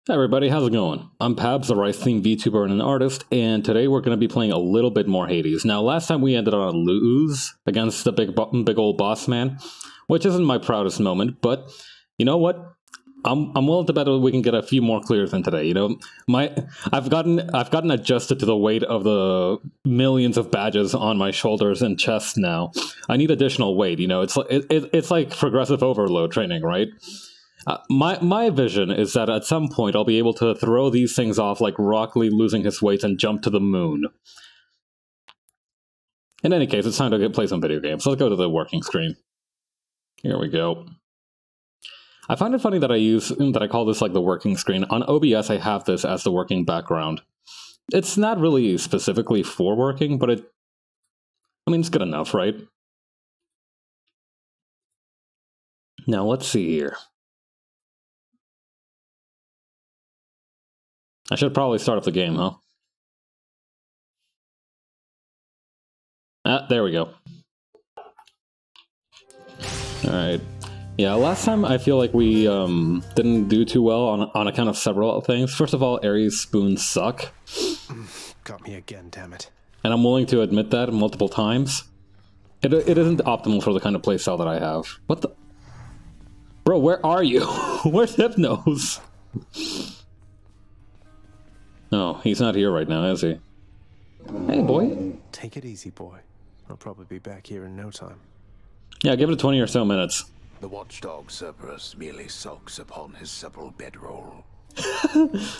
Hey everybody, how's it going? I'm Pabs, the Rice Theme VTuber and an artist, and today we're going to be playing a little bit more Hades. Now, last time we ended on a lose against the big old boss man, which isn't my proudest moment, but you know what? I'm willing to bet that we can get a few more clears than today. You know, I've gotten adjusted to the weight of the millions of badges on my shoulders and chest now. I need additional weight. You know, it's like progressive overload training, right? My vision is that at some point I'll be able to throw these things off like Rock Lee losing his weight and jump to the moon. In any case, it's time to play some video games. Let's go to the working screen. Here we go. I find it funny that I call this like the working screen. On OBS, I have this as the working background. It's not really specifically for working, but it's good enough, right? Now let's see here. I should probably start up the game, huh? There we go. Alright. Yeah, last time I feel like we didn't do too well on account of several things. First of all, Ares spoons suck. Got me again, damn it. And I'm willing to admit that multiple times. It isn't optimal for the kind of playstyle that I have. What the... Bro, where are you? Where's Hypnos? No, he's not here right now, is he? Hey, boy. Take it easy, boy. I'll probably be back here in no time. Yeah, give it 20 or so minutes. The watchdog Cerberus merely sulks upon his supple bedroll.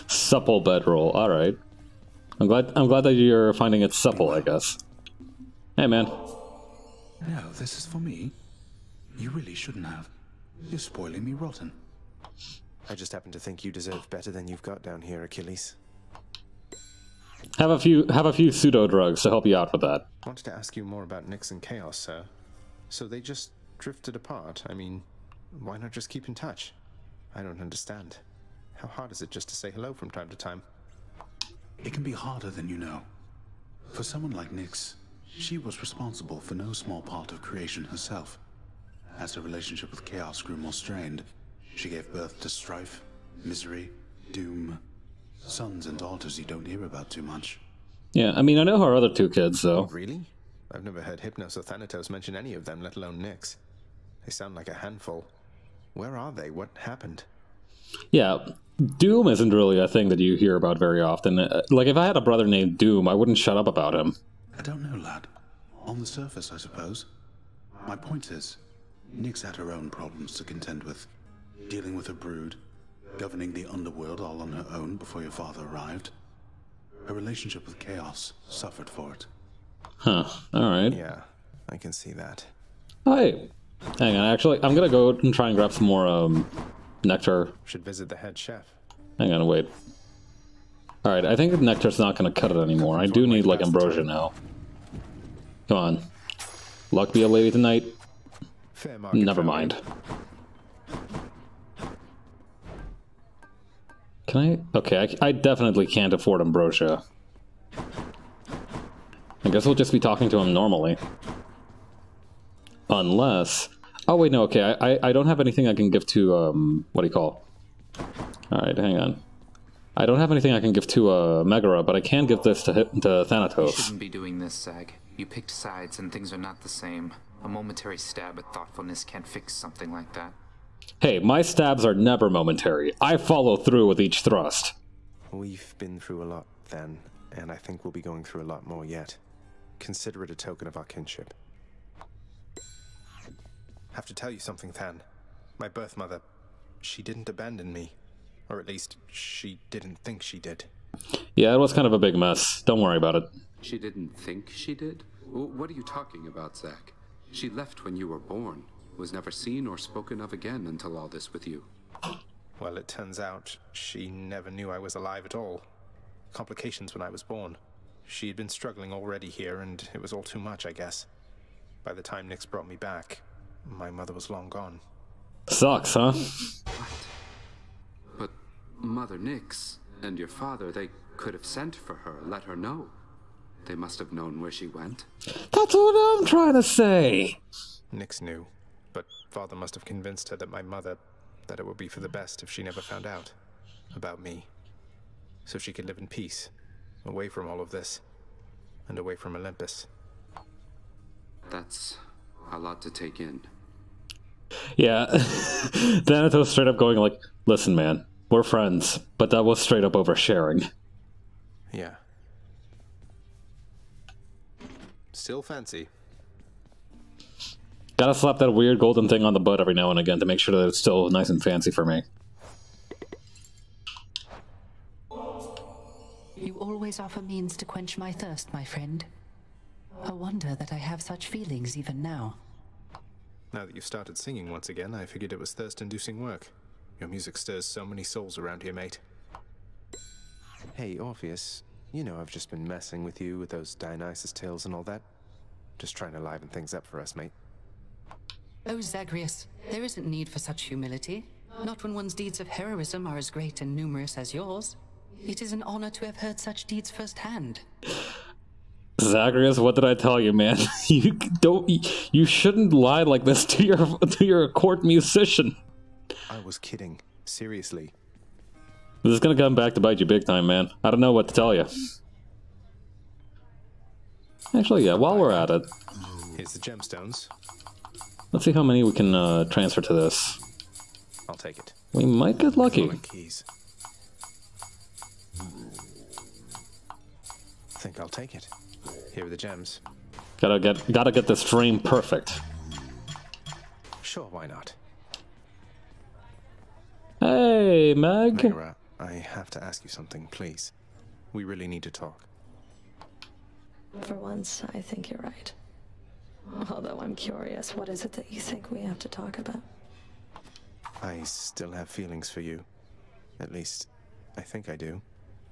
Supple bedroll, alright. I'm glad that you're finding it supple, I guess. Hey, man. No, this is for me. You really shouldn't have. You're spoiling me rotten. I just happen to think you deserve better than you've got down here, Achilles. Have a few pseudo drugs to help you out with that. Wanted to ask you more about Nyx and Chaos, sir. So they just drifted apart. I mean, why not just keep in touch? I don't understand. How hard is it just to say hello from time to time? It can be harder than you know. For someone like Nyx, she was responsible for no small part of creation herself. As her relationship with Chaos grew more strained, she gave birth to strife, misery, doom. Sons and daughters you don't hear about too much. Yeah, I mean, I know her other two kids, though. Oh, really? I've never heard Hypnos or Thanatos mention any of them, let alone Nyx. They sound like a handful. Where are they? What happened? Yeah, Doom isn't really a thing that you hear about very often. Like, if I had a brother named Doom, I wouldn't shut up about him. I don't know, lad. On the surface, I suppose. My point is, Nyx had her own problems to contend with. Dealing with her brood, governing the underworld all on her own before your father arrived. Her relationship with Chaos suffered for it. Huh, alright. Yeah, I can see that. Oh, hey. Hang on, actually, I'm gonna go and try and grab some more, nectar. Should visit the head chef. Hang on, wait. Alright, I think nectar's not gonna cut it anymore. I do need, like, ambrosia now. Come on. Luck be a lady tonight? Fair market Never value. mind. Can I? Okay, I definitely can't afford ambrosia. I guess we'll just be talking to him normally. Unless... Oh, wait, no, okay, I don't have anything I can give to, what do you call? Alright, hang on. I don't have anything I can give to, Megara, but I can give this to Thanatos. You shouldn't be doing this, Zag. You picked sides and things are not the same. A momentary stab at thoughtfulness can't fix something like that. Hey, my stabs are never momentary. I follow through with each thrust. We've been through a lot then, and I think we'll be going through a lot more yet. Consider it a token of our kinship. Have to tell you something, Than. My birth mother, she didn't abandon me. Or at least, she didn't think she did. Yeah, it was kind of a big mess. Don't worry about it. She didn't think she did? What are you talking about, Zach? She left when you were born. Was never seen or spoken of again until all this with you. Well, it turns out she never knew I was alive at all. Complications when I was born. She had been struggling already here, and it was all too much, I guess. By the time Nyx brought me back, my mother was long gone. Sucks, huh? What? But Mother Nyx and your father, they could have sent for her, let her know. They must have known where she went. That's what I'm trying to say. Nyx knew. But father must have convinced her that my mother, that it would be for the best if she never found out. about me, so she could live in peace, away from all of this, and away from Olympus. That's a lot to take in. Yeah. Thanatos straight up going like, listen, man, we're friends, but that was straight up oversharing. Yeah. Still fancy. Gotta slap that weird golden thing on the butt every now and again to make sure that it's still nice and fancy for me. You always offer means to quench my thirst, my friend. A wonder that I have such feelings even now. Now that you've started singing once again, I figured it was thirst-inducing work. Your music stirs so many souls around here, mate. Hey, Orpheus, you know I've just been messing with you with those Dionysus tales and all that. Just trying to liven things up for us, mate. Oh, Zagreus, there isn't need for such humility. Not when one's deeds of heroism are as great and numerous as yours. It is an honor to have heard such deeds firsthand. Zagreus, what did I tell you, man? You shouldn't lie like this to your court musician. I was kidding. Seriously. This is gonna come back to bite you big time, man. I don't know what to tell you. Actually, yeah, while we're at it, Here's the gemstones. let's see how many we can transfer to this. I'll take it. We might get lucky. Falling keys. Think I'll take it. Here are the gems. Gotta get this frame perfect. Sure, why not? Hey, Meg. Megaera, I have to ask you something, please. We really need to talk. For once, I think you're right. Although I'm curious, what is it that you think we have to talk about? I still have feelings for you. At least, I think I do.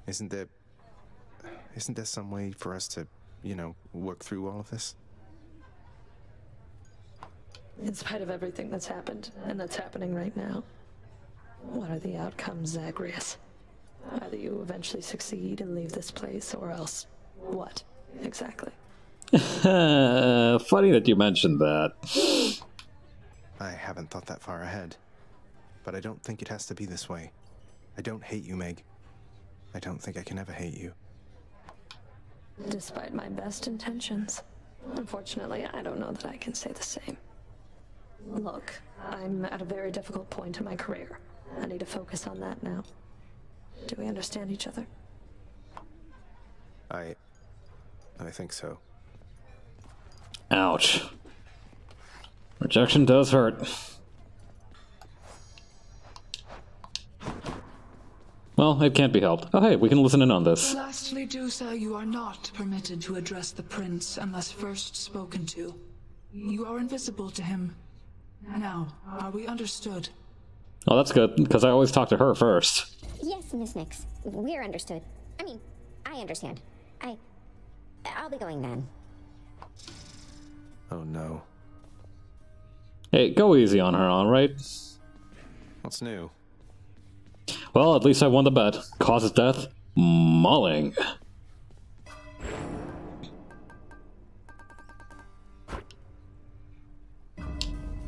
Isn't there some way for us to, you know, work through all of this? In spite of everything that's happened, and that's happening right now, what are the outcomes, Zagreus? Either you eventually succeed and leave this place, or else what, exactly? Funny that you mentioned that. I haven't thought that far ahead. But I don't think it has to be this way. I don't hate you, Meg. I don't think I can ever hate you. Despite my best intentions. Unfortunately, I don't know that I can say the same. Look, I'm at a very difficult point in my career. I need to focus on that now. Do we understand each other? I think so. Ouch. Rejection does hurt. Well, it can't be helped. Oh hey, we can listen in on this. Lastly, Dusa, you are not permitted to address the prince unless first spoken to. You are invisible to him. Now, are we understood? Oh, that's good, because I always talk to her first. Yes, Miss Nix. We're understood. I mean, I understand. I'll be going then. Oh no. Hey, go easy on her, alright? What's new? Well, at least I won the bet. Cause of death? Mauling.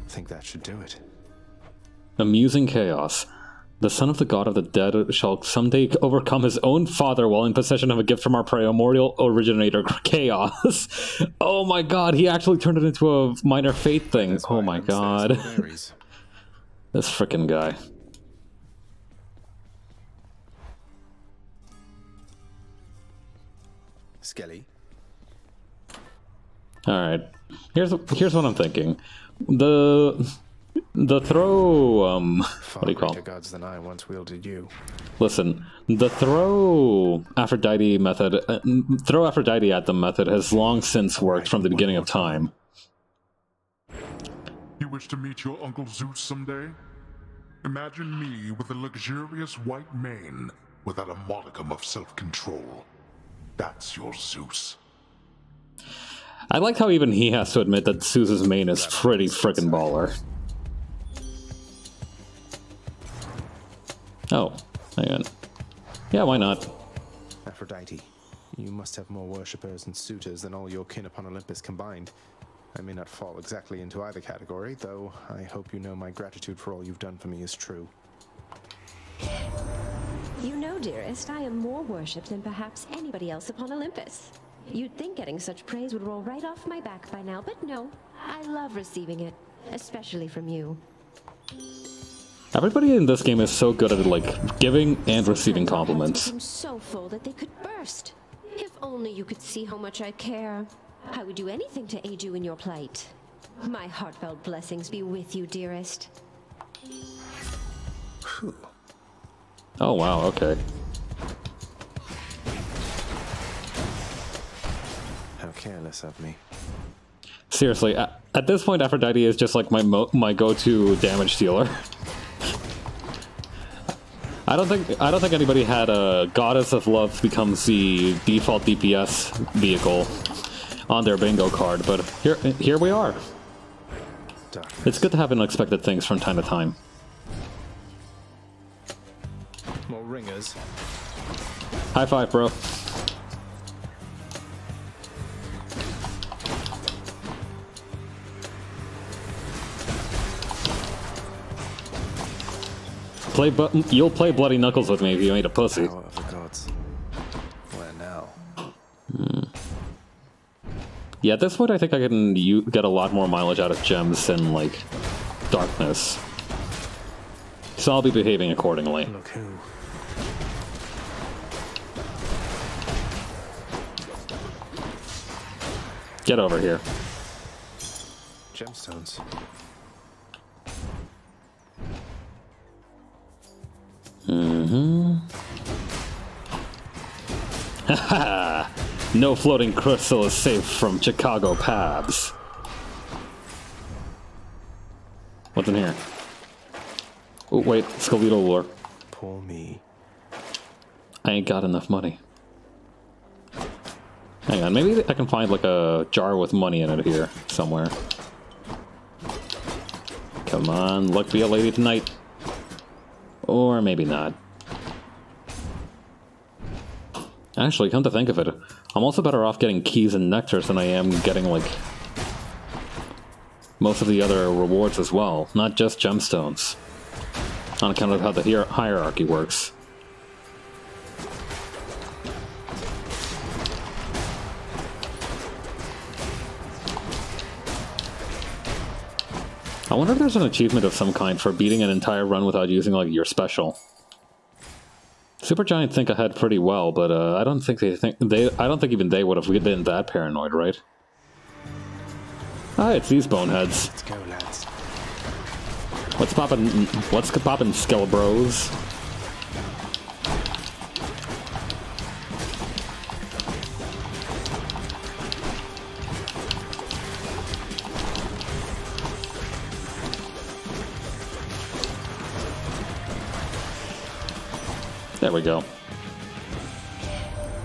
Think that should do it. Amusing chaos. The son of the god of the dead shall someday overcome his own father while in possession of a gift from our primordial originator, Chaos. Oh my god, he actually turned it into a minor fate thing. Oh my god. This frickin' guy. Skelly. Alright. Here's what I'm thinking. The throw, what do you call it? Gods than I once wielded you. Listen, the throw Aphrodite method, throw Aphrodite at them method has long since worked from the beginning of time. You wish to meet your Uncle Zeus someday? Imagine me with a luxurious white mane without a modicum of self-control. That's your Zeus. I like how even he has to admit that Zeus's mane is pretty frickin' baller. Oh, hang on. Yeah, why not? Aphrodite, you must have more worshippers and suitors than all your kin upon Olympus combined. I may not fall exactly into either category, though I hope you know my gratitude for all you've done for me is true. You know, dearest, I am more worshipped than perhaps anybody else upon Olympus. You'd think getting such praise would roll right off my back by now, but no. I love receiving it, especially from you. Everybody in this game is so good at like giving and receiving compliments. I'm so full that they could burst. If only you could see how much I care. I would do anything to aid you in your plight. My heartfelt blessings be with you, dearest. Oh wow, okay. How careless of me. Seriously, at this point, Aphrodite is just like my go-to damage dealer. I don't think anybody had a Goddess of Love becomes the default DPS vehicle on their bingo card, but here we are. Darkness. It's good to have unexpected things from time to time. More ringers. High five, bro. You'll play Bloody Knuckles with me if you ain't a pussy. Power of the gods. Where now? Yeah, at this point I think I can get a lot more mileage out of gems than, like, darkness. So I'll be behaving accordingly. Look who. Get over here. Gemstones. Haha! No floating crystal is safe from Chicago Pabs. What's in here? Oh, wait, skeletal lore. Poor me. I ain't got enough money. Hang on, maybe I can find like a jar with money in it here somewhere. Come on, luck be a lady tonight. Or maybe not. Actually, come to think of it, I'm also better off getting keys and nectars than I am getting, like, most of the other rewards as well, not just gemstones. On account of how the hierarchy works. I wonder if there's an achievement of some kind for beating an entire run without using, like, your special. Supergiant think ahead pretty well, but I don't think I don't think even they would have been that paranoid, right? Ah, it's these boneheads. Let's go, lads. What's poppin', Skelbros? There we go.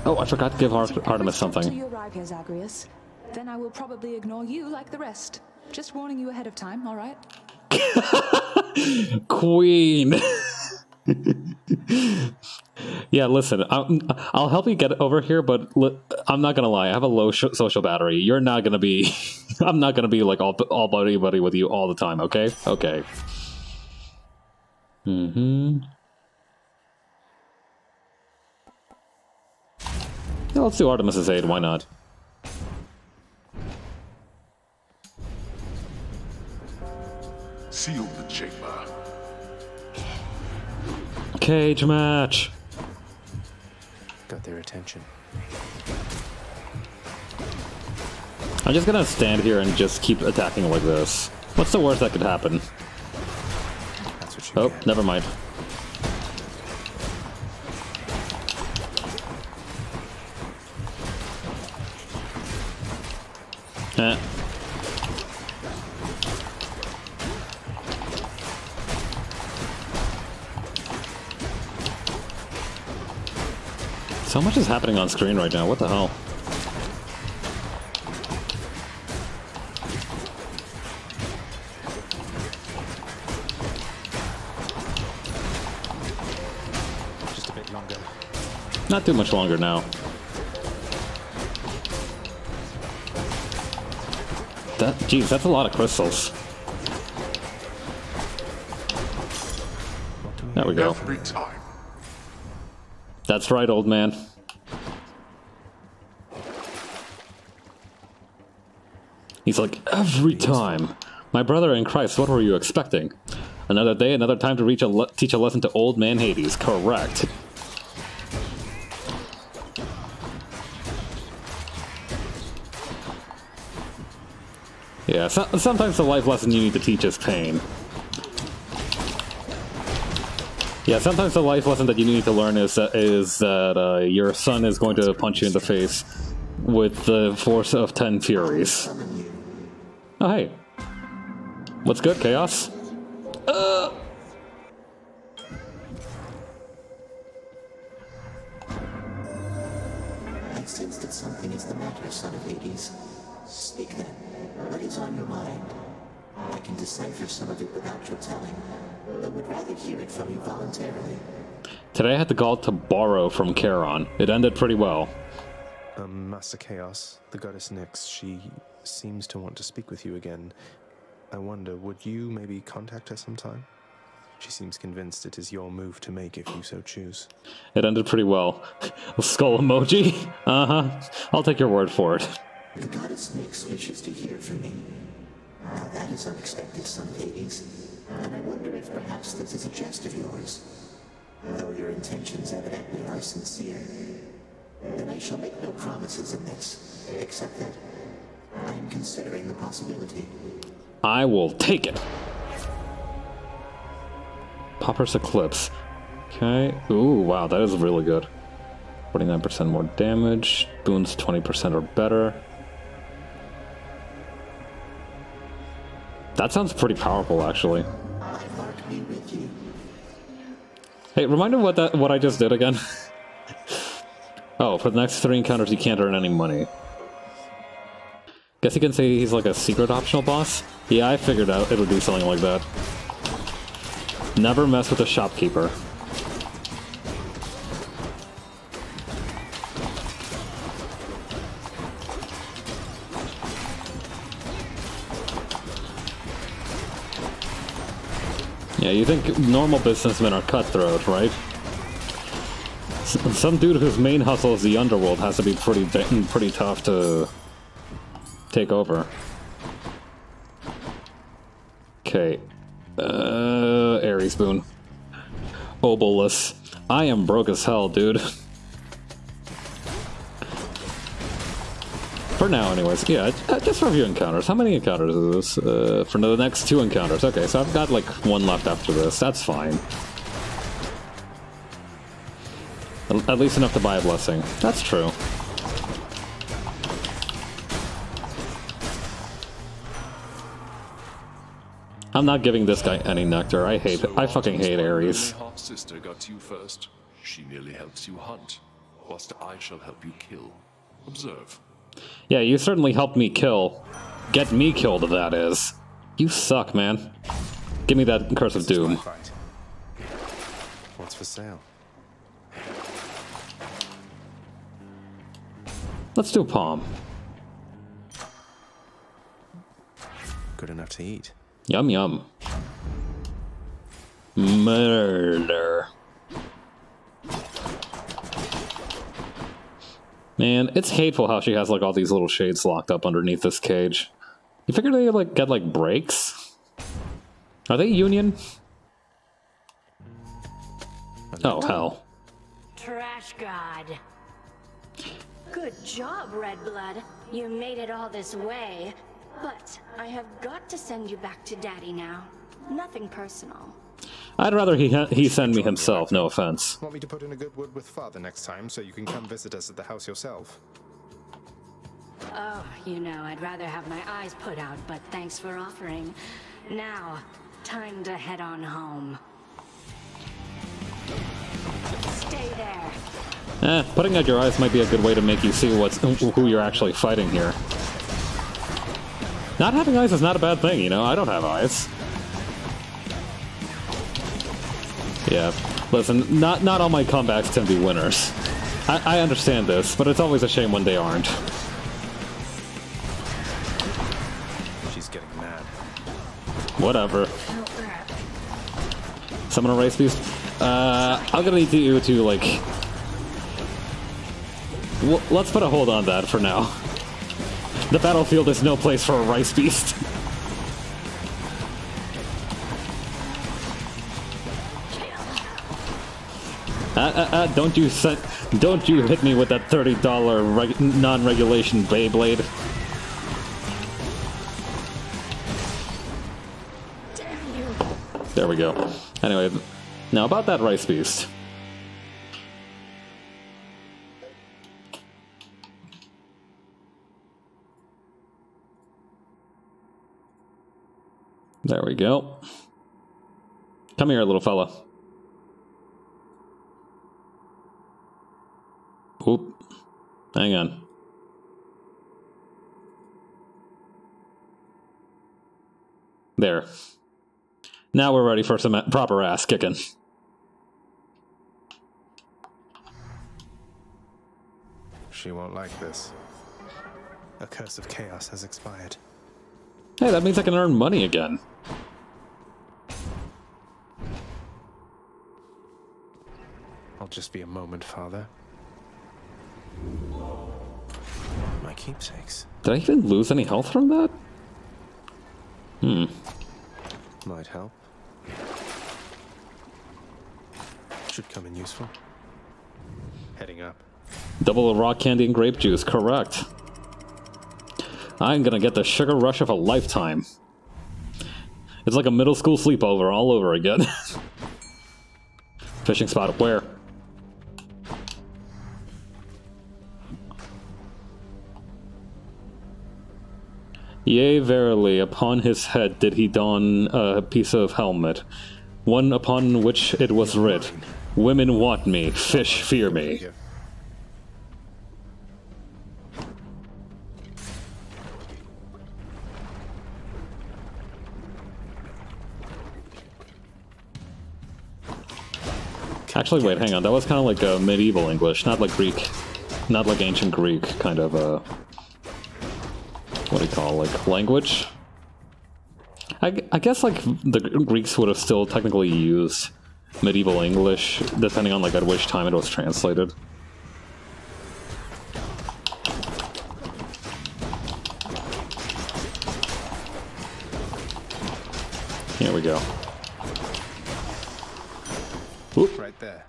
Oh, I forgot to give Artemis something. Till you arrive here, Zagreus. Then I will probably ignore you like the rest. Just warning you ahead of time, all right? Queen. Yeah, listen, I'll help you get over here, but I'm not gonna lie. I have a low social battery. You're not gonna be. I'm not gonna be like all buddy with you all the time. Okay. Okay. Yeah, let's do Artemis's aid, why not? Seal the chamber. Cage match! Got their attention. I'm just gonna stand here and just keep attacking like this. What's the worst that could happen? That's what you Oh, get. never mind. So much is happening on screen right now, what the hell? Just a bit longer. Not too much longer now. Geez, that's a lot of crystals. There we go. Every time. That's right, old man. He's like, every time. My brother in Christ, what were you expecting? Another day, another time to teach a lesson to old man Hades. Correct. Yeah, sometimes the life lesson you need to teach is pain. Yeah, sometimes the life lesson that you need to learn is that your son is going to punch you in the face with the force of 10 furies. Oh, hey. What's good, Chaos? I sense that something is the matter, son of Hades. Speak then. What is on your mind? I can decipher some of it without your telling, but would rather hear it from you voluntarily. Today I had the gall to borrow from Charon. It ended pretty well. Master Chaos, the goddess Nyx, she seems to want to speak with you again. I wonder, would you maybe contact her sometime? She seems convinced it is your move to make if you so choose. It ended pretty well. Skull emoji? Uh-huh. I'll take your word for it. The goddess Nyx wishes to hear from me. Now that is unexpected, son of Hades, and I wonder if perhaps this is a jest of yours. Though your intentions evidently are sincere, then I shall make no promises in this, except that I am considering the possibility. I will take it. Popper's Eclipse. Okay. Ooh, wow, that is really good. 49% more damage. Boons 20% or better. That sounds pretty powerful, actually. Hey, remind me what I just did again. Oh, for the next 3 encounters you can't earn any money. Guess you can say he's like a secret optional boss? Yeah, I figured out it would do something like that. Never mess with a shopkeeper. Yeah, you think normal businessmen are cutthroat, right? Some dude whose main hustle is the underworld has to be pretty tough to take over. Okay. Ares Boon. Obolus. I am broke as hell, dude. For now, anyways. Yeah, just for a few encounters. How many encounters is this? For the next 2 encounters. Okay, so I've got like 1 left after this. That's fine. At least enough to buy a blessing. That's true. I'm not giving this guy any nectar. I fucking hate Ares. Half-sister got you first. She merely helps you hunt, whilst I shall help you kill. Observe. Yeah, you certainly helped me kill. Get me killed, that is. You suck, man. Give me that Curse of Doom. What's for sale? Let's do a palm. Good enough to eat. Yum yum. Murder. Man, it's hateful how she has like all these little shades locked up underneath this cage. You figure they like get like breaks? Are they union? Oh hell. Trash God. Good job, Red Blood. You made it all this way. But I have got to send you back to Daddy now. Nothing personal. I'd rather he send me himself, no offense. Want me to put in a good word with Father next time so you can come visit us at the house yourself? Oh, you know, I'd rather have my eyes put out, but thanks for offering. Now, time to head on home. Stay there. Putting out your eyes might be a good way to make you see who you're actually fighting here. Not having eyes is not a bad thing, you know? I don't have eyes. Yeah, listen, not all my comebacks tend to be winners. I understand this, but it's always a shame when they aren't. She's getting mad. Whatever. Summon a Race Beast? I'm gonna need you to, like, let's put a hold on that for now. The battlefield is no place for a rice beast. Don't you hit me with that $30 non-regulation Beyblade. Damn you. There we go. Anyway, now about that rice beast. There we go. Come here, little fella. Oop. Hang on. There. Now we're ready for some proper ass kicking. She won't like this. A curse of chaos has expired. Hey, that means I can earn money again. I'll just be a moment, Father. My keepsakes. Did I even lose any health from that? Might help. Should come in useful. Heading up. Double of rock candy and grape juice, correct. I'm gonna get the sugar rush of a lifetime. It's like a middle school sleepover all over again. Fishing spot where? Yea, verily, upon his head did he don a piece of helmet, one upon which it was writ, women want me, fish fear me. Actually, wait, hang on, that was kind of like medieval English, not like Greek, not like ancient Greek kind of, what do you call it, like, language? I guess, like, the Greeks would have still technically used medieval English, depending on, like, at which time it was translated. Here we go. Oop. Right there.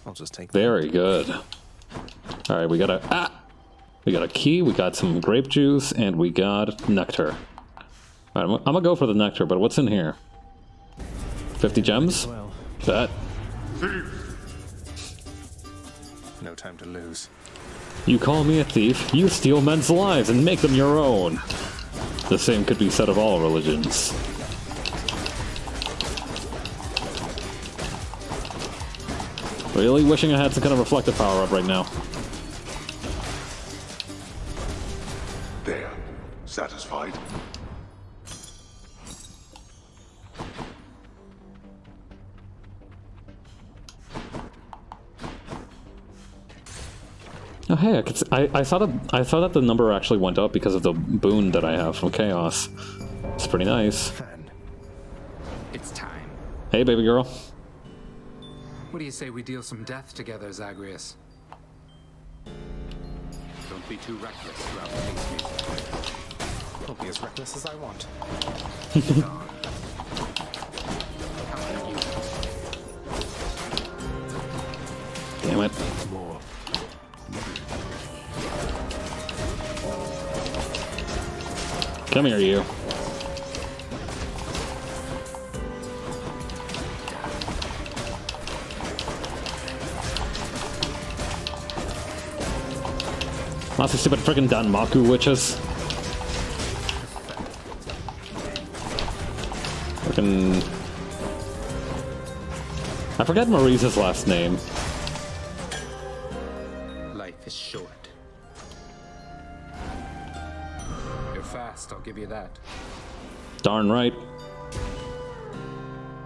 I'll just take Very good. Alright, we got a key, we got some grape juice, and we got nectar. Alright, I'm gonna go for the nectar, but what's in here? 50 gems? Well. That. No time to lose. You call me a thief, you steal men's lives and make them your own. The same could be said of all religions. Really wishing I had some kind of reflective power up right now. There. Satisfied? Oh hey, I saw that the number actually went up because of the boon that I have from Chaos. It's pretty nice. It's time. Hey, baby girl. What do you say we deal some death together, Zagreus? Don't be too reckless throughout the music. I'll be as reckless as I want. Damn it. More. Come here, you. Lots of stupid friggin' Danmaku witches. Frickin'... I forget Marise's last name. Life is short. You're fast, I'll give you that. Darn right.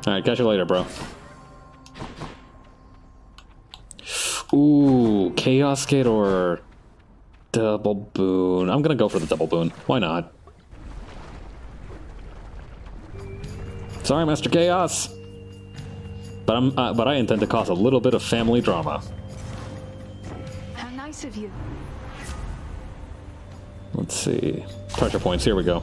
Alright, catch you later, bro. Ooh, Chaos Gate or... double boon. I'm gonna go for the double boon. Why not? Sorry, Master Chaos. But I intend to cause a little bit of family drama. How nice nice of you. Let's see. Pressure points, here we go.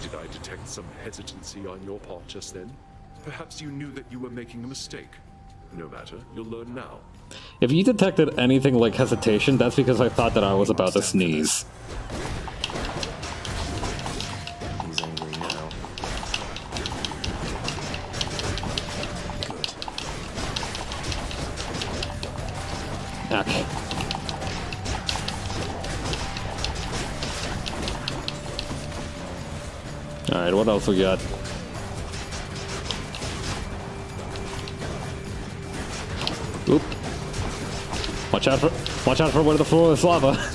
Did I detect some hesitancy on your part just then? Perhaps you knew that you were making a mistake. No matter, you'll learn now. If you detected anything like hesitation, that's because I thought that I was about to sneeze. He's angry now. Good. Ack. Alright, what else we got? Oop. Watch out for where the floor is lava.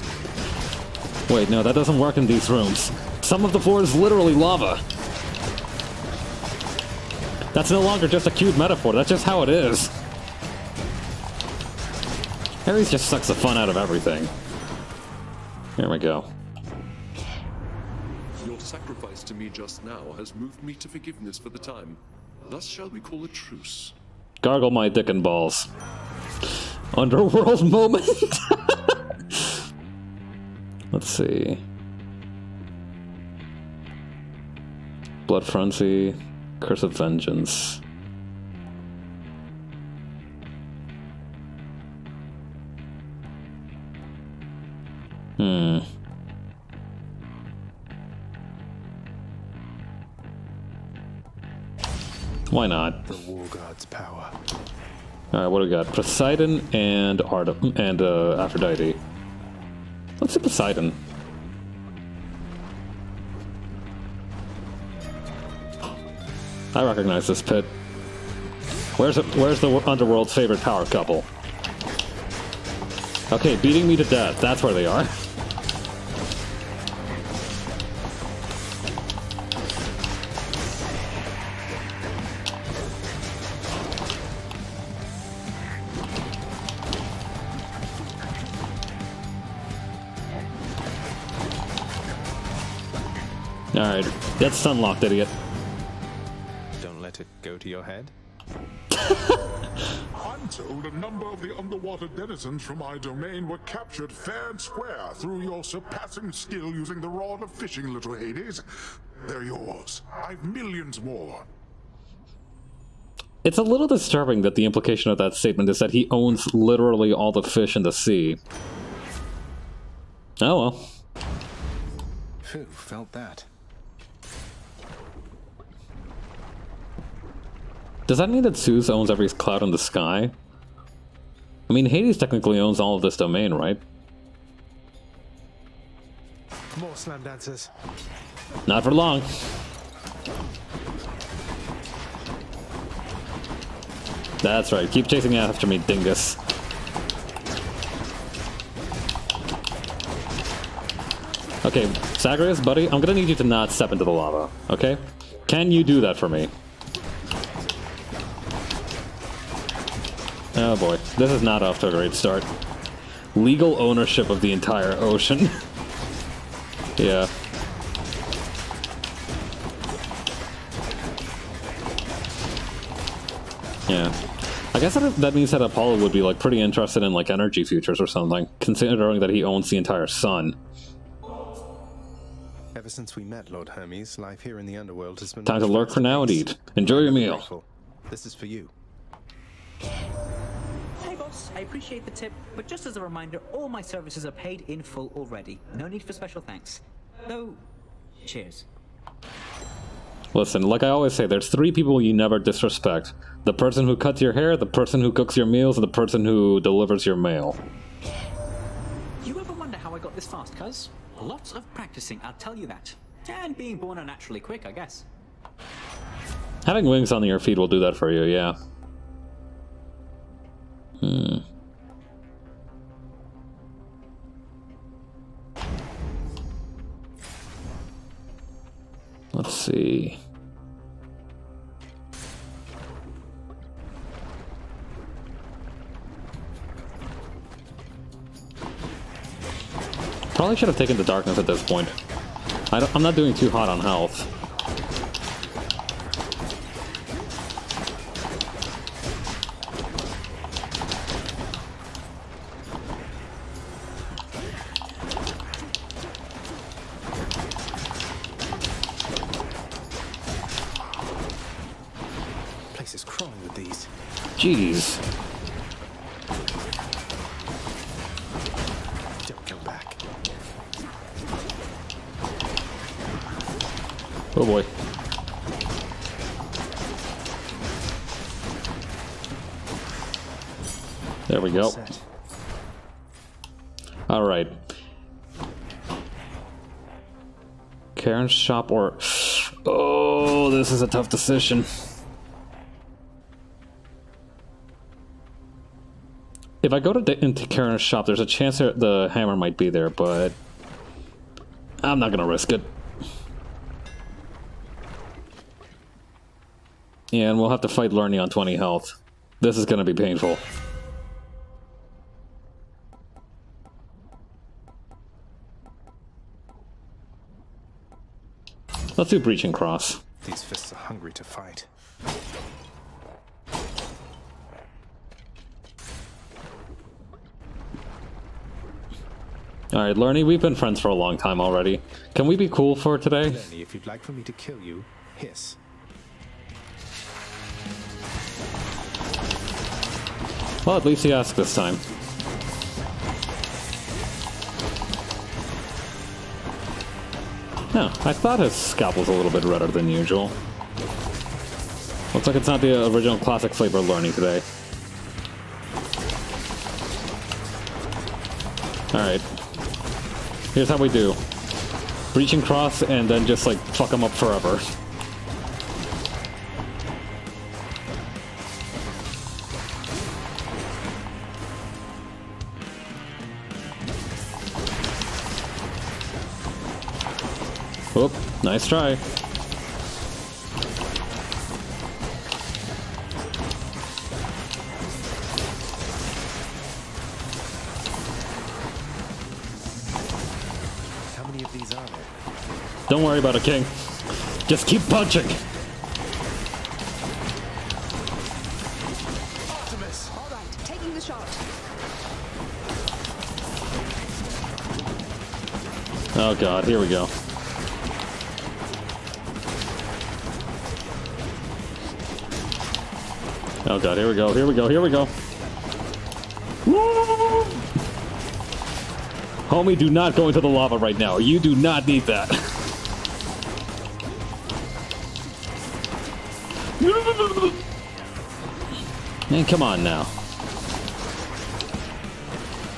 Wait, no, that doesn't work in these rooms. Some of the floor is literally lava. That's no longer just a cute metaphor, that's just how it is. Ares just sucks the fun out of everything. Here we go. Your sacrifice to me just now has moved me to forgiveness for the time. Thus shall we call a truce. Gargle my dick and balls. Underworld moment. Let's see. Blood Frenzy, Curse of Vengeance. Why not? The War God's power. Alright, what do we got? Poseidon and Aphrodite. Let's see Poseidon. I recognize this pit. Where's the Underworld's favorite power couple? Okay, beating me to death. That's where they are. Alright, that's stun locked, idiot. Don't let it go to your head. I'm told a number of the underwater denizens from my domain were captured fair and square through your surpassing skill using the rod of fishing, little Hades. They're yours. I've millions more. It's a little disturbing that the implication of that statement is that he owns literally all the fish in the sea. Oh well. Phew, felt that. Does that mean that Zeus owns every cloud in the sky? I mean, Hades technically owns all of this domain, right? More slam dancers. Not for long. That's right, keep chasing after me, dingus. Okay, Zagreus, buddy, I'm gonna need you to not step into the lava, okay? Can you do that for me? Oh boy, this is not off to a great start. Legal ownership of the entire ocean. Yeah. Yeah. I guess that means that Apollo would be like pretty interested in like energy futures or something, considering that he owns the entire sun. Ever since we met, Lord Hermes, life here in the underworld has been... Time to lurk for now and eat. Enjoy your meal. This is for you. Hey boss, I appreciate the tip, but just as a reminder, all my services are paid in full already. No need for special thanks. Though, cheers. Listen, like I always say, there's three people you never disrespect. The person who cuts your hair, the person who cooks your meals, and the person who delivers your mail. You ever wonder how I got this fast, cuz? Lots of practicing, I'll tell you that. And being born unnaturally quick, I guess. Having wings on your feet will do that for you, yeah. Let's see. Probably should have taken the darkness at this point. I'm not doing too hot on health. is crawling with these. Jeez. Don't come back. Oh boy. There we go. All right. Karen's shop or... Oh, this is a tough decision. If I go into Karen's shop, there's a chance that the hammer might be there, but I'm not gonna risk it. And we'll have to fight Lerny on 20 health. This is gonna be painful. Let's do Breaching Cross. These fists are hungry to fight. Alright, Lerny, we've been friends for a long time already. Can we be cool for today? Lerny, if you'd like for me to kill you, hiss. Well, at least he asked this time. No, I thought his scalp was a little bit redder than usual. Looks like it's not the original classic flavor Lerny today. Alright. Here's how we do. Breaching Cross and then just like fuck him up forever. Whoop, nice try. How many of these are there? Don't worry about it, King. Just keep punching. Optimus! All right, taking the shot. Oh god, here we go. Oh god, here we go, here we go, here we go. Woo! Homie, do not go into the lava right now. You do not need that. Man, come on now.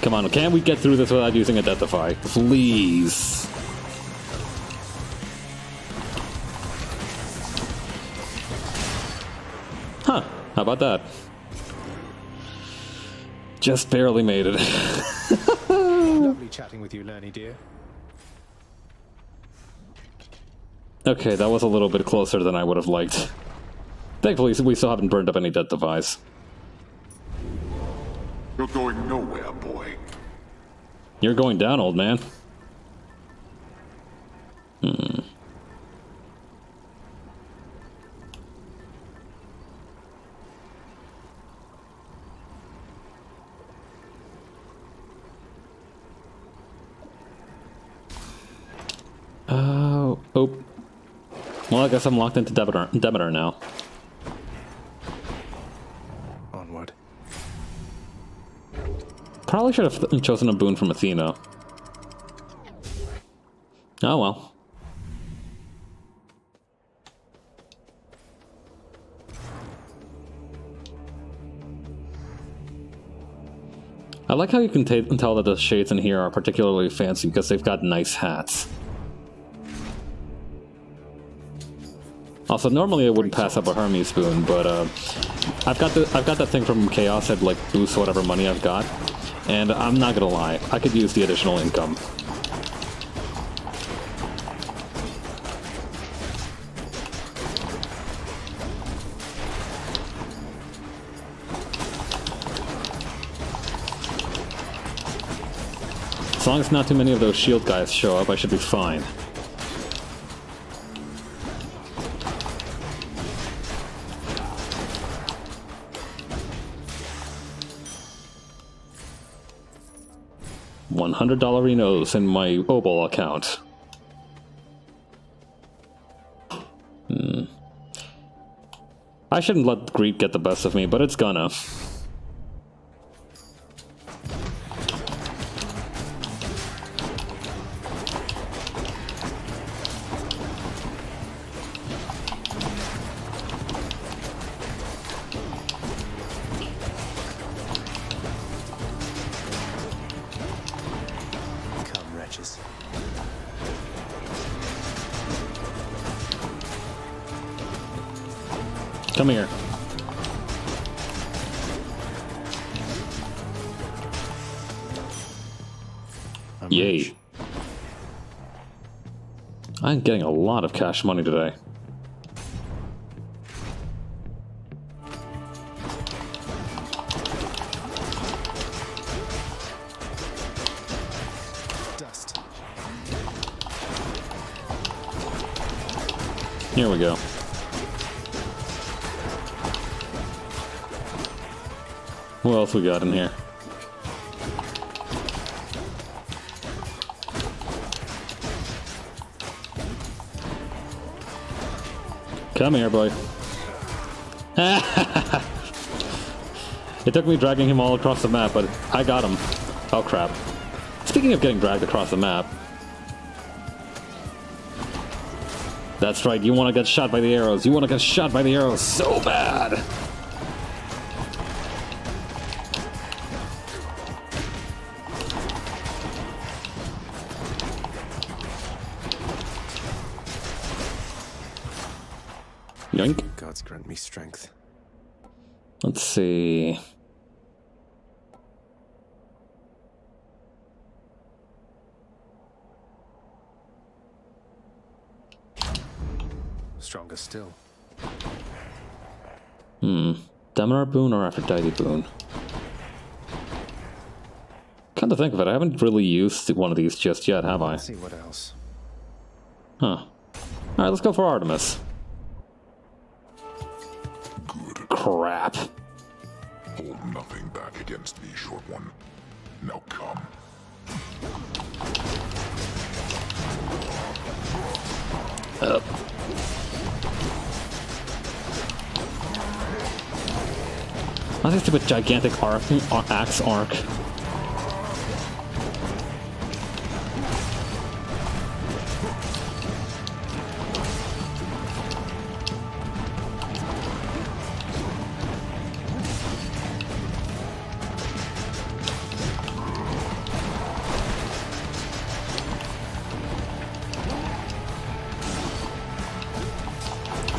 Come on, can't we get through this without using Identify? Please. Huh, how about that? Just barely made it. Lovely chatting with you, Lerny dear. Okay, that was a little bit closer than I would have liked. Thankfully, we still haven't burned up any dead device. You're going nowhere, boy. You're going down, old man. Oh. Well, I guess I'm locked into Demeter now. Onward. Probably should have chosen a boon from Athena. Oh well. I like how you can tell that the shades in here are particularly fancy because they've got nice hats. Also, normally I wouldn't pass up a Hermes boon, but I've got that thing from Chaos that like boosts whatever money I've got, and I'm not gonna lie, I could use the additional income. As long as not too many of those shield guys show up, I should be fine. $100 Renos in my Obol account. I shouldn't let greed get the best of me, but it's gonna. Come, wretches. Come here. Yay. I'm getting a lot of cash money today. Dust. Here we go. What else we got in here? Come here, boy. It took me dragging him all across the map, but I got him. Oh crap. Speaking of getting dragged across the map. That's right, you want to get shot by the arrows. You want to get shot by the arrows so bad. Yoink. Gods grant me strength. Let's see. Stronger still. Deminar boon or Aphrodite boon? Come to think of it, I haven't really used one of these just yet, have I? Let's see what else. Huh. Alright, let's go for Artemis. Good. Crap. Hold nothing back against me, short one. Now come. Up. What's this stupid gigantic axe arc?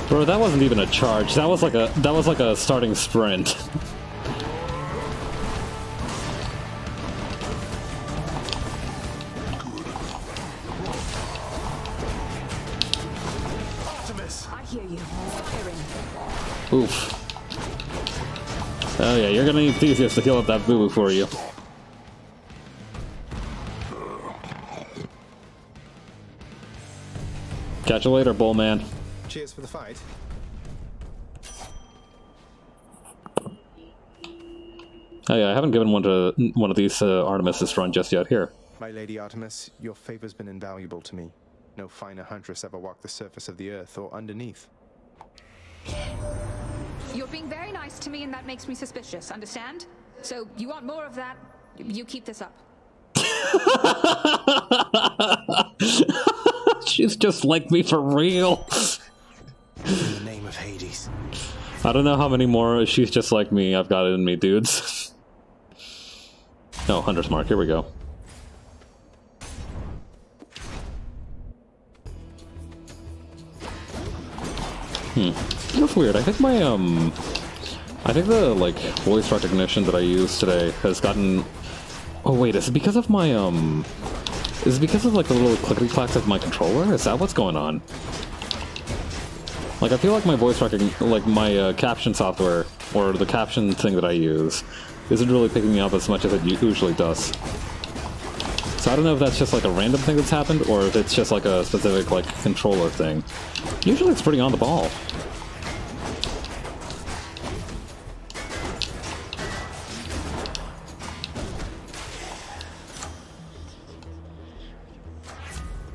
Bro, that wasn't even a charge. That was like a starting sprint. I hear you. Firing. Oof. Oh yeah, you're gonna need Theseus to heal up that boo-boo for you. Catch you later, bull man. Cheers for the fight. Oh yeah, I haven't given one of these Artemis this run just yet. Here. My lady Artemis, your favor's been invaluable to me. No finer huntress ever walked the surface of the earth or underneath. You're being very nice to me and that makes me suspicious, understand? So, you want more of that, you keep this up. She's just like me for real. In the name of Hades. I don't know how many more she's just like me I've got it in me, dudes. Oh, Hunter's Mark, here we go. That's weird. I think my I think the like voice recognition that I used today has gotten. Oh wait, is it because of my is it because of like the little clickety clacks of my controller? Is that what's going on? Like I feel like my voice recognition, like my caption software or the caption thing that I use, isn't really picking me up as much as it usually does. So I don't know if that's just like a random thing that's happened or if it's just like a specific like controller thing. Usually it's pretty on the ball.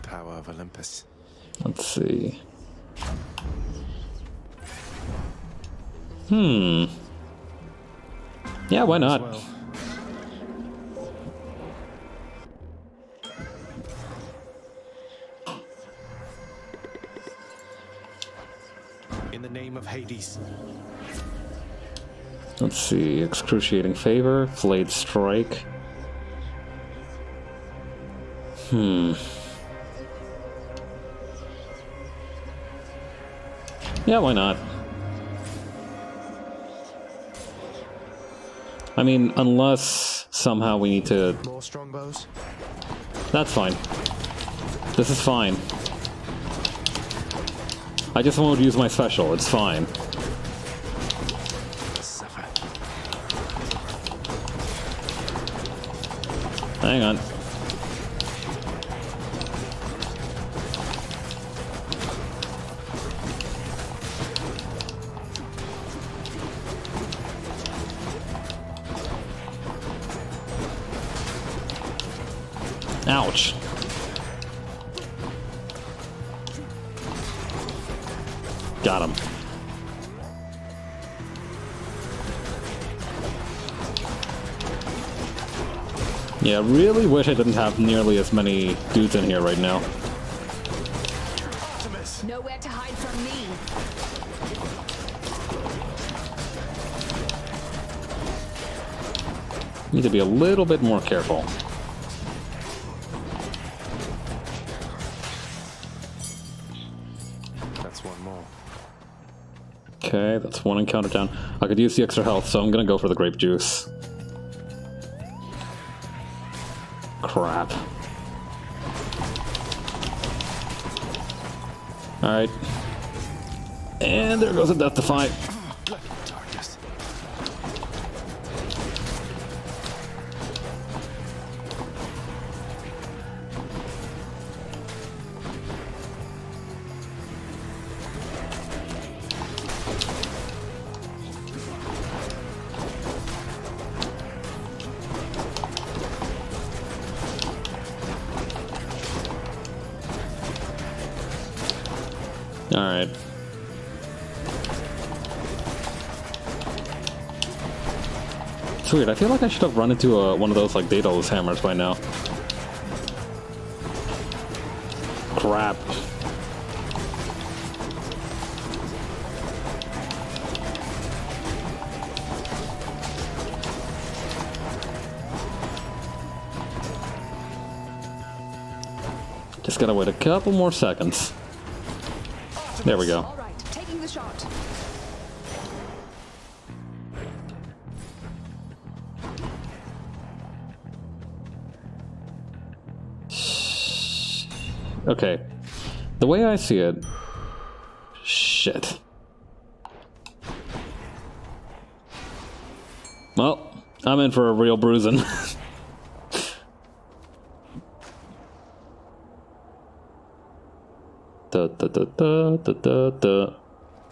The power of Olympus. Let's see. Yeah, why not? Well. In the name of Hades. Let's see. Excruciating favor, flayed strike. Yeah, why not? I mean, unless somehow we need to... More strongbows? That's fine. This is fine. I just won't use my special, it's fine. Hang on. Ouch. Got him. Yeah, really wish I didn't have nearly as many dudes in here right now. Nowhere to hide from me. Need to be a little bit more careful. That's one more. Okay, that's one encounter down. I could use the extra health, so I'm gonna go for the grape juice. Crap. Alright. And there goes a death defy. Alright. It's weird, I feel like I should have run into one of those like Daedalus hammers by now. Crap. Just gotta wait a couple more seconds. There we go. All right, taking the shot. Okay. The way I see it... Shit. Well, I'm in for a real bruising.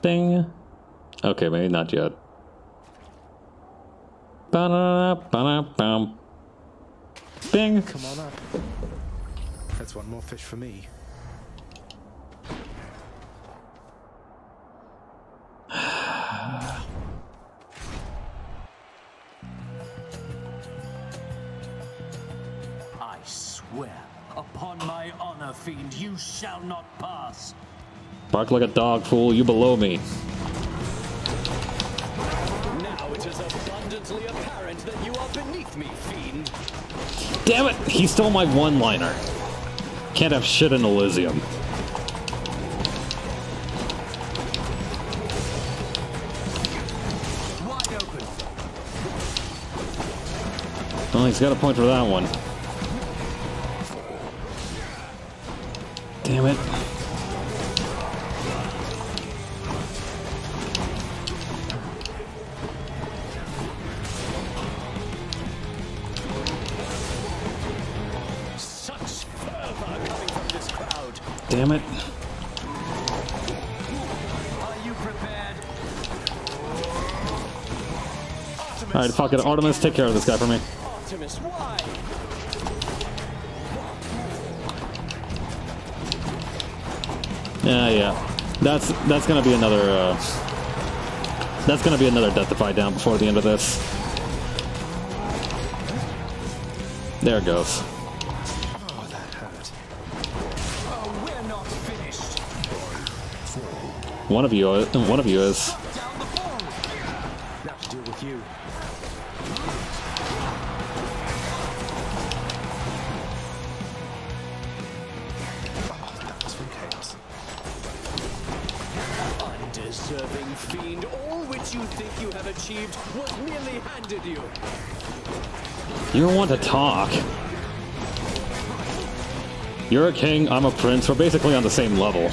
Ding. Okay, maybe not yet. Bing. Come on up. That's one more fish for me. I swear, upon my honor, fiend, you shall not pass. Bark like a dog, fool. You below me. Now it is abundantly apparent that you are beneath me, fiend. Damn it! He stole my one-liner. Can't have shit in Elysium. Wide open. Well, he's got a point for that one. Damn it. Such fervor coming from this crowd. Damn it. Are you prepared? Alright, fuck it. Artemis, take care of this guy for me. Artemis, why? Yeah. That's gonna be another That's gonna be another Deathify down before the end of this. There it goes. Oh, that hurt. Oh, we're not finished. One of you is. Now to deal with you. Oh, that was from chaos. Undeserving fiend, all which you think you have achieved was merely handed you. You want to talk. You're a king, I'm a prince. We're basically on the same level.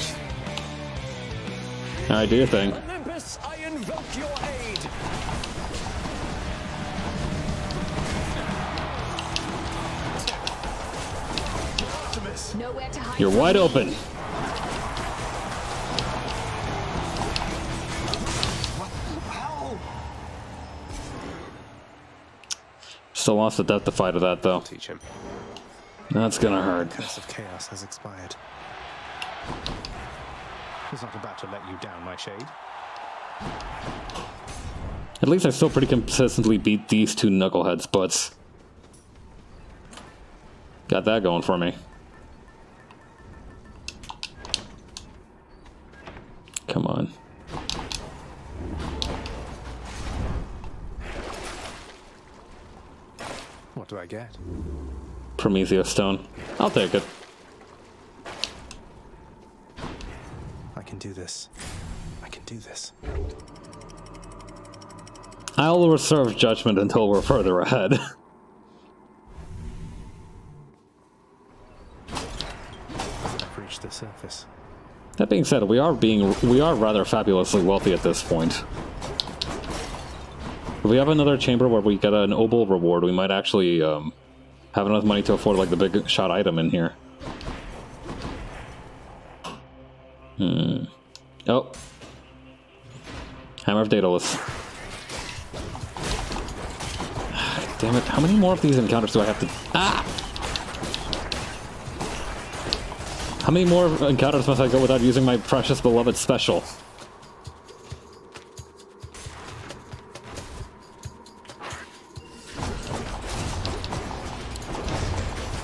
Alright, do your thing. Olympus, I invoke your aid. Nowhere to hide. You're wide open. Still lost the Deathify to that, though. Teach him. That's gonna hurt. The curse of chaos has expired. He's not about to let you down, my shade. At least I still pretty consistently beat these two knuckleheads, but got that going for me. Come on. What do I get? Prometheus Stone. I'll take it. I can do this. I can do this. I'll reserve judgment until we're further ahead. I've reached the surface. That being said, we are rather fabulously wealthy at this point. If we have another chamber where we get an obol reward, we might actually have enough money to afford like the big shot item in here. Oh. Hammer of Daedalus. Damn it, how many more of these encounters do I have to... Ah! How many more encounters must I go without using my precious beloved special?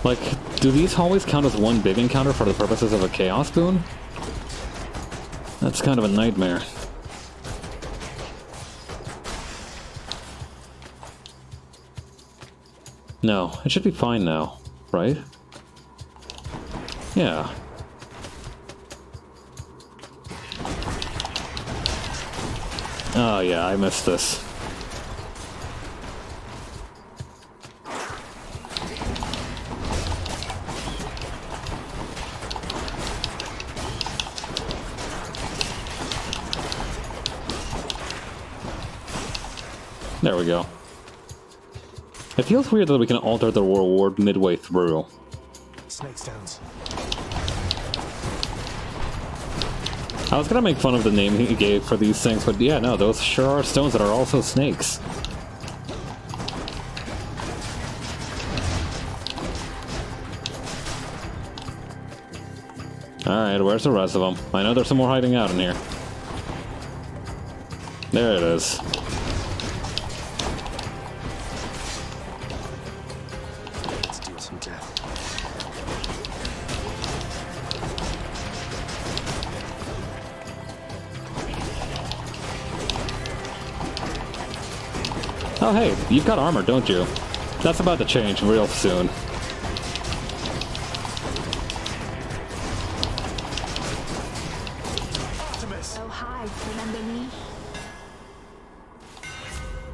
Like, do these always count as one big encounter for the purposes of a Chaos boon? That's kind of a nightmare. No, it should be fine now, right? Yeah. Oh yeah, I missed this. There we go. It feels weird that we can alter the reward midway through. Snake stones. I was gonna make fun of the name he gave for these things, but yeah, no, those sure are stones that are also snakes. Alright, where's the rest of them? I know there's some more hiding out in here. There it is. Let's deal some death. Oh hey, you've got armor, don't you? That's about to change real soon. Oh, hi, remember me?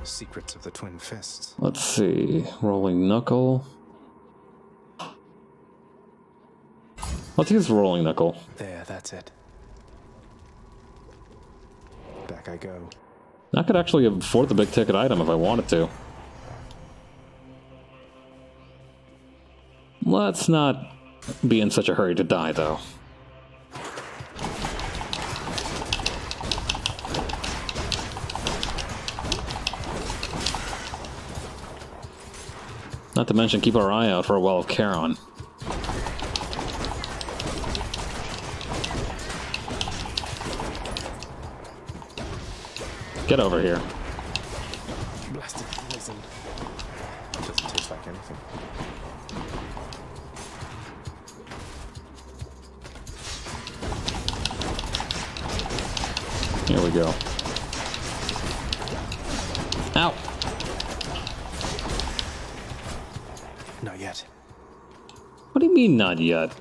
Secrets of the Twin Fists. Let's see. Rolling Knuckle. Let's use Rolling Knuckle. There, that's it. Back I go. I could actually afford the big ticket item if I wanted to. Let's not be in such a hurry to die, though. Not to mention keep our eye out for a Well of Charon. Get over here. Blasted poison. Doesn't taste like anything. Here we go. Ow! Not yet. What do you mean, not yet?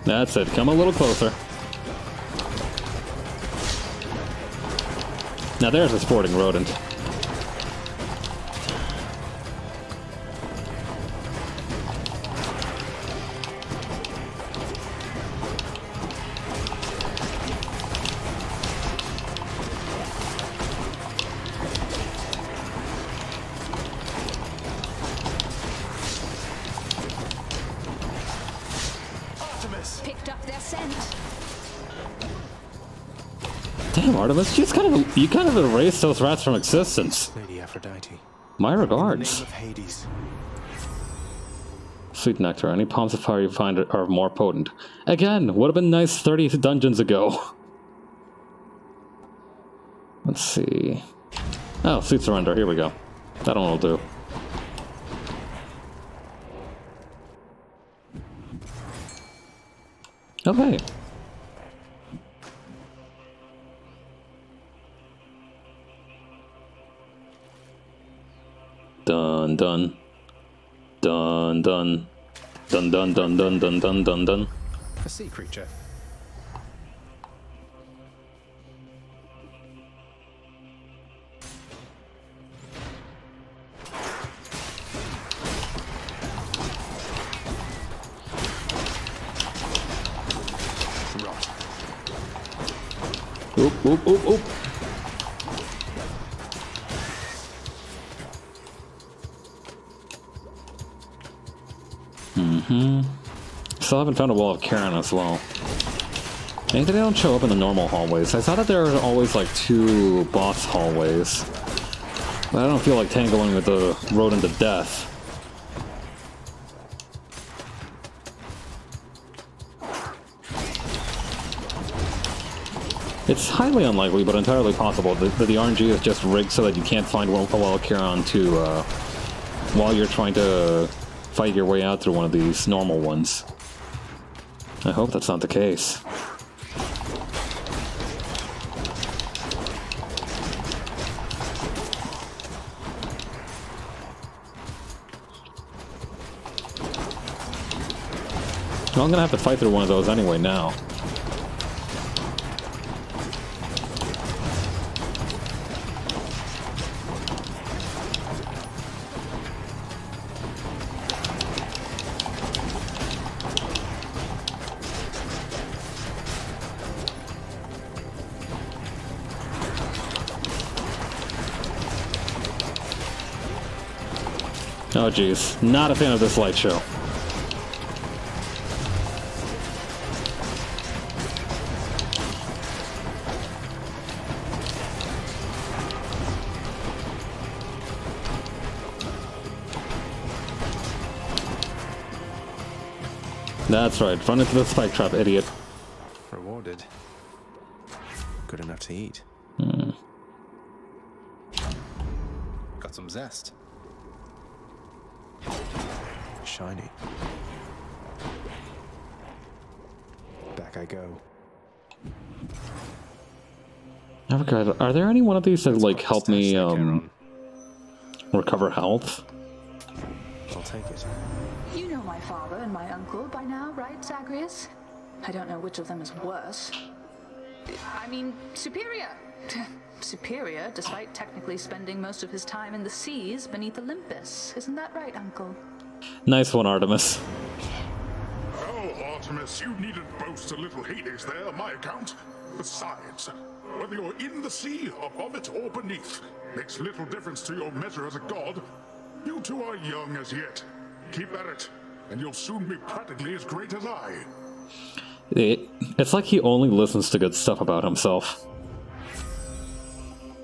That's it. Come a little closer. Now there's a sporting rodent. Picked up their scent. Damn, Artemis, you kind of erased those rats from existence. Lady Aphrodite. My In the regards. name of Hades. Sweet nectar. Any palms of fire you find are more potent. Again, would have been nice 30 dungeons ago. Let's see. Oh, sweet surrender. Here we go. That one will do. Okay. Dun dun. Dun dun. Dun dun dun dun dun dun dun dun. A sea creature. Rot. Oop, oop, oop, oop. Still haven't found a wall of Karen as well. Maybe they don't show up in the normal hallways. I thought that there were always like 2 boss hallways. But I don't feel like tangling with the rodent to death. It's highly unlikely, but entirely possible that the RNG is just rigged so that you can't find a wall of Karen while you're trying to fight your way out through one of these normal ones. I hope that's not the case. Well, I'm gonna have to fight through one of those anyway now. Oh geez, not a fan of this light show. That's right, run into the spike trap, idiot. Rewarded. Good enough to eat. Got some zest. Shiny. Back I go. I forgot, are there any one of these that like help me recover health? I'll take it. You know my father and my uncle by now, right, Zagreus? I don't know which of them is worse. I mean, superior. Superior, despite technically spending most of his time in the seas beneath Olympus. Isn't that right, Uncle? Nice one, Artemis. Oh, Artemis, you needn't boast a little Hades there on my account. Besides, whether you're in the sea, above it, or beneath, makes little difference to your measure as a god. You two are young as yet. Keep at it, and you'll soon be practically as great as I. It's like he only listens to good stuff about himself.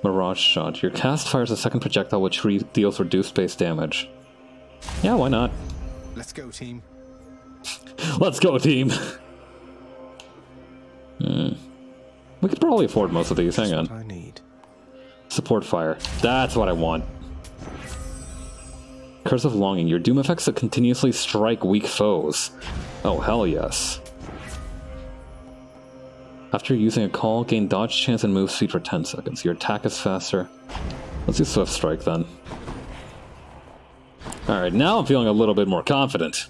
Mirage Shot. Your cast fires a second projectile which deals reduced base damage. Yeah, why not? Let's go, team. Let's go, team! We could probably afford most of these. Hang on. I need. Support fire. That's what I want. Curse of Longing. Your doom effects that continuously strike weak foes. Oh, hell yes. After using a call, gain dodge chance and move speed for 10 seconds. Your attack is faster. Let's do Swift Strike then. Alright, now I'm feeling a little bit more confident.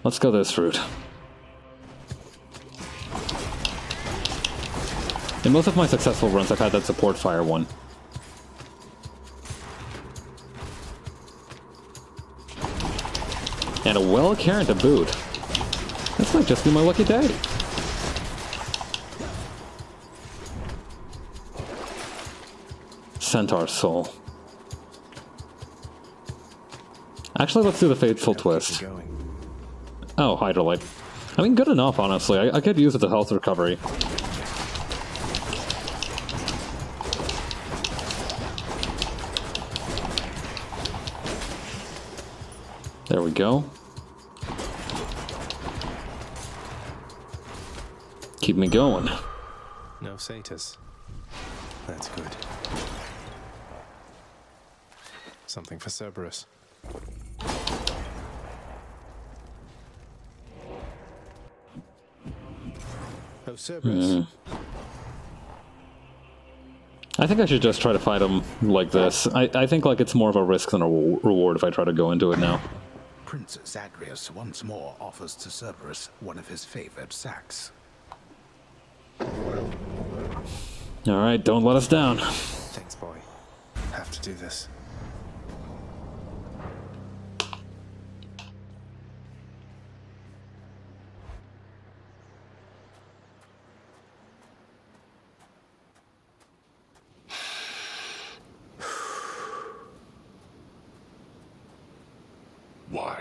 Let's go this route. In most of my successful runs, I've had that support fire one. And a well Karen to boot. This might just be my lucky day. Centaur Soul. Actually, let's do the Fateful Twist. Oh, Hydrolite. I mean, good enough, honestly. I could use it to health recovery. There we go. Keep me going. No Satyrs. That's good. Something for Cerberus. Oh, Cerberus. I think I should just try to fight him like this. I think like it's more of a risk than a reward if I try to go into it now. Prince Zagreus once more offers to Cerberus one of his favored sacks. Alright, don't let us down. Thanks, boy. Have to do this. Why?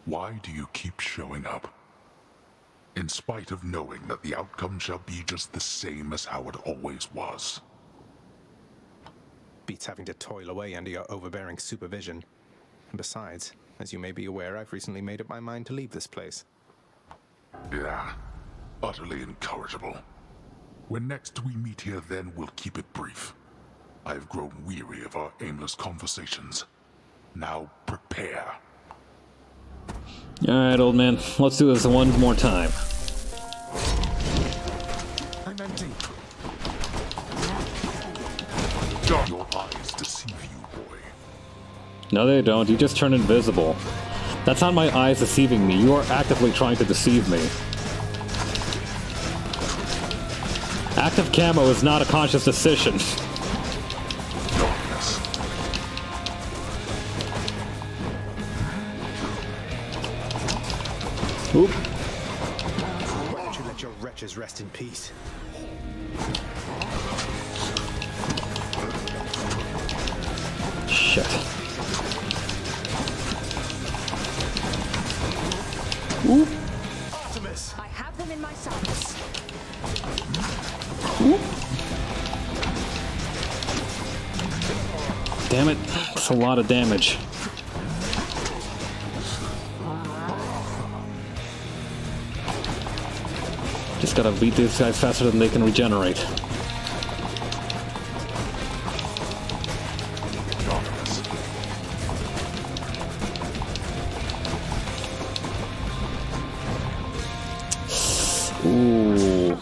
Why do you keep showing up? In spite of knowing that the outcome shall be just the same as how it always was. Beats having to toil away under your overbearing supervision. And besides, as you may be aware, I've recently made up my mind to leave this place. Yeah, utterly incorrigible. When next we meet here, then we'll keep it brief. I've grown weary of our aimless conversations. Now prepare. Alright, old man. Let's do this one more time. I'm empty. Your eyes deceive you, boy. No, they don't. You just turn invisible. That's not my eyes deceiving me. You are actively trying to deceive me. Active camo is not a conscious decision. Oop. Why don't you let your wretches rest in peace? Shit. Oop. Optimus! I have them in my sights. Oop. Damn it. That's a lot of damage. Just gotta beat these guys faster than they can regenerate. Ooh.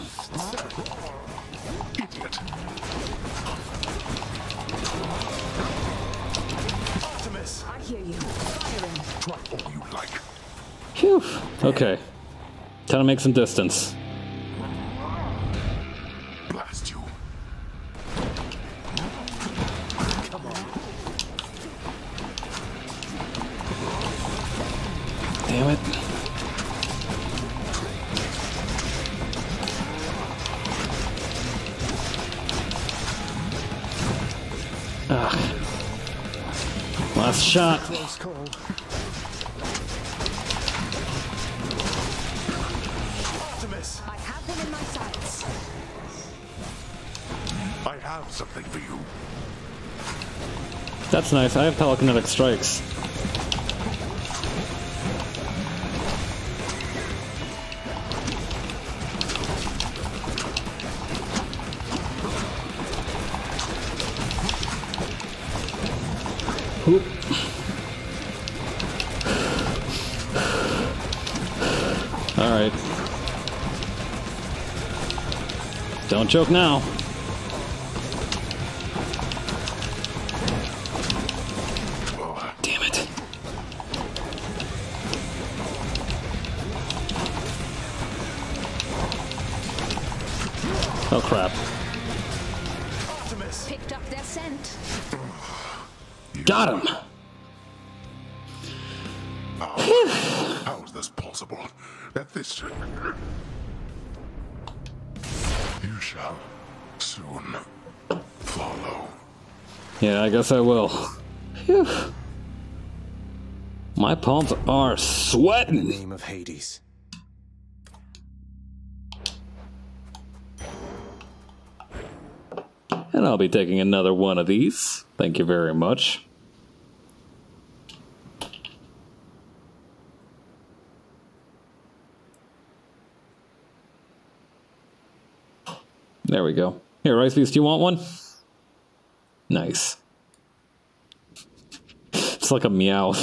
Optimus! I hear you. Firing. Try all you like. Phew. Okay. Time to make some distance. Blast you. Come on. Damn it. Ugh. Last shot. Close call. Optimus! I have them in my sights. I have something for you. That's nice. I have telekinetic strikes. Oop. All right. Don't choke now. Damn it. Oh crap. Optimus! Picked up their scent. Got him. How is this possible? At this... You shall soon follow. Yeah, I guess I will. Phew. My palms are sweating. In the name of Hades. And I'll be taking another one of these. Thank you very much. There we go. Here, Rice Beast, do you want one? Nice. It's like a meow.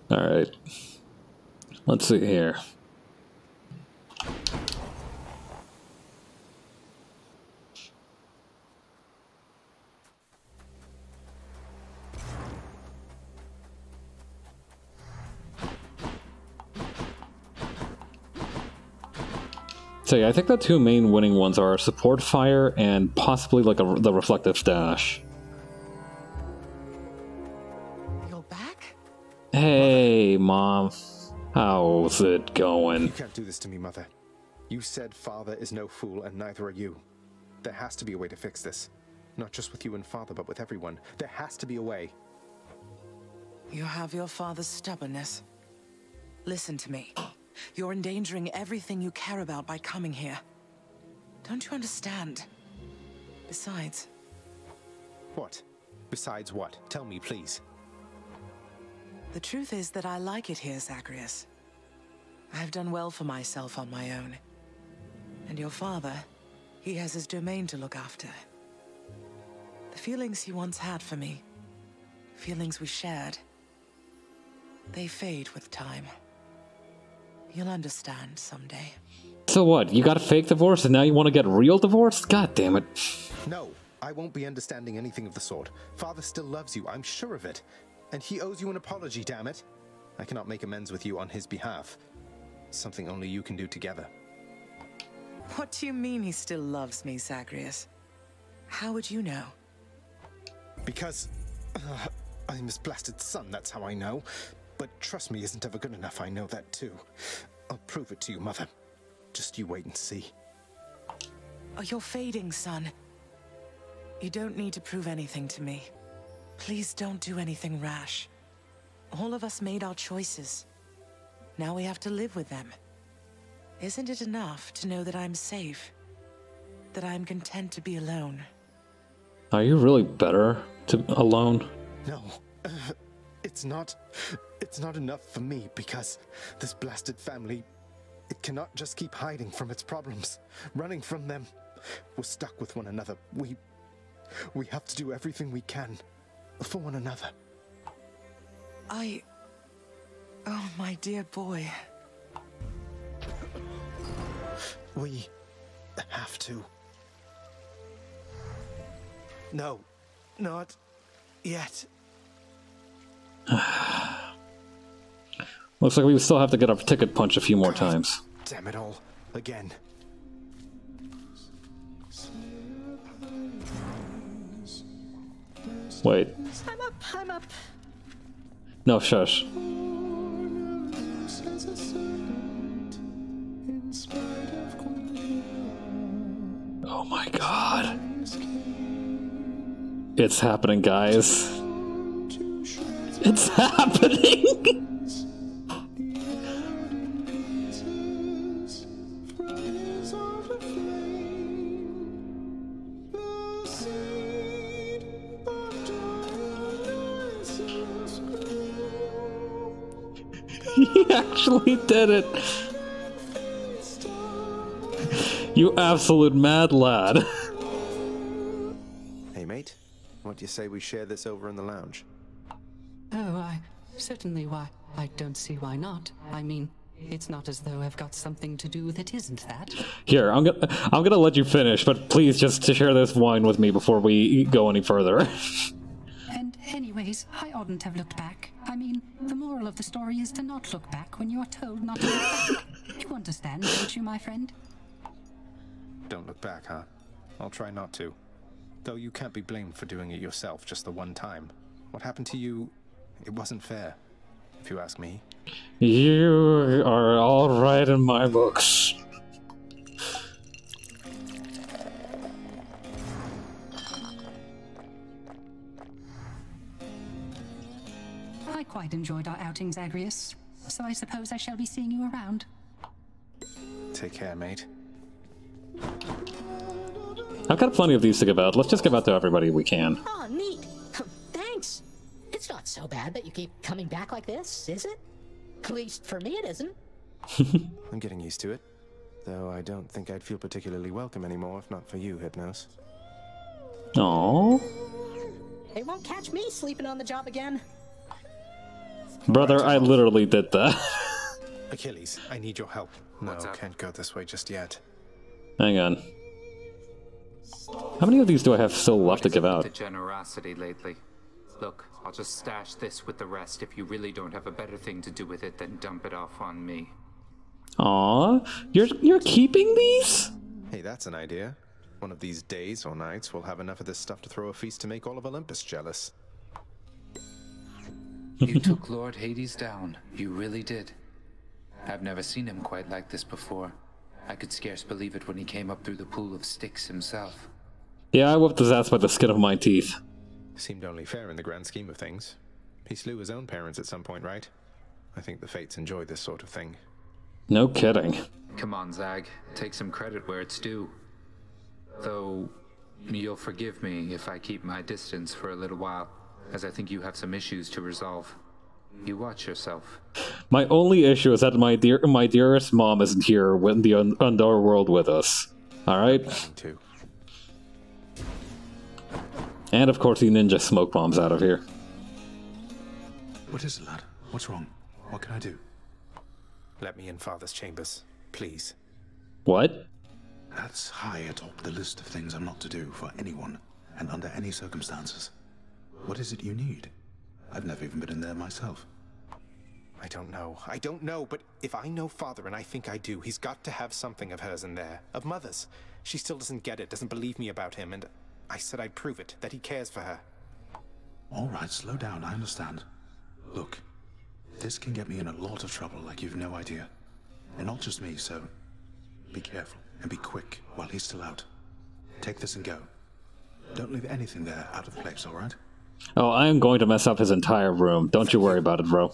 Alright. Let's see here. So yeah, I think the two main winning ones are support fire and possibly like the reflective dash. You're back? Hey, Mom. How's it going? You can't do this to me, Mother. You said Father is no fool, and neither are you. There has to be a way to fix this. Not just with you and Father, but with everyone. There has to be a way. You have your father's stubbornness. Listen to me. You're endangering everything you care about by coming here. Don't you understand? Besides... What? Besides what? Tell me, please. The truth is that I like it here, Zagreus. I've done well for myself on my own. And your father, he has his domain to look after. The feelings he once had for me, feelings we shared, they fade with time. You'll understand someday. So what? You got a fake divorce and now you want to get real divorce? God damn it. No, I won't be understanding anything of the sort. Father still loves you, I'm sure of it. And he owes you an apology, damn it. I cannot make amends with you on his behalf. Something only you can do together. What do you mean he still loves me, Zagreus? How would you know? Because... I'm his blasted son, that's how I know. But trust me isn't ever good enough, I know that too. I'll prove it to you, Mother. Just you wait and see. Oh, you're fading, son. You don't need to prove anything to me. Please don't do anything rash. All of us made our choices. Now we have to live with them. Isn't it enough to know that I'm safe? That I'm content to be alone? Are you really better alone? No. It's not enough for me because this blasted family, it cannot just keep hiding from its problems, running from them. We're stuck with one another. We have to do everything we can for one another. Oh, my dear boy. We have to. No, not yet. Looks like we still have to get our ticket punched a few more times. Damn it all. Again. Wait. I'm up. No, shush. Oh my god. It's happening, guys. It's happening! He actually did it! You absolute mad lad. Hey, mate. What do you say we share this over in the lounge? Oh, certainly, why? I don't see why not. I mean, it's not as though I've got something to do that isn't that. Here, I'm gonna let you finish, but please just to share this wine with me before we go any further. And anyways, I oughtn't have looked back. I mean, the moral of the story is to not look back when you are told not to look back. You understand, don't you, my friend? Don't look back, huh? I'll try not to. Though you can't be blamed for doing it yourself just the one time. What happened to you, it wasn't fair, if you ask me. You are all right in my books. I quite enjoyed our outing, Zagreus, so I suppose I shall be seeing you around. Take care, mate. I've got plenty of these to give out. Let's just give out to everybody we can. Oh, neat. Thanks. It's not so bad that you keep coming back like this, is it? At least for me it isn't. I'm getting used to it. Though I don't think I'd feel particularly welcome anymore if not for you, Hypnos. Aww. They won't catch me sleeping on the job again. Brother, I literally did that. Achilles, I need your help. No, can't go this way just yet. Hang on. How many of these do I have still left to give out? The generosity lately. Look, I'll just stash this with the rest. If you really don't have a better thing to do with it, then dump it off on me. Aw, you're keeping these? Hey, that's an idea. One of these days or nights, we'll have enough of this stuff to throw a feast to make all of Olympus jealous. You took Lord Hades down. You really did. I've never seen him quite like this before. I could scarce believe it when he came up through the pool of Styx himself. Yeah, I whooped his ass by the skin of my teeth. Seemed only fair in the grand scheme of things. He slew his own parents at some point, right? I think the fates enjoy this sort of thing. No kidding. Come on, Zag. Take some credit where it's due. Though, you'll forgive me if I keep my distance for a little while, as I think you have some issues to resolve. You watch yourself. My only issue is that my dearest mom isn't here in the underworld with us. Alright? And of course he ninja smoke bombs out of here. What is it, lad? What's wrong? What can I do? Let me in Father's chambers, please. What? That's high atop the list of things I'm not to do for anyone, and under any circumstances. What is it you need? I've never even been in there myself. I don't know, but if I know Father, and I think I do, he's got to have something of hers in there. Of Mother's. She still doesn't get it, doesn't believe me about him, and I said I'd prove it, that he cares for her. All right, slow down, I understand. Look, this can get me in a lot of trouble like you've no idea. And not just me, so be careful and be quick while he's still out. Take this and go. Don't leave anything there out of place, all right? Oh, I am going to mess up his entire room. Don't you worry about it, bro.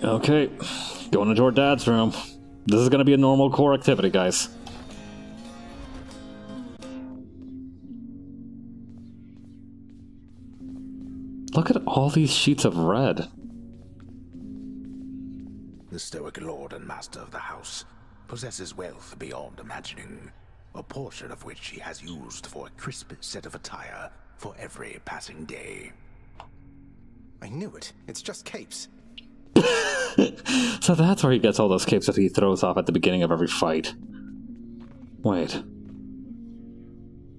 Okay, going into our dad's room. This is going to be a normal core activity, guys. Look at all these sheets of red. The stoic lord and master of the house possesses wealth beyond imagining, a portion of which he has used for a crisp set of attire for every passing day. I knew it. It's just capes. So that's where he gets all those capes that he throws off at the beginning of every fight. Wait.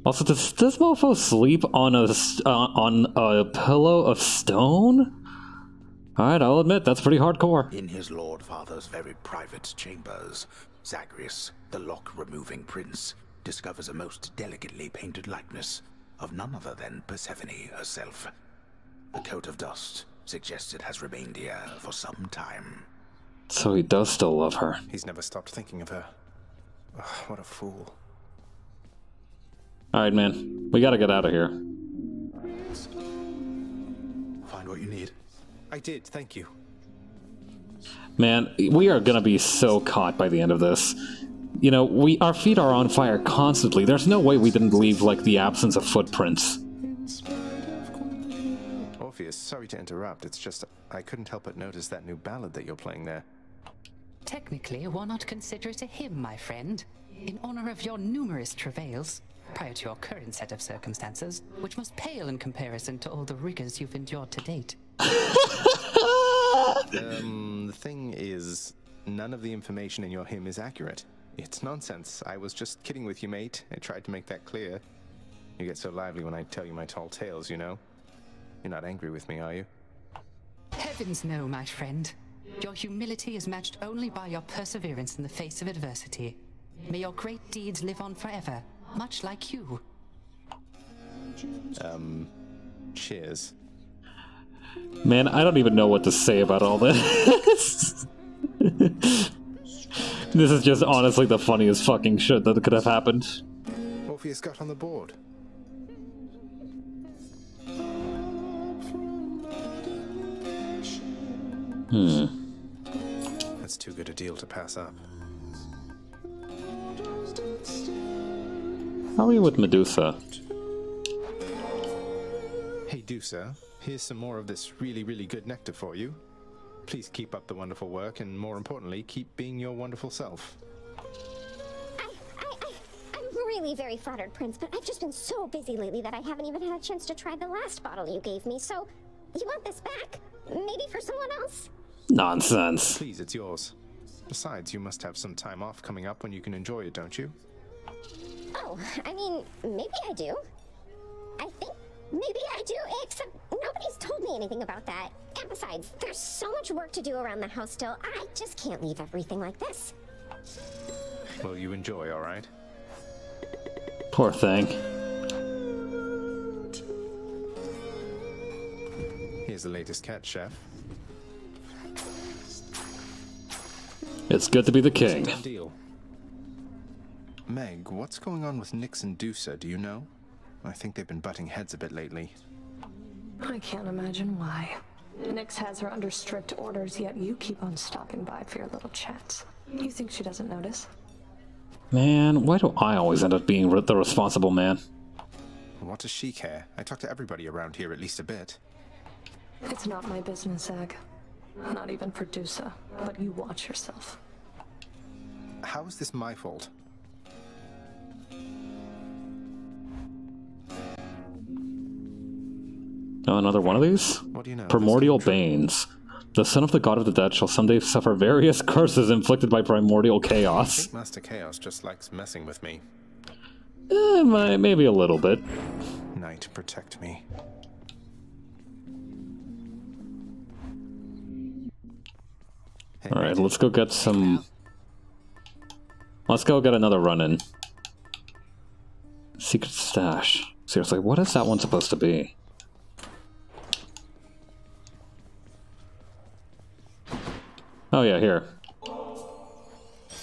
Also, does this mofo sleep on a pillow of stone? Alright, I'll admit, that's pretty hardcore. In his Lord Father's very private chambers, Zagreus, the lock-removing prince, discovers a most delicately painted likeness of none other than Persephone herself. A coat of dust suggests it has remained here for some time. So he does still love her. He's never stopped thinking of her. Ugh, what a fool. Alright, man. We gotta get out of here. Find what you need. I did, thank you. Man, we are gonna be so caught by the end of this. You know, our feet are on fire constantly. There's no way we didn't leave, like, the absence of footprints. Orpheus, sorry to interrupt. It's just I couldn't help but notice that new ballad that you're playing there. Technically, why not consider it a hymn, my friend? In honor of your numerous travails, prior to your current set of circumstances, which must pale in comparison to all the rigors you've endured to date. The thing is, none of the information in your hymn is accurate. It's nonsense. I was just kidding with you, mate. I tried to make that clear. You get so lively when I tell you my tall tales, you know? You're not angry with me, are you? Heavens no, my friend. Your humility is matched only by your perseverance in the face of adversity. May your great deeds live on forever, much like you. Cheers. Man, I don't even know what to say about all this. This is just honestly the funniest fucking shit that could have happened. Orpheus got on the board. That's too good a deal to pass up. How are you with Medusa? Hey, Dusa, here's some more of this really, really good nectar for you. Please keep up the wonderful work, and more importantly, keep being your wonderful self. I'm really very flattered, Prince, but I've just been so busy lately that I haven't even had a chance to try the last bottle you gave me, so you want this back? Maybe for someone else? Nonsense. Please, it's yours. Besides, you must have some time off coming up when you can enjoy it, don't you? Oh, I mean, maybe I do. I think maybe I do, except nobody's told me anything about that. And besides, there's so much work to do around the house still. I just can't leave everything like this. Well, you enjoy, all right? Poor thing. Here's the latest cat, chef. It's good to be the king. Done deal. Meg, what's going on with Nyx and Dusa, do you know? I think they've been butting heads a bit lately. I can't imagine why. Nyx has her under strict orders, yet you keep on stopping by for your little chats. You think she doesn't notice? Man, why do I always end up being the responsible man? What does she care? I talk to everybody around here at least a bit. It's not my business, Ag. Not even for Dusa, but you watch yourself. How is this my fault? Oh, another one of these? What do you know? Primordial Banes. The son of the god of the dead shall someday suffer various curses inflicted by primordial I chaos. think Master Chaos just likes messing with me. Maybe a little bit. Night, protect me. Alright, let's go get some... Let's go get another run-in. Secret stash. Seriously, what is that one supposed to be? Oh yeah, here.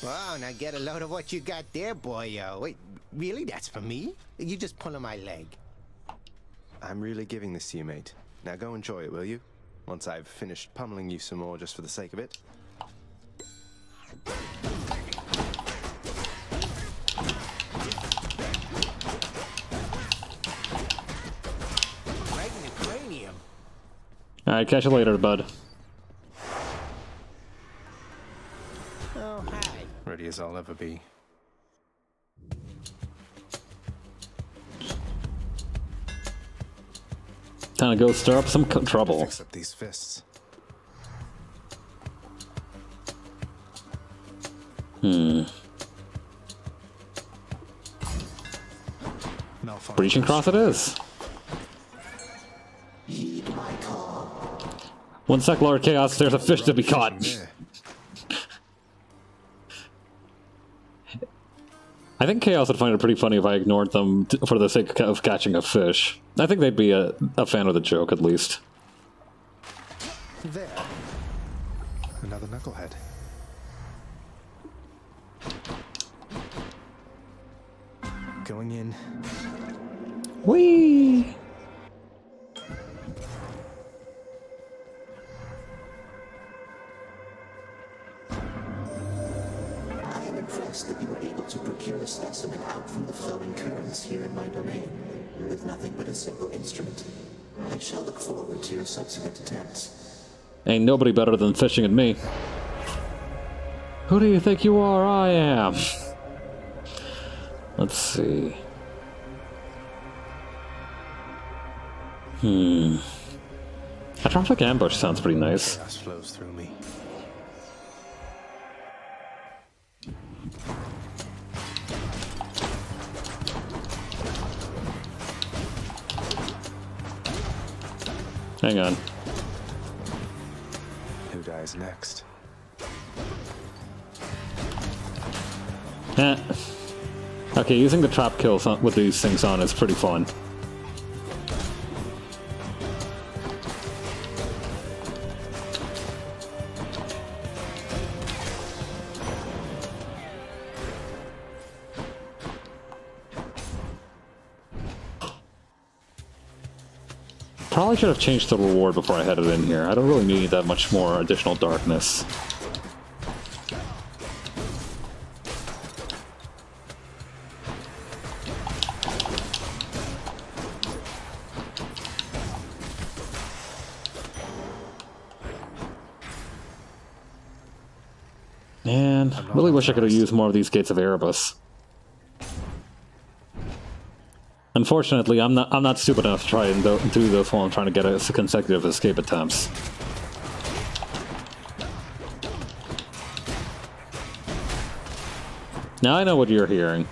Wow, now get a load of what you got there, boyo. Wait, really? That's for me? You just pulling my leg. I'm really giving this to you, mate. Now go enjoy it, will you? Once I've finished pummeling you some more just for the sake of it. Right in the cranium. Alright, catch you later, bud. Oh, hi. Ready as I'll ever be. Time to go stir up some trouble. Fix up these fists. Breaching cross it is. One sec, Lord Chaos, there's a fish to be caught. I think Chaos would find it pretty funny if I ignored them for the sake of catching a fish. I think they'd be a fan of the joke, at least. There. Another knucklehead. Going in. Whee! I am impressed that you were able to procure a specimen out from the flowing currents here in my domain, with nothing but a simple instrument. I shall look forward to your subsequent attempts. Ain't nobody better than fishing at me. Who do you think you are? I am. Let's see. A traffic ambush sounds pretty nice. Gas flows through me. Hang on. Who dies next? Okay, using the trap kills with these things on is pretty fun. Probably should have changed the reward before I headed in here. I don't really need that much more additional darkness. Man, really wish I could have used more of these Gates of Erebus. Unfortunately, I'm not stupid enough to try and do this while I'm trying to get a consecutive escape attempts. Now I know what you're hearing,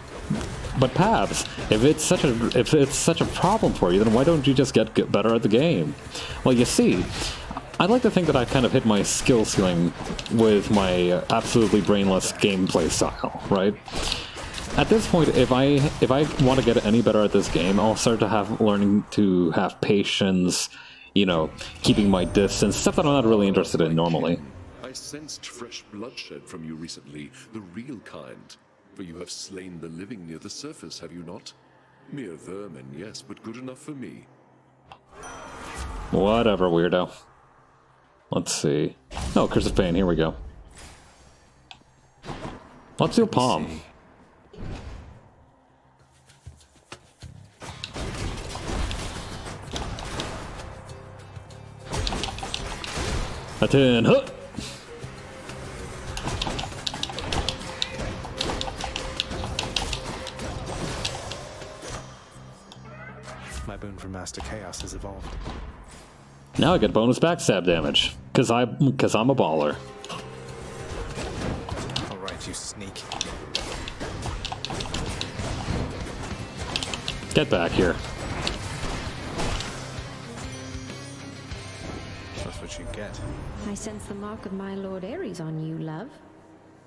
but Pabs, if it's such a problem for you, then why don't you just get better at the game? Well, you see, I'd like to think that I've kind of hit my skill ceiling with my absolutely brainless gameplay style, right? At this point, if I want to get any better at this game, I'll start to learning to have patience, you know, keeping my distance, stuff that I'm not really interested in normally. I sensed fresh bloodshed from you recently, the real kind. For you have slain the living near the surface, have you not? Mere vermin, yes, but good enough for me. Whatever, weirdo. Let's see. Oh, Curse of Pain, here we go. Let's do a palm. A 10, huh? My boon from Master Chaos has evolved. Now I get bonus backstab damage, cause I'm a baller. All right, you sneak. Get back here. That's what you get. I sense the mark of my Lord Ares on you, love.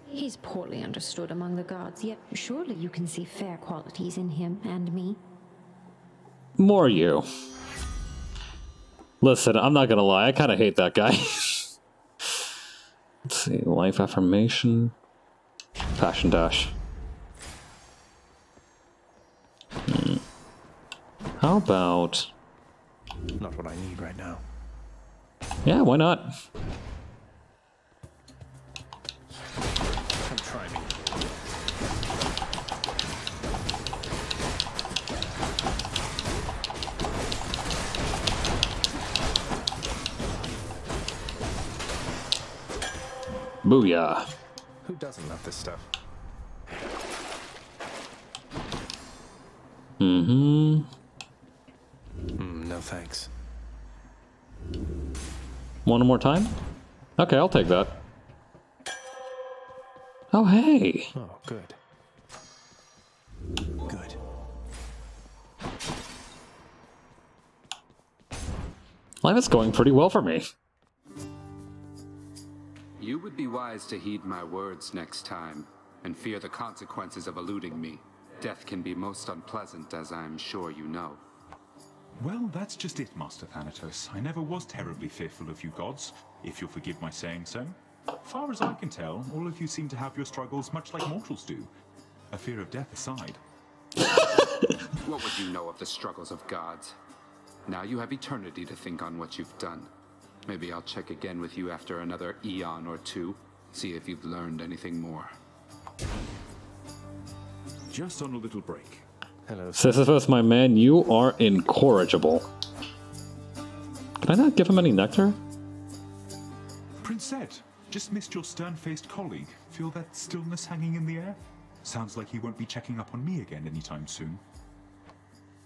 He's poorly understood among the gods, yet surely you can see fair qualities in him and me. More you. Listen, I'm not gonna lie, I kinda hate that guy. Let's see, life affirmation. Passion dash. How about... Not what I need right now. Yeah, why not? Come try me. Booyah. Who doesn't love this stuff? Mm-hmm. No thanks. One more time? Okay, I'll take that. Oh, hey. Oh, good. Good. Life is going pretty well for me. You would be wise to heed my words next time, and fear the consequences of eluding me. Death can be most unpleasant, as I'm sure you know. Well, that's just it, Master Thanatos. I never was terribly fearful of you gods, if you'll forgive my saying so. Far as I can tell, all of you seem to have your struggles much like mortals do. A fear of death aside. What would you know of the struggles of gods? Now you have eternity to think on what you've done. Maybe I'll check again with you after another eon or two, see if you've learned anything more. Just on a little break. Hello. Sisyphus, my man, you are incorrigible. Can I not give him any nectar? Prince Zed, just missed your stern-faced colleague. Feel that stillness hanging in the air? Sounds like he won't be checking up on me again anytime soon.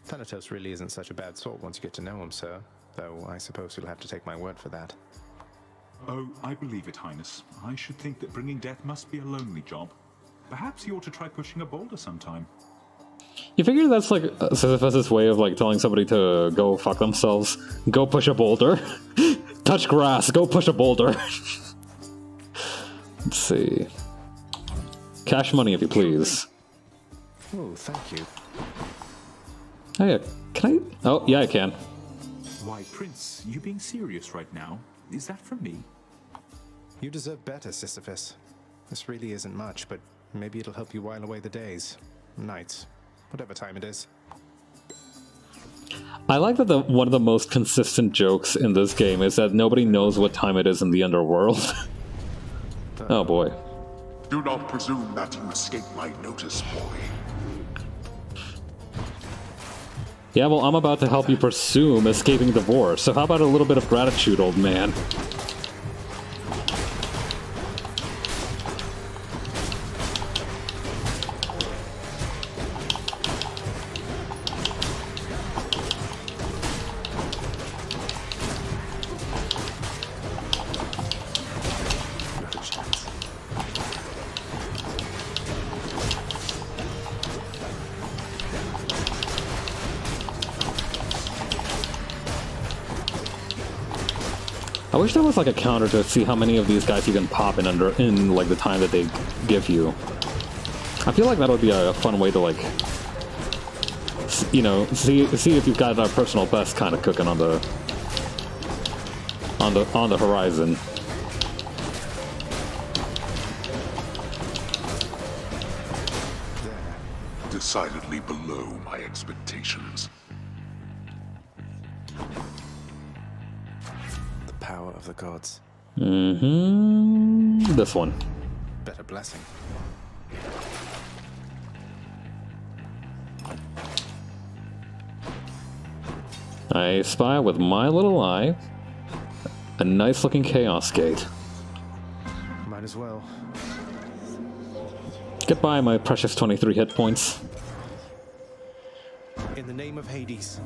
Thanatos really isn't such a bad sort once you get to know him, sir. Though I suppose you'll have to take my word for that. Oh, I believe it, Highness. I should think that bringing death must be a lonely job. Perhaps he ought to try pushing a boulder sometime. You figure that's like Sisyphus' way of like telling somebody to go fuck themselves? Go push a boulder. Touch grass, go push a boulder. Let's see. Cash money, if you please. Oh, thank you. Oh yeah, can I? Oh, yeah, I can. Why, Prince, you being serious right now? Is that from me? You deserve better, Sisyphus. This really isn't much, but maybe it'll help you while away the days, nights, whatever time it is. I like that one of the most consistent jokes in this game is that nobody knows what time it is in the underworld. Oh boy. Do not presume that you escape my notice, boy. Yeah, well, I'm about to help you pursue escaping divorce, so how about a little bit of gratitude, old man? I wish there was like a counter to see how many of these guys you can pop in like the time that they give you. I feel like that would be a fun way to like, you know, see if you've got a personal best kind of cooking on the horizon. Decidedly below my expectations. Power of the gods. Mm-hmm. This one. Better blessing. I spy with my little eye a nice looking chaos gate. Might as well. Goodbye, my precious 23 hit points. In the name of Hades.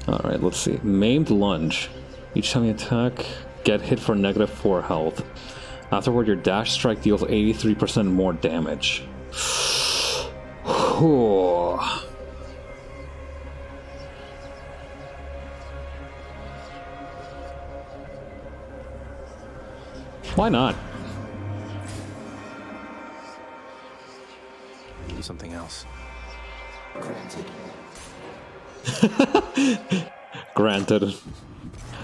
Alright, let's see. Maimed lunge. Each time you attack, get hit for -4 health. Afterward, your dash strike deals 83% more damage. Why not? Do something else. Granted.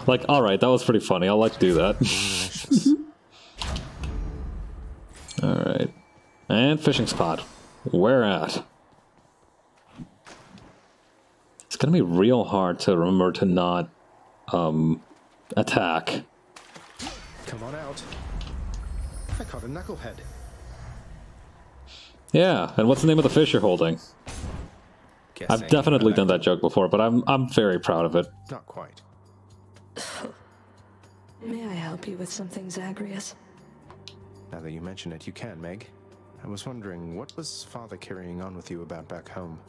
Like, alright, that was pretty funny. I'll like to do that. Alright. And fishing spot. Where at? It's gonna be real hard to remember to not, attack. Come on out. I caught a knucklehead. Yeah, and what's the name of the fish you're holding? I've definitely done that joke before, but I'm very proud of it. Not quite. May I help you with something, Zagreus? Now that you mention it, you can, Meg. I was wondering, what was Father carrying on with you about back home?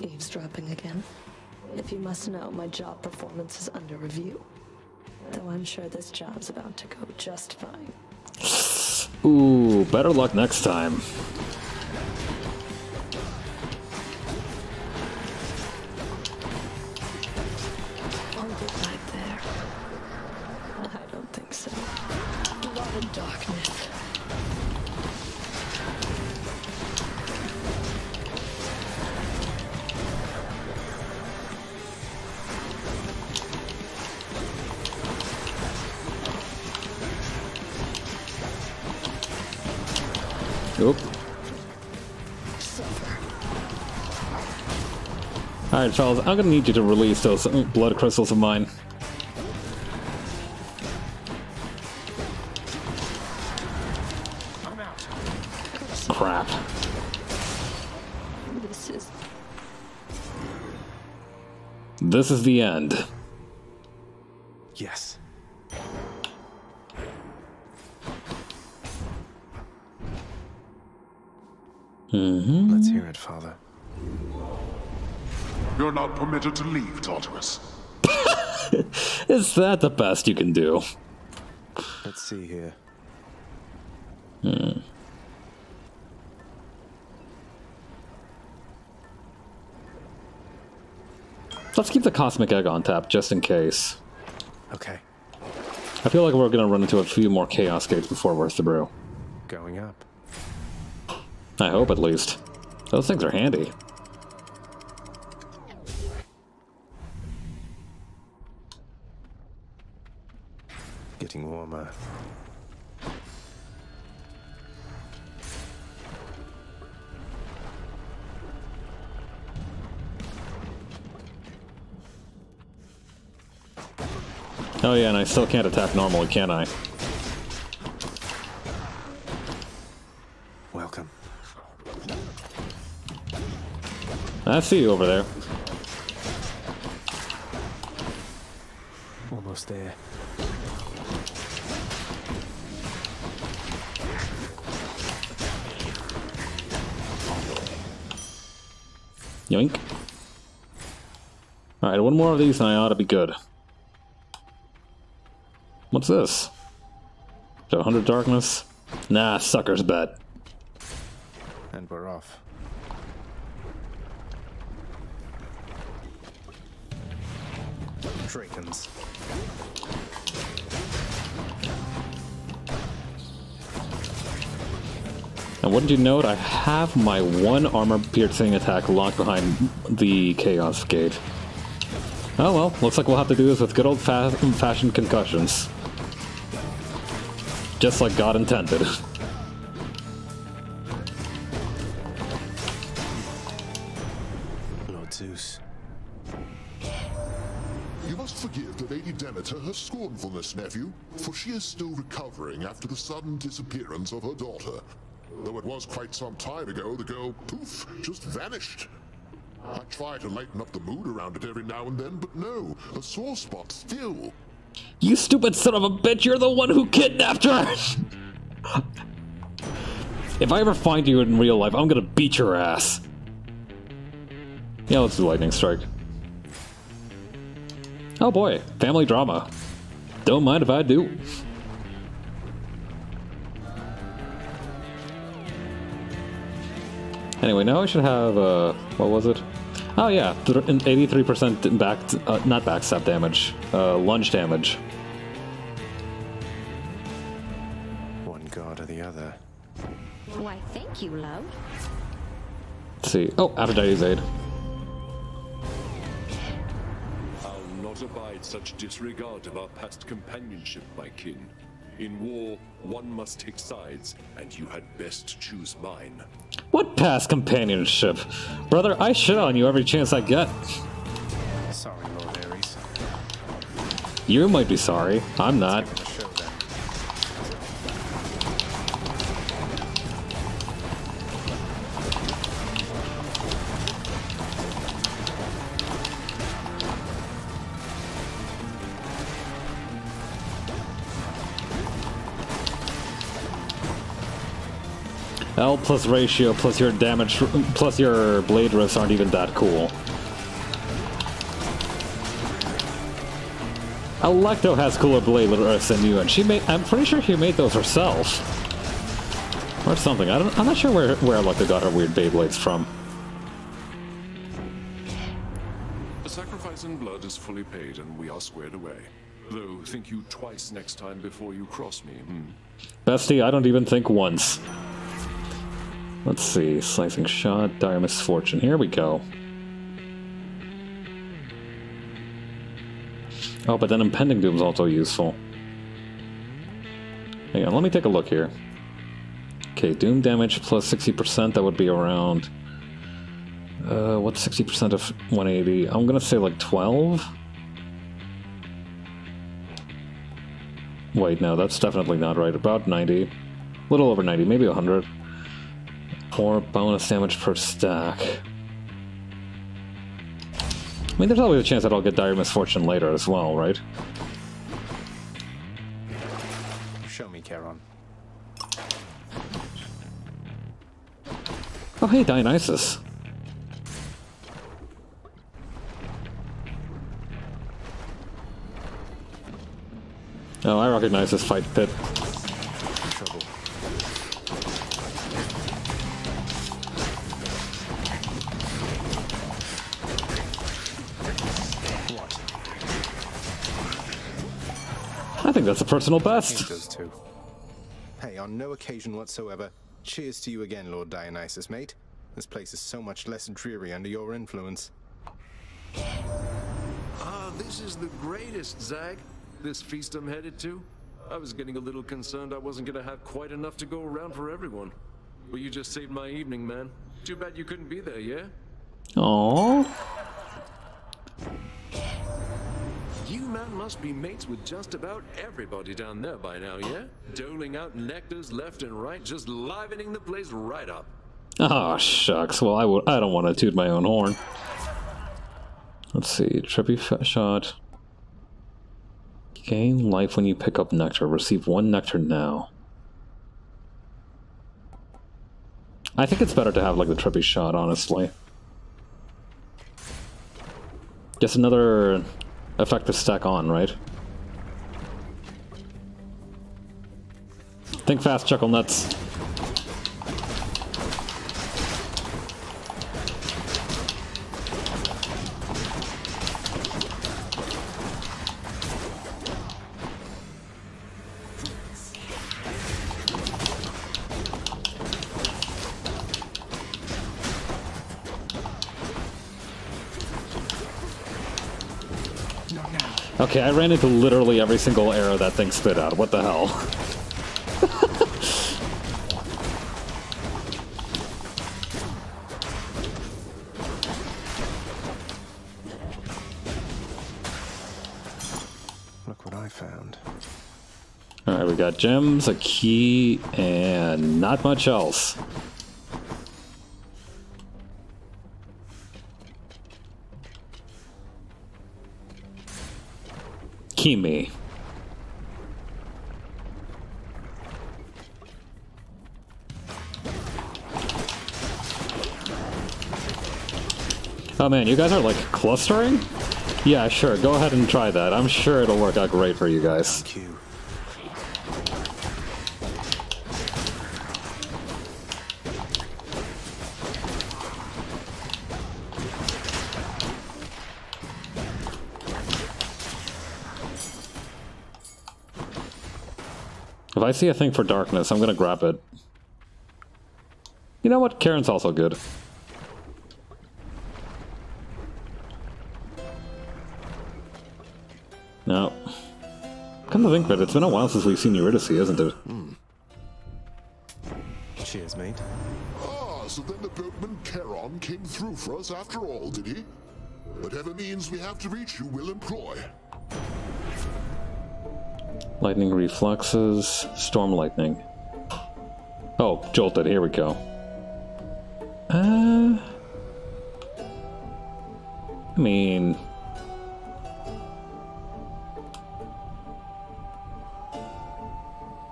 Eavesdropping again? If you must know, my job performance is under review. Though I'm sure this job's about to go just fine. Ooh, better luck next time. I don't think so. A lot of darkness. Oop. Alright, fellas, I'm gonna need you to release those blood crystals of mine. I'm out. Crap. This is the end. Yes. Let's hear it, Father. You're not permitted to leave, Tartarus. Is that the best you can do? Let's see here. Let's keep the Cosmic Egg on tap, just in case. Okay. I feel like we're gonna run into a few more Chaos Gates before we're through. Going up. I hope, at least. Those things are handy. Getting warmer. Oh yeah, and I still can't attack normally, can I? Welcome. I see you over there. Almost there. Yoink. Alright, one more of these and I ought to be good. What's this? 100 darkness? Nah, sucker's bet. And we're off. Drakens. And wouldn't you know it, I have my one armor-piercing attack locked behind the Chaos Gate. Oh well, looks like we'll have to do this with good old-fashioned concussions. Just like God intended. Lord Zeus. You must forgive the Lady Demeter her scornfulness, nephew, for she is still recovering after the sudden disappearance of her daughter. Though it was quite some time ago, the girl, poof, just vanished. I try to lighten up the mood around it every now and then, but no, a sore spot still. You stupid son of a bitch, you're the one who kidnapped her! If I ever find you in real life, I'm gonna beat your ass. Yeah, let's do Lightning Strike. Oh boy, family drama. Don't mind if I do. Anyway, now I should have, what was it? Oh yeah, 83% back, not backstab damage, lunge damage. One god or the other. Why, thank you, love. Let's see. Oh, Aphrodite's Aid. I'll not abide such disregard of our past companionship, my kin. In war, one must take sides, and you had best choose mine. What past companionship? Brother, I shit on you every chance I get. Sorry, Lord Ares. You might be sorry. I'm not. L plus ratio plus your damage plus your blade rifts aren't even that cool. Alecto has cooler blade rifts than you, and I'm pretty sure she made those herself. Or something. I'm not sure where Alecto got her weird Beyblades from. The sacrifice in blood is fully paid, and we are squared away. Though, think you twice next time before you cross me, Bestie, I don't even think once. Let's see, slicing shot, dire misfortune. Here we go. Oh, but then impending doom is also useful. Hang on, let me take a look here. Okay, doom damage plus 60%, that would be around What's 60% of 180? I'm gonna say like 12? Wait, no, that's definitely not right. About 90. A little over 90, maybe 100. Or bonus damage per stack. I mean, there's always a chance that I'll get Dire Misfortune later as well, right? Show me, Charon. Oh, hey, Dionysus. Oh, I recognize this fight pit. Trouble. What? I think that's a personal best. He does too. Hey, on no occasion whatsoever. Cheers to you again, Lord Dionysus, mate. This place is so much less dreary under your influence. Ah, this is the greatest, Zag. This feast I'm headed to. I was getting a little concerned I wasn't gonna have quite enough to go around for everyone. But you just saved my evening, man. Too bad you couldn't be there, yeah? Aww. You, man, must be mates with just about everybody down there by now, yeah? Doling out nectars left and right, just livening the place right up. Oh, shucks. Well, I don't want to toot my own horn. Let's see. Trippy shot. Gain life when you pick up nectar. Receive 1 nectar now. I think it's better to have, like, the trippy shot, honestly. Just another effective stack on, right? Think fast, chuckle nuts. Okay, I ran into literally every single arrow that thing spit out. What the hell? Look what I found. Alright, we got gems, a key, and not much else. Me. Oh man, you guys are like clustering? Yeah, sure, go ahead and try that. I'm sure it'll work out great for you guys. If I see a thing for darkness, I'm gonna grab it. You know what? Karen's also good. No. Come to think of it, it's been a while since we've seen Eurydice, isn't it? Cheers, mate. Ah, so then the boatman Charon came through for us after all, did he? Whatever means we have to reach you, we'll employ. Lightning reflexes, storm lightning. Oh, jolted, here we go. I mean...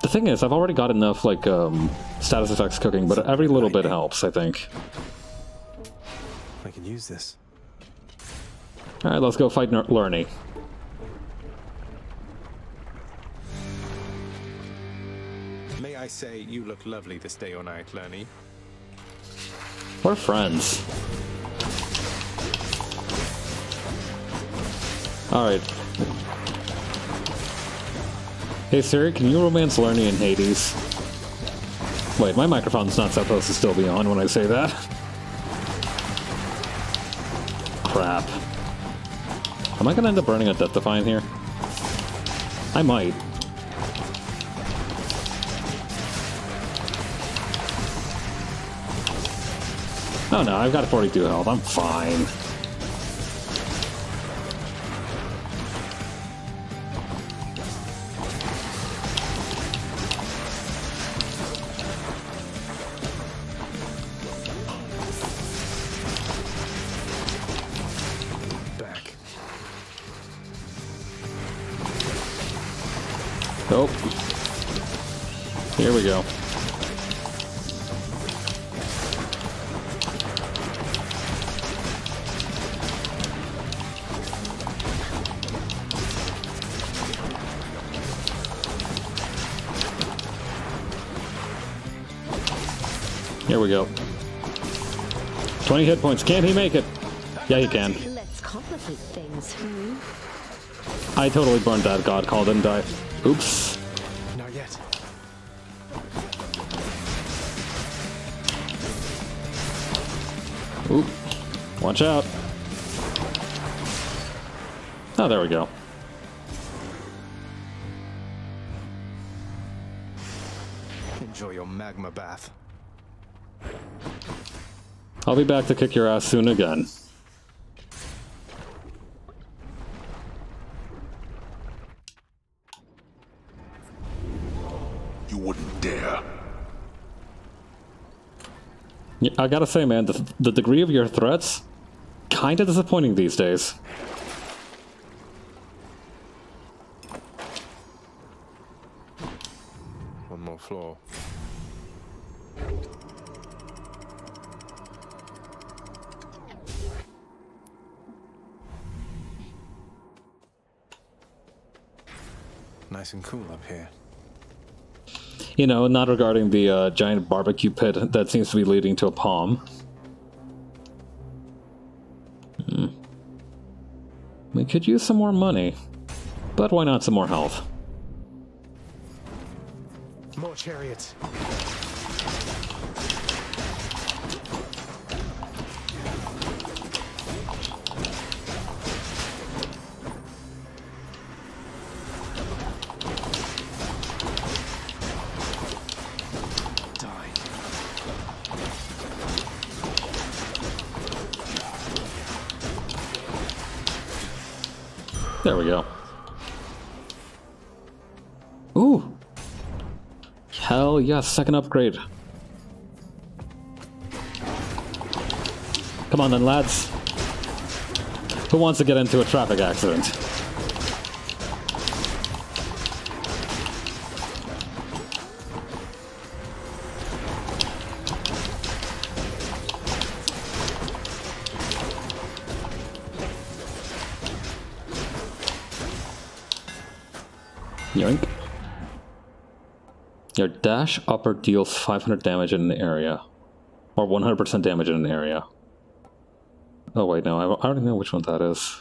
The thing is, I've already got enough, like, status effects cooking, but every little bit helps, I think. I can use this. Alright, let's go fight Lerny. May I say, you look lovely this day or night, Lerny. We're friends. Alright. Hey Siri, can you romance Lerny in Hades? Wait, my microphone's not supposed to still be on when I say that. Crap. Am I gonna end up burning a Death Defiant here? I might. Oh no, I've got 42 health. I'm fine. Back. Oh. Here we go. Here we go. 20 hit points. Can't he make it? Yeah, he can. Let's complicate things, I totally burned that god call, didn't I? Oops. Not yet. Oop. Watch out. Oh, there we go. Enjoy your magma bath. I'll be back to kick your ass soon again. You wouldn't dare. Yeah, I gotta say, man, the degree of your threats, kinda disappointing these days. One more floor. Nice and cool up here. You know, not regarding the giant barbecue pit that seems to be leading to a palm. We could use some more money, but why not some more health? More chariots. There we go. Ooh! Hell yes, second upgrade. Come on then, lads. Who wants to get into a traffic accident? Yoink. Your dash upper deals 500 damage in an area. Or 100% damage in an area. Oh wait, no, I already know which one that is.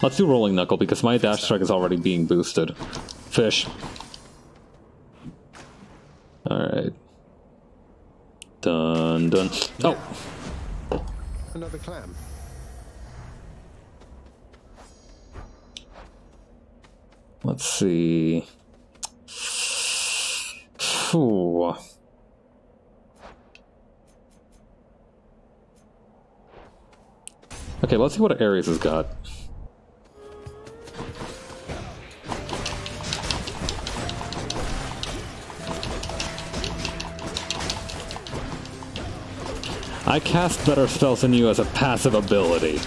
Let's do Rolling Knuckle because my dash strike is already being boosted. Fish. Alright. Dun dun. Oh! Another clam. Let's see. Ooh. Okay, let's see what Ares has got. I cast better spells than you as a passive ability.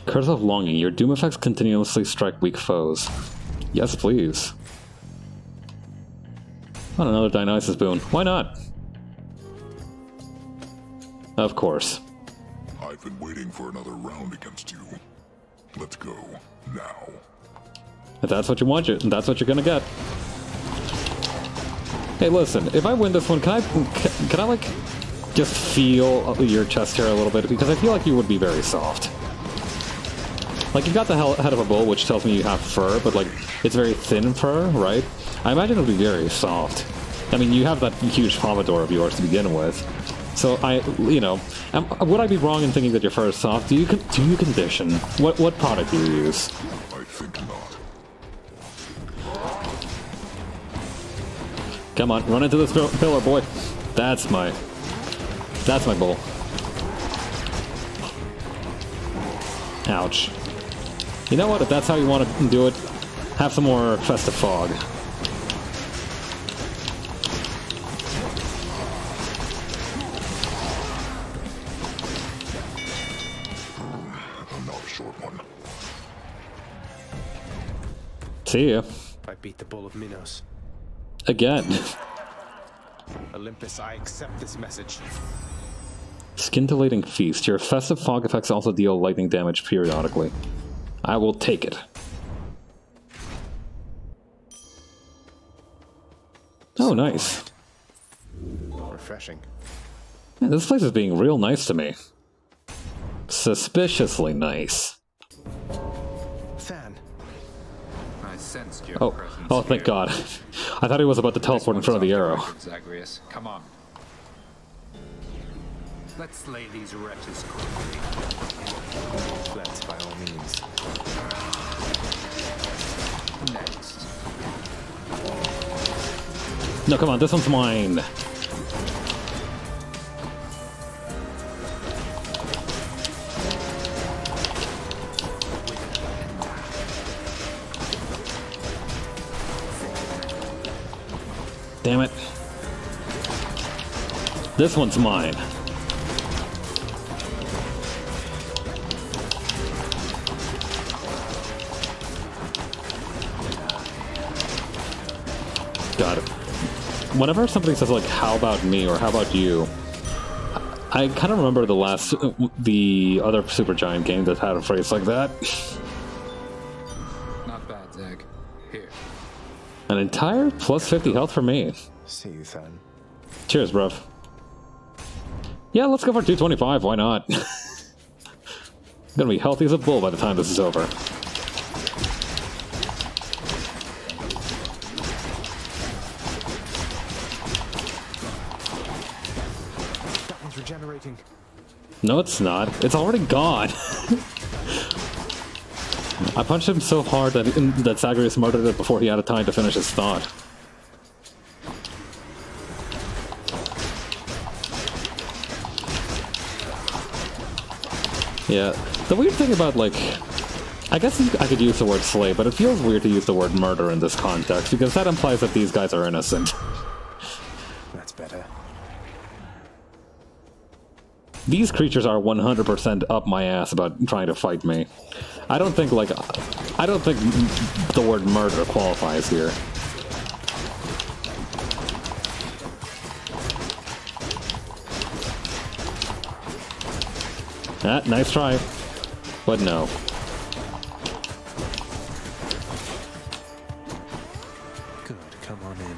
Curse of Longing. Your doom effects continuously strike weak foes. Yes, please. Not another Dionysus boon. Why not? Of course. I've been waiting for another round against you. Let's go, now. If that's what you want, that's what you're gonna get. Hey, listen, if I win this one, can I like... just feel your chest hair a little bit, because I feel like you would be very soft. Like, you've got the head of a bull, which tells me you have fur, but, like, it's very thin fur, right? I imagine it would be very soft. I mean, you have that huge pompadour of yours to begin with. So, you know, would I be wrong in thinking that your fur is soft? Do you condition? What product do you use? I think not. Come on, run into this pillar, boy. That's my bull. Ouch. You know what? If that's how you want to do it, have some more festive fog. Not a short one. See ya. I beat the Bull of Minos. Again. Olympus, I accept this message. Scintillating Feast. Your festive fog effects also deal lightning damage periodically. I will take it. Oh, nice. Refreshing. Man, this place is being real nice to me. Suspiciously nice. Fan. I sensed your presence. Oh, thank God. I thought he was about to teleport in front of the arrow. Zagreus, come on. Let's slay these wretches quickly. Let's, by all means. Next. No, come on, this one's mine. Damn it. This one's mine. Got it. Whenever somebody says, like, how about me or how about you, I kind of remember the other Supergiant game that had a phrase like that. Not bad, Zag. Here. An entire plus 50 health for me. See you, Fan. Cheers, bruv. Yeah, let's go for 225, why not? I'm gonna be healthy as a bull by the time this is over. That one's regenerating. No, it's not. It's already gone. I punched him so hard that Zagreus murdered it before he had time to finish his thought. Yeah, the weird thing about, like, I guess I could use the word slay, but it feels weird to use the word murder in this context, because that implies that these guys are innocent. That's better. These creatures are 100% up my ass about trying to fight me. I don't think the word murder qualifies here. Ah, nice try. But no. Good, come on in.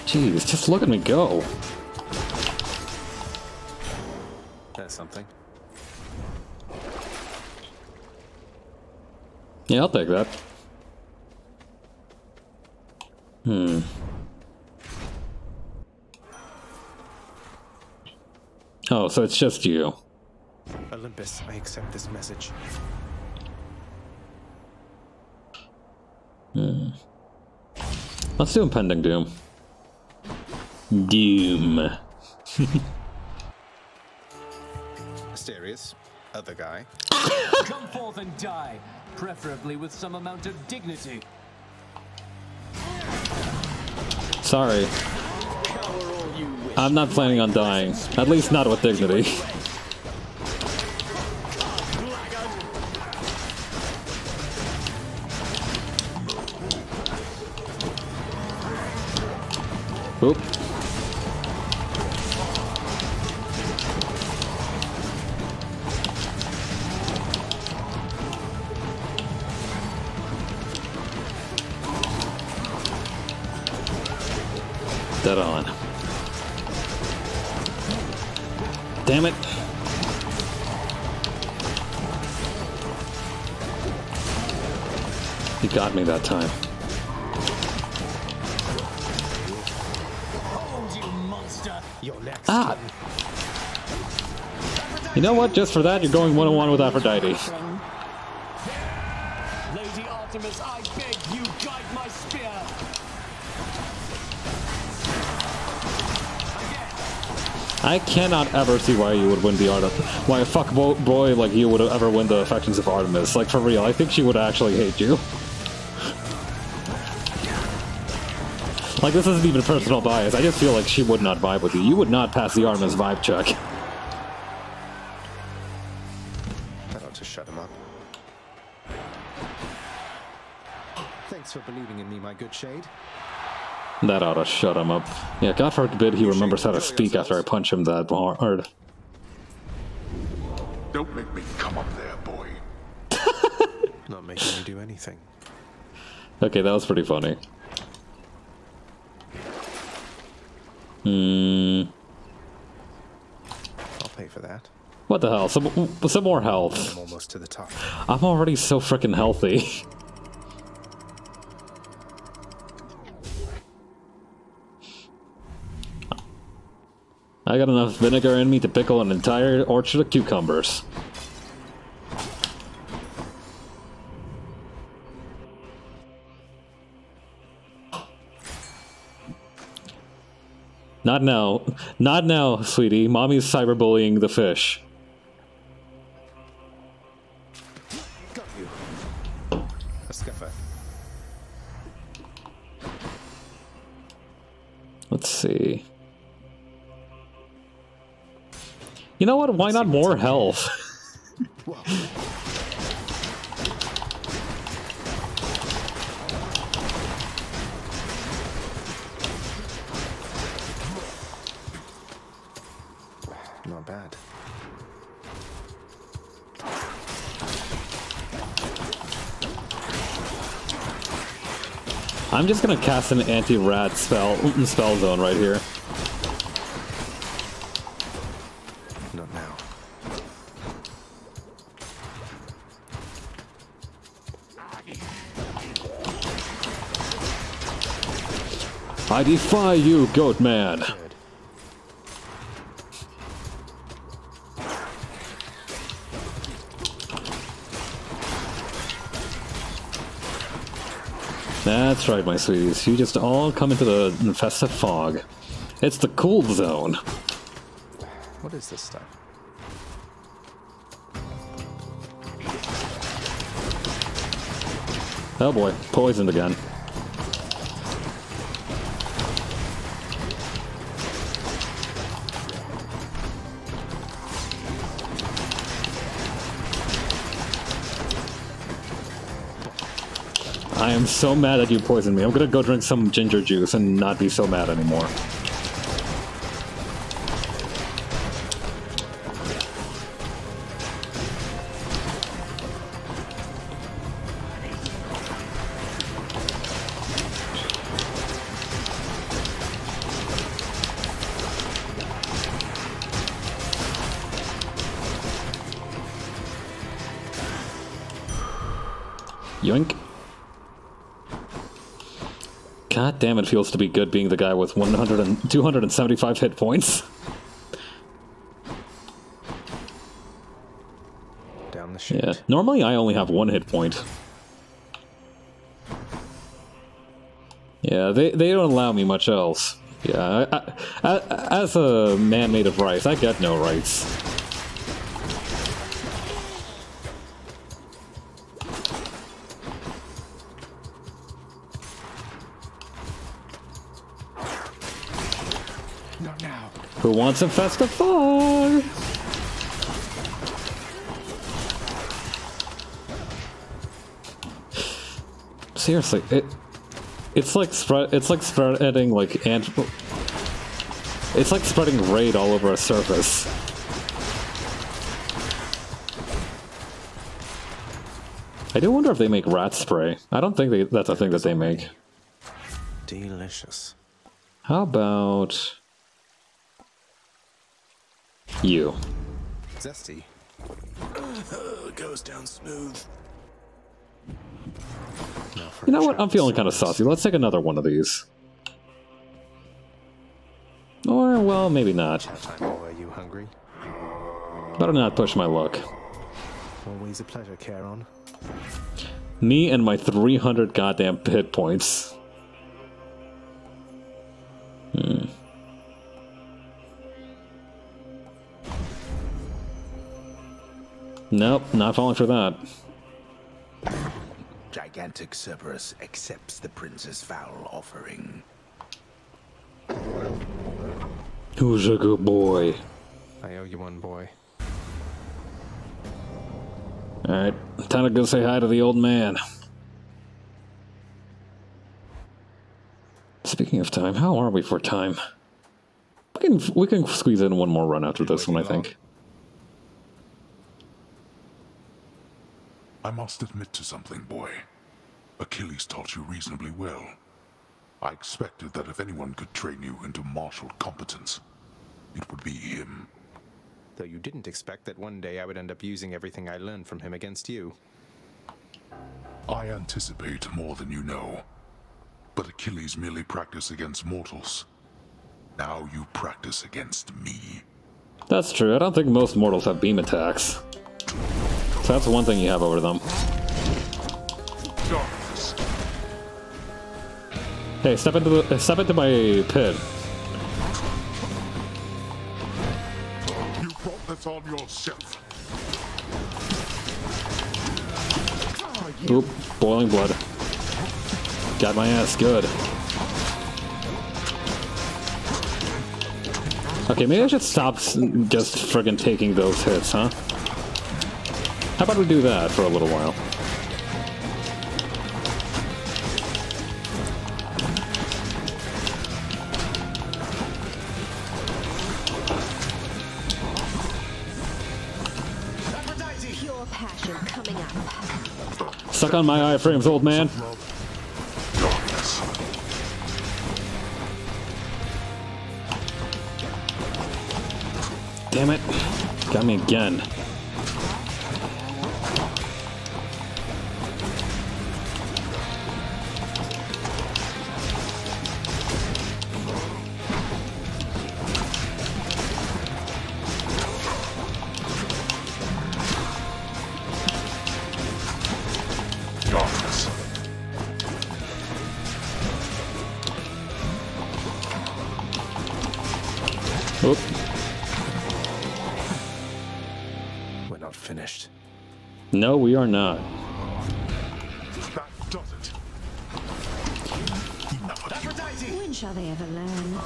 Jeez, just look at me go. That's something. Yeah, I'll take that. Oh, so it's just you. Olympus, I accept this message. Let's do Impending Doom. Doom. Mysterious. Other guy. Come forth and die, preferably with some amount of dignity. Sorry. I'm not planning on dying. At least not with dignity. Oop. Dead on. Damn it. He got me that time. Ah! You know what? Just for that, you're going one-on-one with Aphrodite. Lady Artemis, I beg you, guide my spear. I cannot ever see why you would win the why a fuck boy like you would ever win the affections of Artemis. Like, for real, I think she would actually hate you. Like, this isn't even personal bias. I just feel like she would not vibe with you. You would not pass the Artemis vibe check. That ought to shut him up. Thanks for believing in me, my good shade. That ought to shut him up. Yeah, God forbid he remembers how to speak after I punch him that hard. Don't make me come up there, boy. Not making me do anything. Okay, that was pretty funny. I'll pay for that. What the hell? Some more health. I'm almost to the top. I'm already so freaking healthy. I got enough vinegar in me to pickle an entire orchard of cucumbers. Not now. Not now, sweetie. Mommy's cyberbullying the fish. Got you. A scuffer. Let's see. You know what? Why not more health? Not bad. I'm just gonna cast an anti-rat spell zone right here. Not now. I defy you, Goat Man. Good. That's right, my sweeties. You just all come into the infested fog. It's the cool zone. What is this stuff? Oh boy, poisoned again. I am so mad that you poisoned me. I'm gonna go drink some ginger juice and not be so mad anymore. Yoink. God damn, it feels to be good being the guy with 275 hit points. Down the chute. Yeah, normally I only have 1 hit point. Yeah, they don't allow me much else. Yeah, as a man made of rice, I get no rights. Who wants a festive fog? Seriously, it's like spreading like it's like spreading raid all over a surface. I do wonder if they make rat spray. I don't think that's a thing that they make. Delicious. How about you? Zesty. Goes down smooth. You know what? I'm feeling kind of saucy. Let's take another one of these. Or, well, maybe not. Are you hungry? Better not push my luck. Always a pleasure, Charon. Me and my 300 goddamn hit points. Nope, not falling for that. Gigantic Cerberus accepts the prince's foul offering. Who's a good boy? I owe you one, boy. Alright, time to go say hi to the old man. Speaking of time, how are we for time? We can squeeze in one more run after this one, I think. I must admit to something, boy. Achilles taught you reasonably well. I expected that if anyone could train you into martial competence, it would be him. Though you didn't expect that one day I would end up using everything I learned from him against you. I anticipate more than you know. But Achilles merely practiced against mortals. Now you practice against me. That's true. I don't think most mortals have beam attacks. So that's one thing you have over them. Hey, step into my pit. You brought this on yourself. Oop, boiling blood. Got my ass good. Okay, maybe I should stop just friggin' taking those hits, huh? How about we do that for a little while? Pure passion coming up. Suck on my iframes, old man. Damn it. Got me again. Oop. We're not finished. No, we are not. That does it. When shall they ever learn?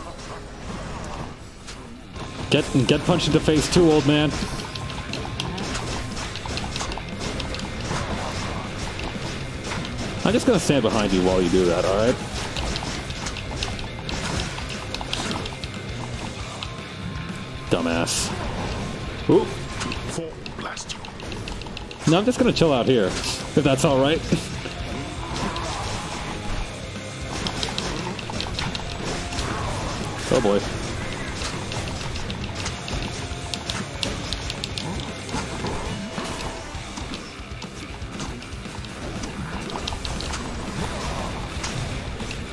Get punched in the face too, old man. I'm just gonna stand behind you while you do that, alright? Dumbass. Ooh. No, I'm just gonna chill out here, if that's alright. Oh boy.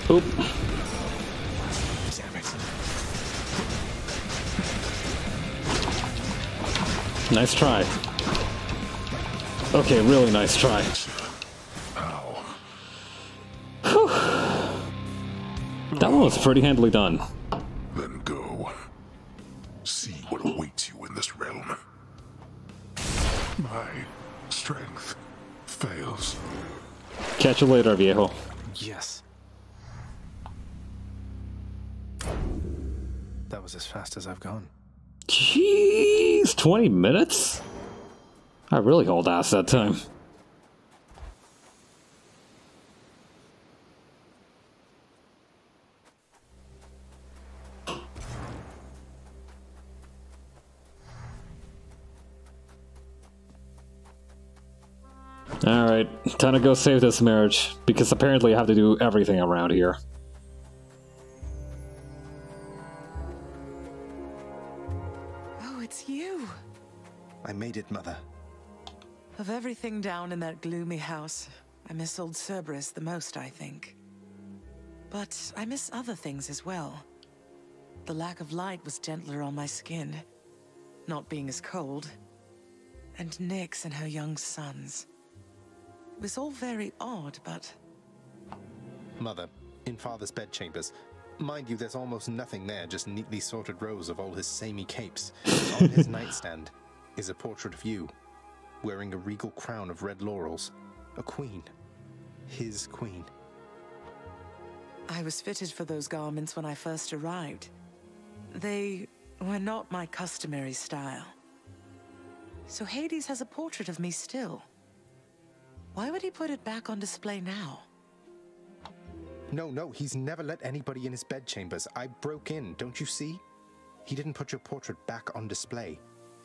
Oop. Damn it. Nice try. Okay, really nice try. Whew. That one was pretty handily done. Then go. See what awaits you in this realm. My strength fails. Catch you later, viejo. Yes. That was as fast as I've gone. Jeez, 20 minutes? I really hauled ass that time. Alright, time to go save this marriage, because apparently I have to do everything around here. it, Mother? Of everything down in that gloomy house, I miss old Cerberus the most, I think. But I miss other things as well. The lack of light was gentler on my skin, not being as cold. And Nyx and her young sons. It was all very odd, but... Mother, in Father's bedchambers. Mind you, there's almost nothing there, just neatly sorted rows of all his samey capes. On his nightstand is a portrait of you, wearing a regal crown of red laurels. A queen. His queen. I was fitted for those garments when I first arrived. They were not my customary style. So Hades has a portrait of me still. Why would he put it back on display now? No, he's never let anybody in his bedchambers. I broke in, don't you see? He didn't put your portrait back on display.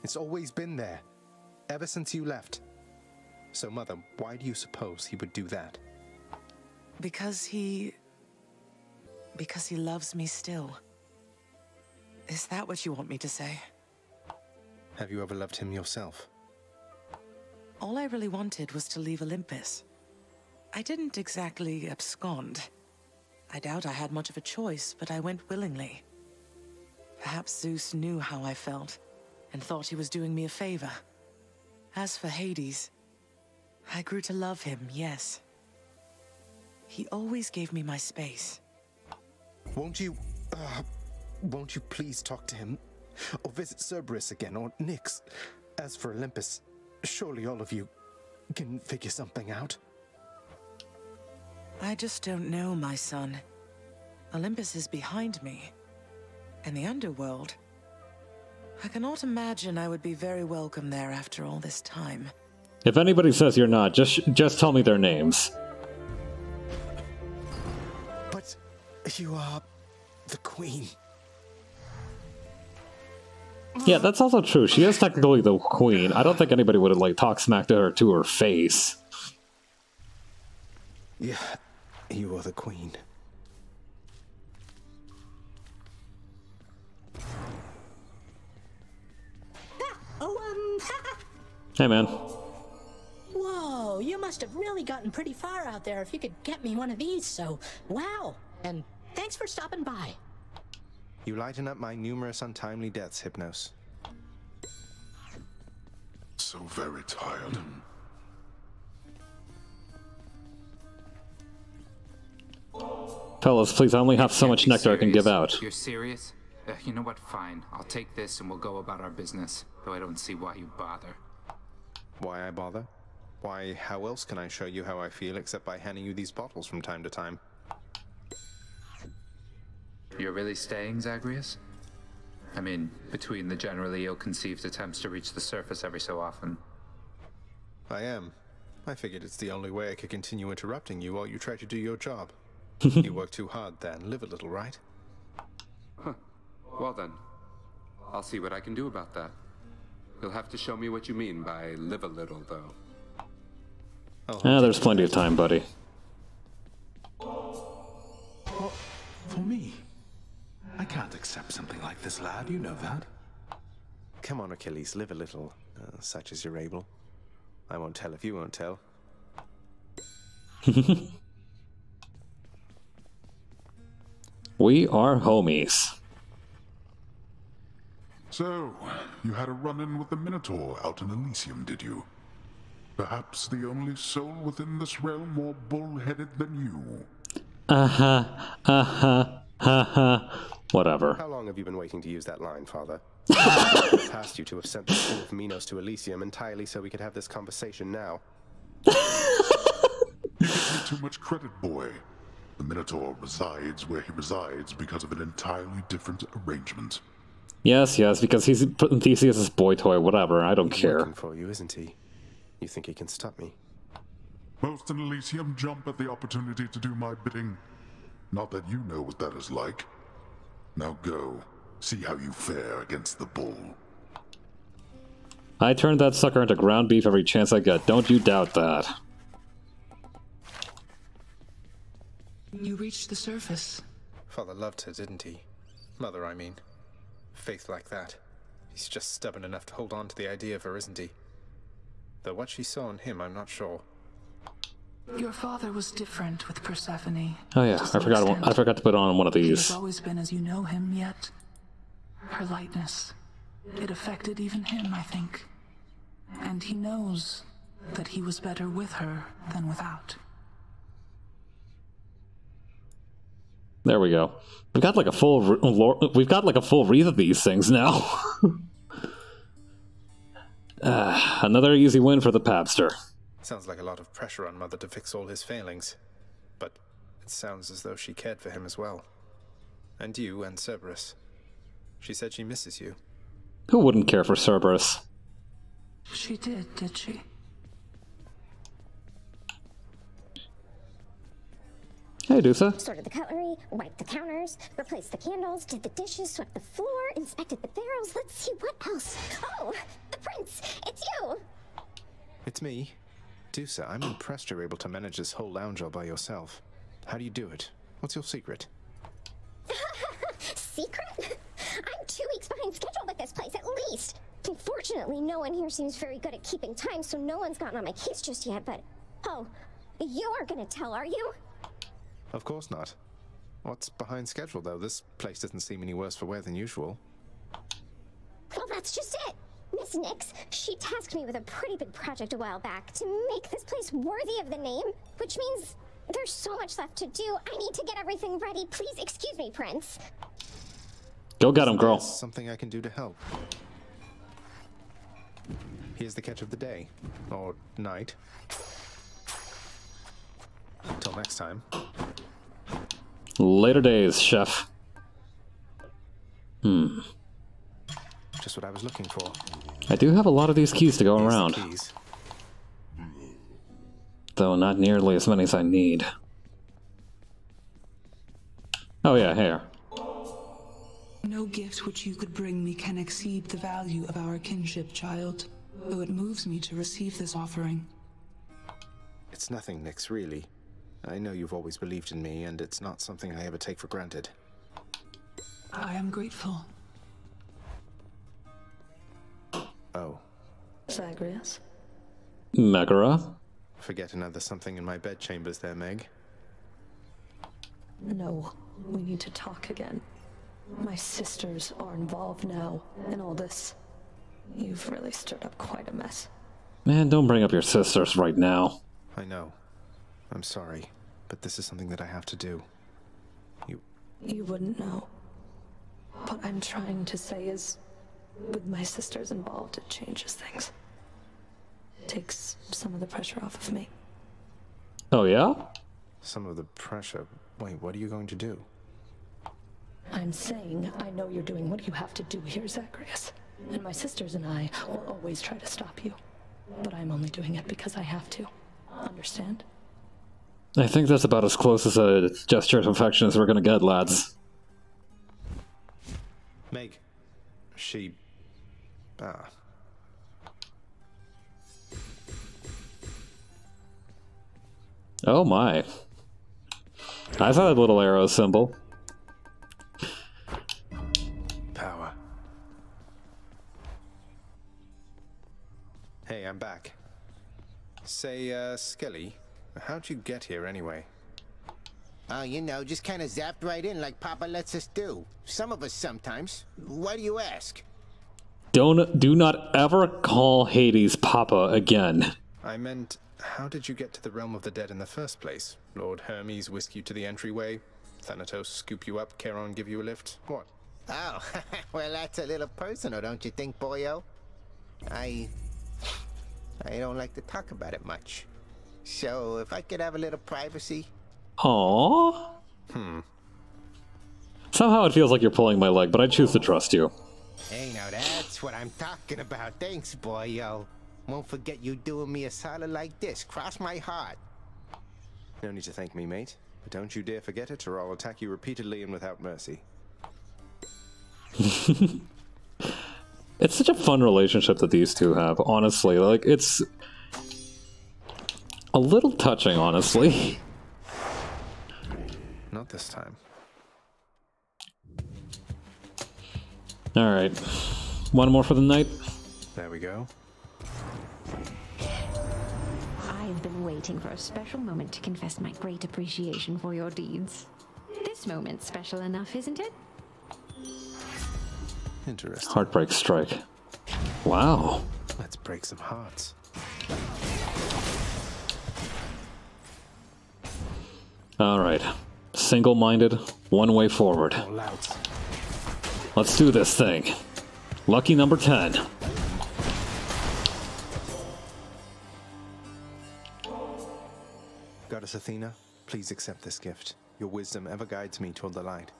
It's always been there, ever since you left. So, Mother, why do you suppose he would do that? Because he loves me still. Is that what you want me to say? Have you ever loved him yourself? All I really wanted was to leave Olympus. I didn't exactly abscond. I doubt I had much of a choice, but I went willingly. Perhaps Zeus knew how I felt, and thought he was doing me a favor. As for Hades, I grew to love him, yes. He always gave me my space. Won't you please talk to him? Or visit Cerberus again, or Nyx? As for Olympus, surely all of you can figure something out. I just don't know, my son. Olympus is behind me. And the underworld. I cannot imagine I would be very welcome there after all this time. If anybody says you're not, just tell me their names. But you are the queen. Yeah, that's also true. She is technically the queen. I don't think anybody would have, like, talked smack to her face. Yeah, you are the queen. Hey, man. Whoa, you must have really gotten pretty far out there if you could get me one of these, so wow. And thanks for stopping by. You lighten up my numerous untimely deaths, Hypnos. So very tired. Fellas, please, I only have so much nectar I can give out. You're serious? You know what? Fine. I'll take this and we'll go about our business. Though I don't see why you bother. Why I bother? Why, how else can I show you how I feel except by handing you these bottles from time to time? You're really staying, Zagreus? I mean, between the generally ill-conceived attempts to reach the surface every so often. I am. I figured it's the only way I could continue interrupting you while you try to do your job. You work too hard then. Live a little, right? Huh. Well then, I'll see what I can do about that. You'll have to show me what you mean by live a little, though. There's plenty of time, buddy. What? For me? I can't accept something like this, lad. You know that. Come on, Achilles, live a little, such as you're able. I won't tell if you won't tell. We are homies. So, you had a run-in with the Minotaur out in Elysium, did you? Perhaps the only soul within this realm more bull-headed than you. Whatever. How long have you been waiting to use that line, Father? I asked you to have sent the Fool of Minos to Elysium entirely so we could have this conversation now. You give me too much credit, boy. The Minotaur resides where he resides because of an entirely different arrangement. Yes, because he's Theseus' boy toy, whatever, I don't care. Working for you, isn't he? You think he can stop me? Most in Elysium jump at the opportunity to do my bidding. Not that you know what that is like. Now go, see how you fare against the bull. I turn that sucker into ground beef every chance I get, don't you doubt that. You reached the surface. Father loved her, didn't he? Mother, I mean. Faith like that. He's just stubborn enough to hold on to the idea of her, isn't he? Though what she saw in him, I'm not sure. Your father was different with Persephone. Oh yeah, I forgot to put on one of He these. has always been as you know him, yet her lightness, it affected even him, I think. And he knows that he was better with her than without. There we go. We've got like a full wreath of these things now. Another easy win for the Papster. Sounds like a lot of pressure on Mother to fix all his failings. But it sounds as though she cared for him as well. And you and Cerberus. She said she misses you. Who wouldn't care for Cerberus? She did she? Hey, Dusa. Sorted the cutlery, wiped the counters, replaced the candles, did the dishes, swept the floor, inspected the barrels. Let's see what else. Oh, the prince! It's you! It's me. Dusa, I'm impressed you're able to manage this whole lounge all by yourself. How do you do it? What's your secret? Secret? I'm 2 weeks behind schedule with this place, at least. Unfortunately, no one here seems very good at keeping time, so no one's gotten on my case just yet, but... Oh, you aren't gonna tell, are you? Of course not. What's behind schedule, though? This place doesn't seem any worse for wear than usual. Well, that's just it. Miss Nix, she tasked me with a pretty big project a while back to make this place worthy of the name, which means there's so much left to do. I need to get everything ready. Please excuse me, Prince. Go get him, girl. Something I can do to help. Here's the catch of the day. Or night. Till next time. Later days, chef. Just what I was looking for. I do have a lot of these keys to go around. Keys. Though not nearly as many as I need. Oh yeah, here. No gift which you could bring me can exceed the value of our kinship, child. Though it moves me to receive this offering. It's nothing, Nix, really. I know you've always believed in me, and it's not something I ever take for granted. I am grateful. Oh. Zagreus? Megara? Forget another something in my bedchambers there, Meg. No, we need to talk again. My sisters are involved now in all this. You've really stirred up quite a mess. Man, don't bring up your sisters right now. I know. I'm sorry, but this is something that I have to do. You wouldn't know. What I'm trying to say is, with my sisters involved, it changes things. It takes some of the pressure off of me. Oh yeah? Some of the pressure? Wait, what are you going to do? I'm saying I know you're doing what you have to do here, Zagreus. And my sisters and I will always try to stop you. But I'm only doing it because I have to. Understand? I think that's about as close as a gesture of affection as we're gonna get, lads. Meg. She... Oh my. I saw that little arrow symbol. Power. Hey, I'm back. Say, Skelly, how'd you get here anyway? Oh, you know, just kind of zapped right in like Papa lets us do. Some of us sometimes. Why do you ask? Do not ever call Hades Papa again. I meant, how did you get to the realm of the dead in the first place? Lord Hermes whisk you to the entryway? Thanatos scoop you up, Charon give you a lift? What? Oh, well, that's a little personal, don't you think, boyo? I don't like to talk about it much. So, if I could have a little privacy... Aww. Somehow it feels like you're pulling my leg, but I choose to trust you. Hey, now that's what I'm talking about. Thanks, boyo. Won't forget you doing me a solid like this. Cross my heart. No need to thank me, mate. But don't you dare forget it, or I'll attack you repeatedly and without mercy. It's such a fun relationship that these two have, honestly. Like, it's a little touching, honestly. Not this time. Alright. One more for the night. There we go. waiting for a special moment to confess my great appreciation for your deeds. This moment's special enough, isn't it? Interesting. Heartbreak strike. Wow. Let's break some hearts. Alright. Single-minded, one way forward. All out. Let's do this thing. Lucky number 10. Goddess Athena, please accept this gift. Your wisdom ever guides me toward the light.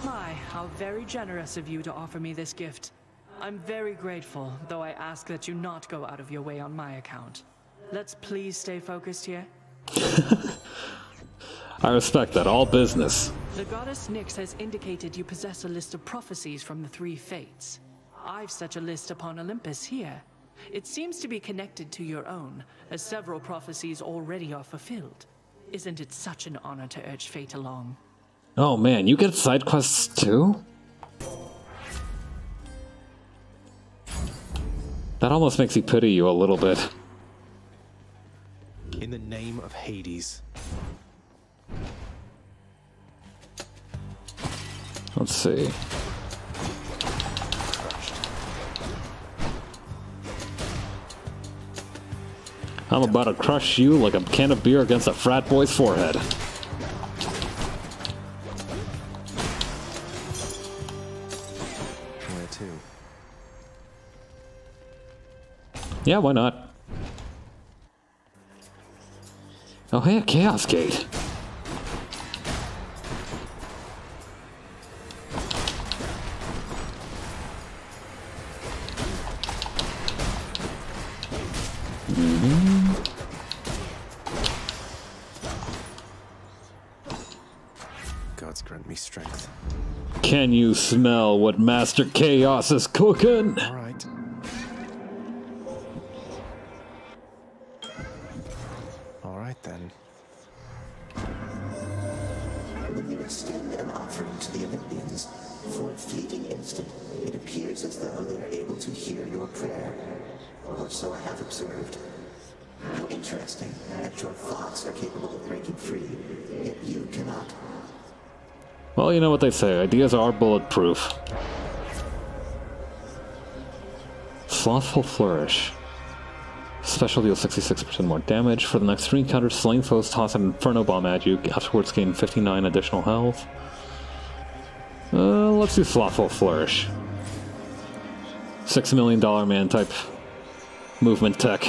My, how very generous of you to offer me this gift. I'm very grateful, though I ask that you not go out of your way on my account. Let's please stay focused here. I respect that. All business. The goddess Nyx has indicated you possess a list of prophecies from the three fates. I've such a list upon Olympus here. It seems to be connected to your own, as several prophecies already are fulfilled. Isn't it such an honor to urge fate along? Oh man, you get side quests too? That almost makes me pity you a little bit. In the name of Hades. Let's see. I'm about to crush you like a can of beer against a frat boy's forehead. Where to? Yeah, why not? Oh, hey, a Chaos Gate. Gods grant me strength. Can you smell what Master Chaos is cooking? All right. All right then. When you extend an offering to the Olympians, for a fleeting instant, it appears as though they are able to hear your prayer. Or so I have observed. How interesting that your thoughts are capable of breaking free, yet you cannot. Well, you know what they say, ideas are bulletproof. Slothful Flourish. Special deals 66% more damage. For the next 3 encounters, slain foes toss an Inferno Bomb at you. Afterwards gain 59 additional health. Let's do Slothful Flourish. $6 million man type movement tech.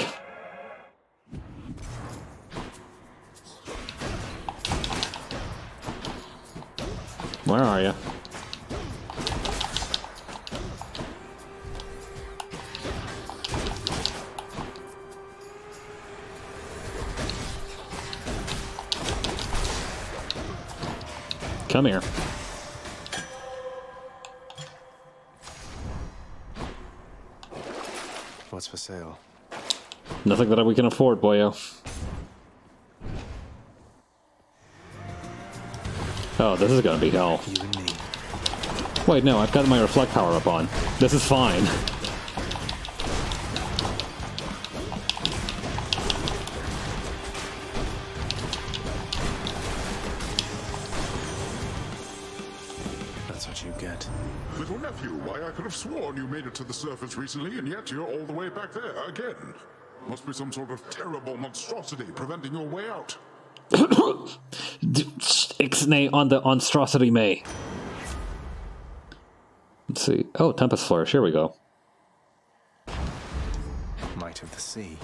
Where are you? Come here. What's for sale? Nothing that we can afford, boyo. Oh, this is gonna be hell. You and me. Wait, no, I've got my reflect power up on. This is fine. That's what you get. Little nephew, why I could have sworn you made it to the surface recently, and yet you're all the way back there again. Must be some sort of terrible monstrosity preventing your way out. Ixnay on the monstrosity may. Let's see. Oh, Tempest Flourish. Here we go. Might of the sea.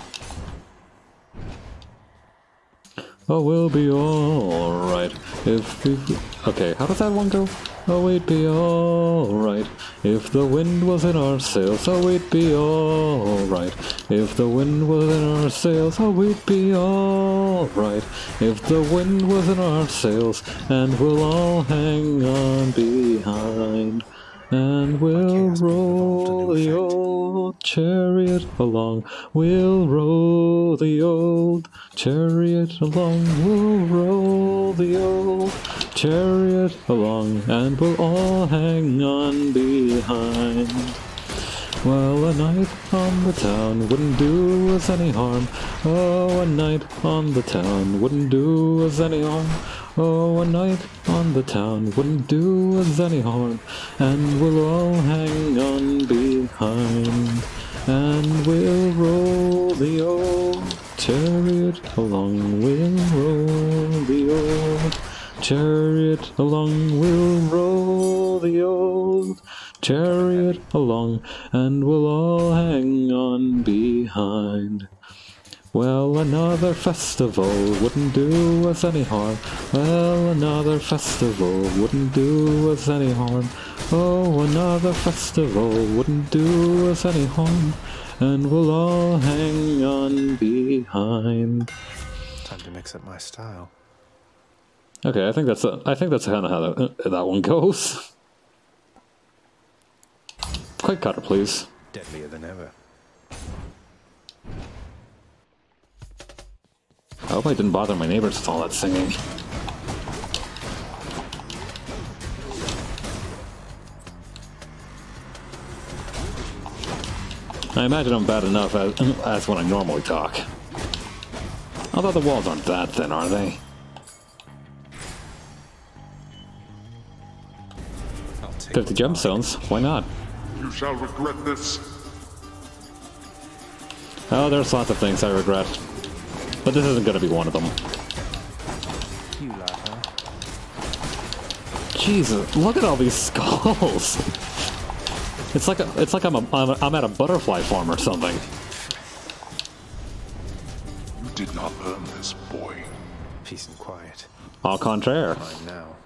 Oh, we'll be alright if we... Okay, how does that one go? Oh, we'd be alright if the wind was in our sails. Oh, we'd be alright if the wind was in our sails. Oh, we'd be alright if the wind was in our sails. And we'll all hang on behind. And we'll roll the old chariot along. We'll roll the old chariot along. We'll roll the old chariot along. And we'll all hang on behind. Well, a night on the town wouldn't do us any harm. Oh, a night on the town wouldn't do us any harm. Oh, a night on the town wouldn't do us any harm. And we'll all hang on behind. And we'll roll the old chariot along. We'll roll the old chariot along. We'll roll the old chariot along, and we'll all hang on behind. Well, another festival wouldn't do us any harm. Well, another festival wouldn't do us any harm. Oh, another festival wouldn't do us any harm, and we'll all hang on behind. Time to mix up my style. Okay, I think that's kind of how that one goes. Quick cutter, please. Deadlier than ever. I hope I didn't bother my neighbors with all that singing. I imagine I'm bad enough as when I normally talk. Although the walls aren't that thin, are they? 50 gemstones, why not? You shall regret this. Oh, there's lots of things I regret. But this isn't gonna be one of them. You laugh, huh? Jesus, look at all these skulls! It's like I'm at a butterfly farm or something. You did not earn this, boy. Peace and quiet. Au contraire. Mine now.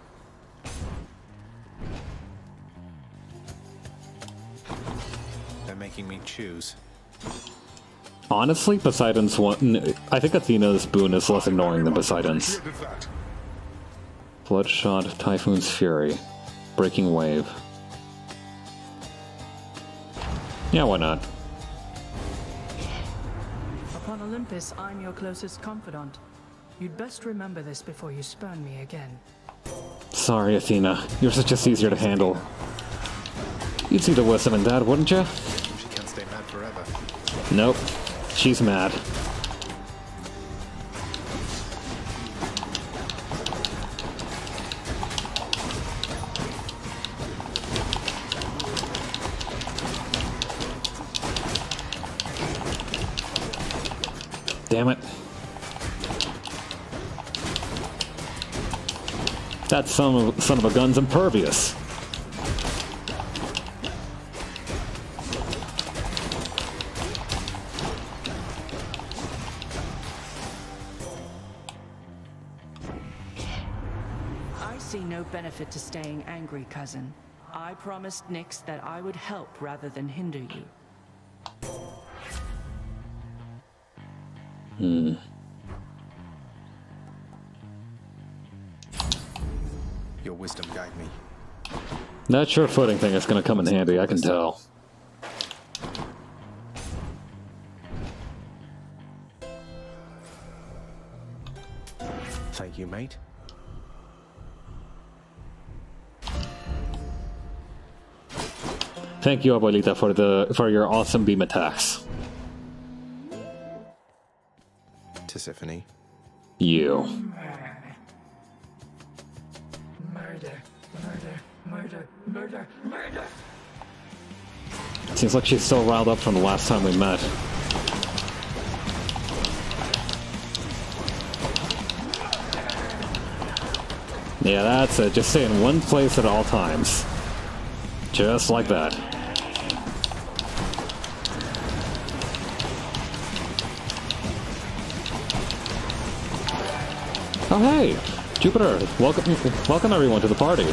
They're making me choose. Honestly, Poseidon's one. I think Athena's boon is less annoying than Poseidon's. Bloodshot, Typhoon's Fury, Breaking Wave. Yeah, why not? Upon Olympus, I'm your closest confidant. You'd best remember this before you spurn me again. Sorry, Athena. You're just easier to handle. You'd see the wisdom in that, wouldn't you? She can't stay mad forever. Nope. She's mad. Damn it. That son of a gun's impervious. I see no benefit to staying angry, cousin. I promised Nyx that I would help rather than hinder you. Your wisdom guide me. That sure-footing thing is going to come in handy, I can tell. Thank you, mate. Thank you, Abuelita, for your awesome beam attacks. Tisiphone. You. Murder, murder, murder, murder, murder. Seems like she's still riled up from the last time we met. Yeah, that's it. Just stay in one place at all times. Just like that. Oh hey, Jupiter! Welcome everyone to the party.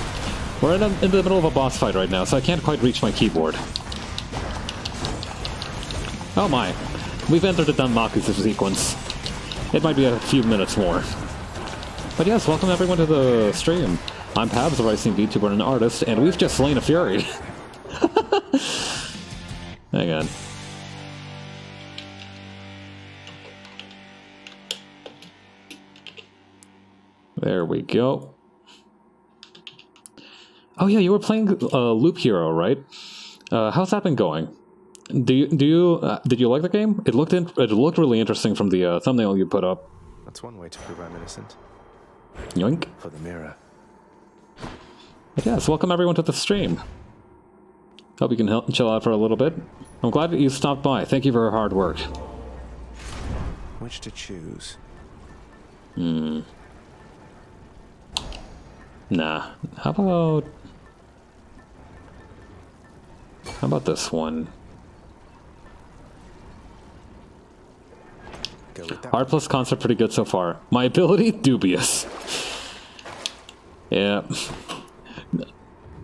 We're in the middle of a boss fight right now, so I can't quite reach my keyboard. Oh my, we've entered the Danmaku sequence. It might be a few minutes more. But yes, welcome everyone to the stream. I'm Pabs, a rising VTuber and an artist, and we've just slain a Fury. Hang on. There we go. Oh yeah, you were playing Loop Hero, right? How's that been going? did you like the game? It looked really interesting from the thumbnail you put up. That's one way to prove I'm innocent. Yoink. For the mirror. But yes, welcome everyone to the stream. Hope you can chill out for a little bit. I'm glad that you stopped by. Thank you for your hard work. Which to choose? Nah. How about this one? Art plus cons are pretty good so far. My ability? Dubious. Yeah.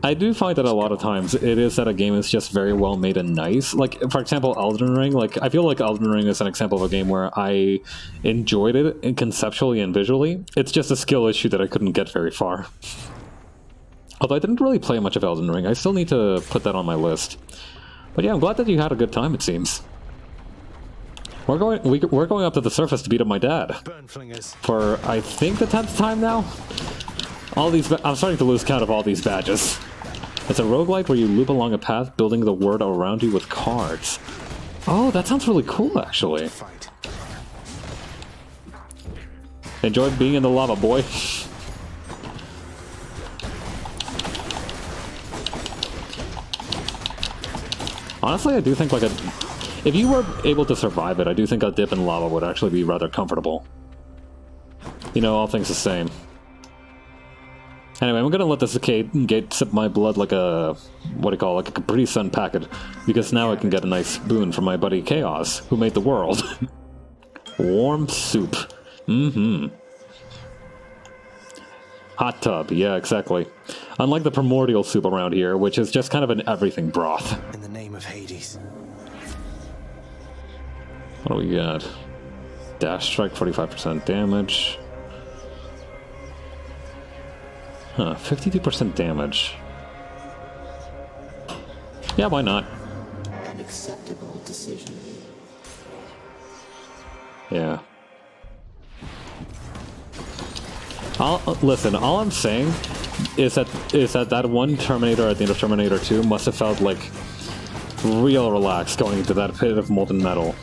I do find that a lot of times it is that a game is just very well made and nice. Like, for example, Elden Ring. Like, I feel like Elden Ring is an example of a game where I enjoyed it conceptually and visually. It's just a skill issue that I couldn't get very far. Although I didn't really play much of Elden Ring. I still need to put that on my list. But yeah, I'm glad that you had a good time, it seems. We're going up to the surface to beat up my dad. For, I think, the 10th time now? I'm starting to lose count of all these badges. It's a roguelite where you loop along a path, building the world around you with cards. Oh, that sounds really cool, actually. Enjoy being in the lava, boy. Honestly, I do think if you were able to survive it, I do think a dip in lava would actually be rather comfortable. You know, all things the same. Anyway, I'm gonna let this gate sip my blood like a, like a Capri Sun packet, because now I can get a nice boon from my buddy Chaos, who made the world. Warm soup. Hot tub, yeah, exactly. Unlike the primordial soup around here, which is just kind of an everything broth. In the name of Hades. What do we got? Dash strike, 45% damage. Huh, 52% damage. Yeah, why not? An acceptable decision. Yeah. Listen, all I'm saying is that one Terminator at the end of Terminator 2 must have felt like real relaxed going into that pit of molten metal.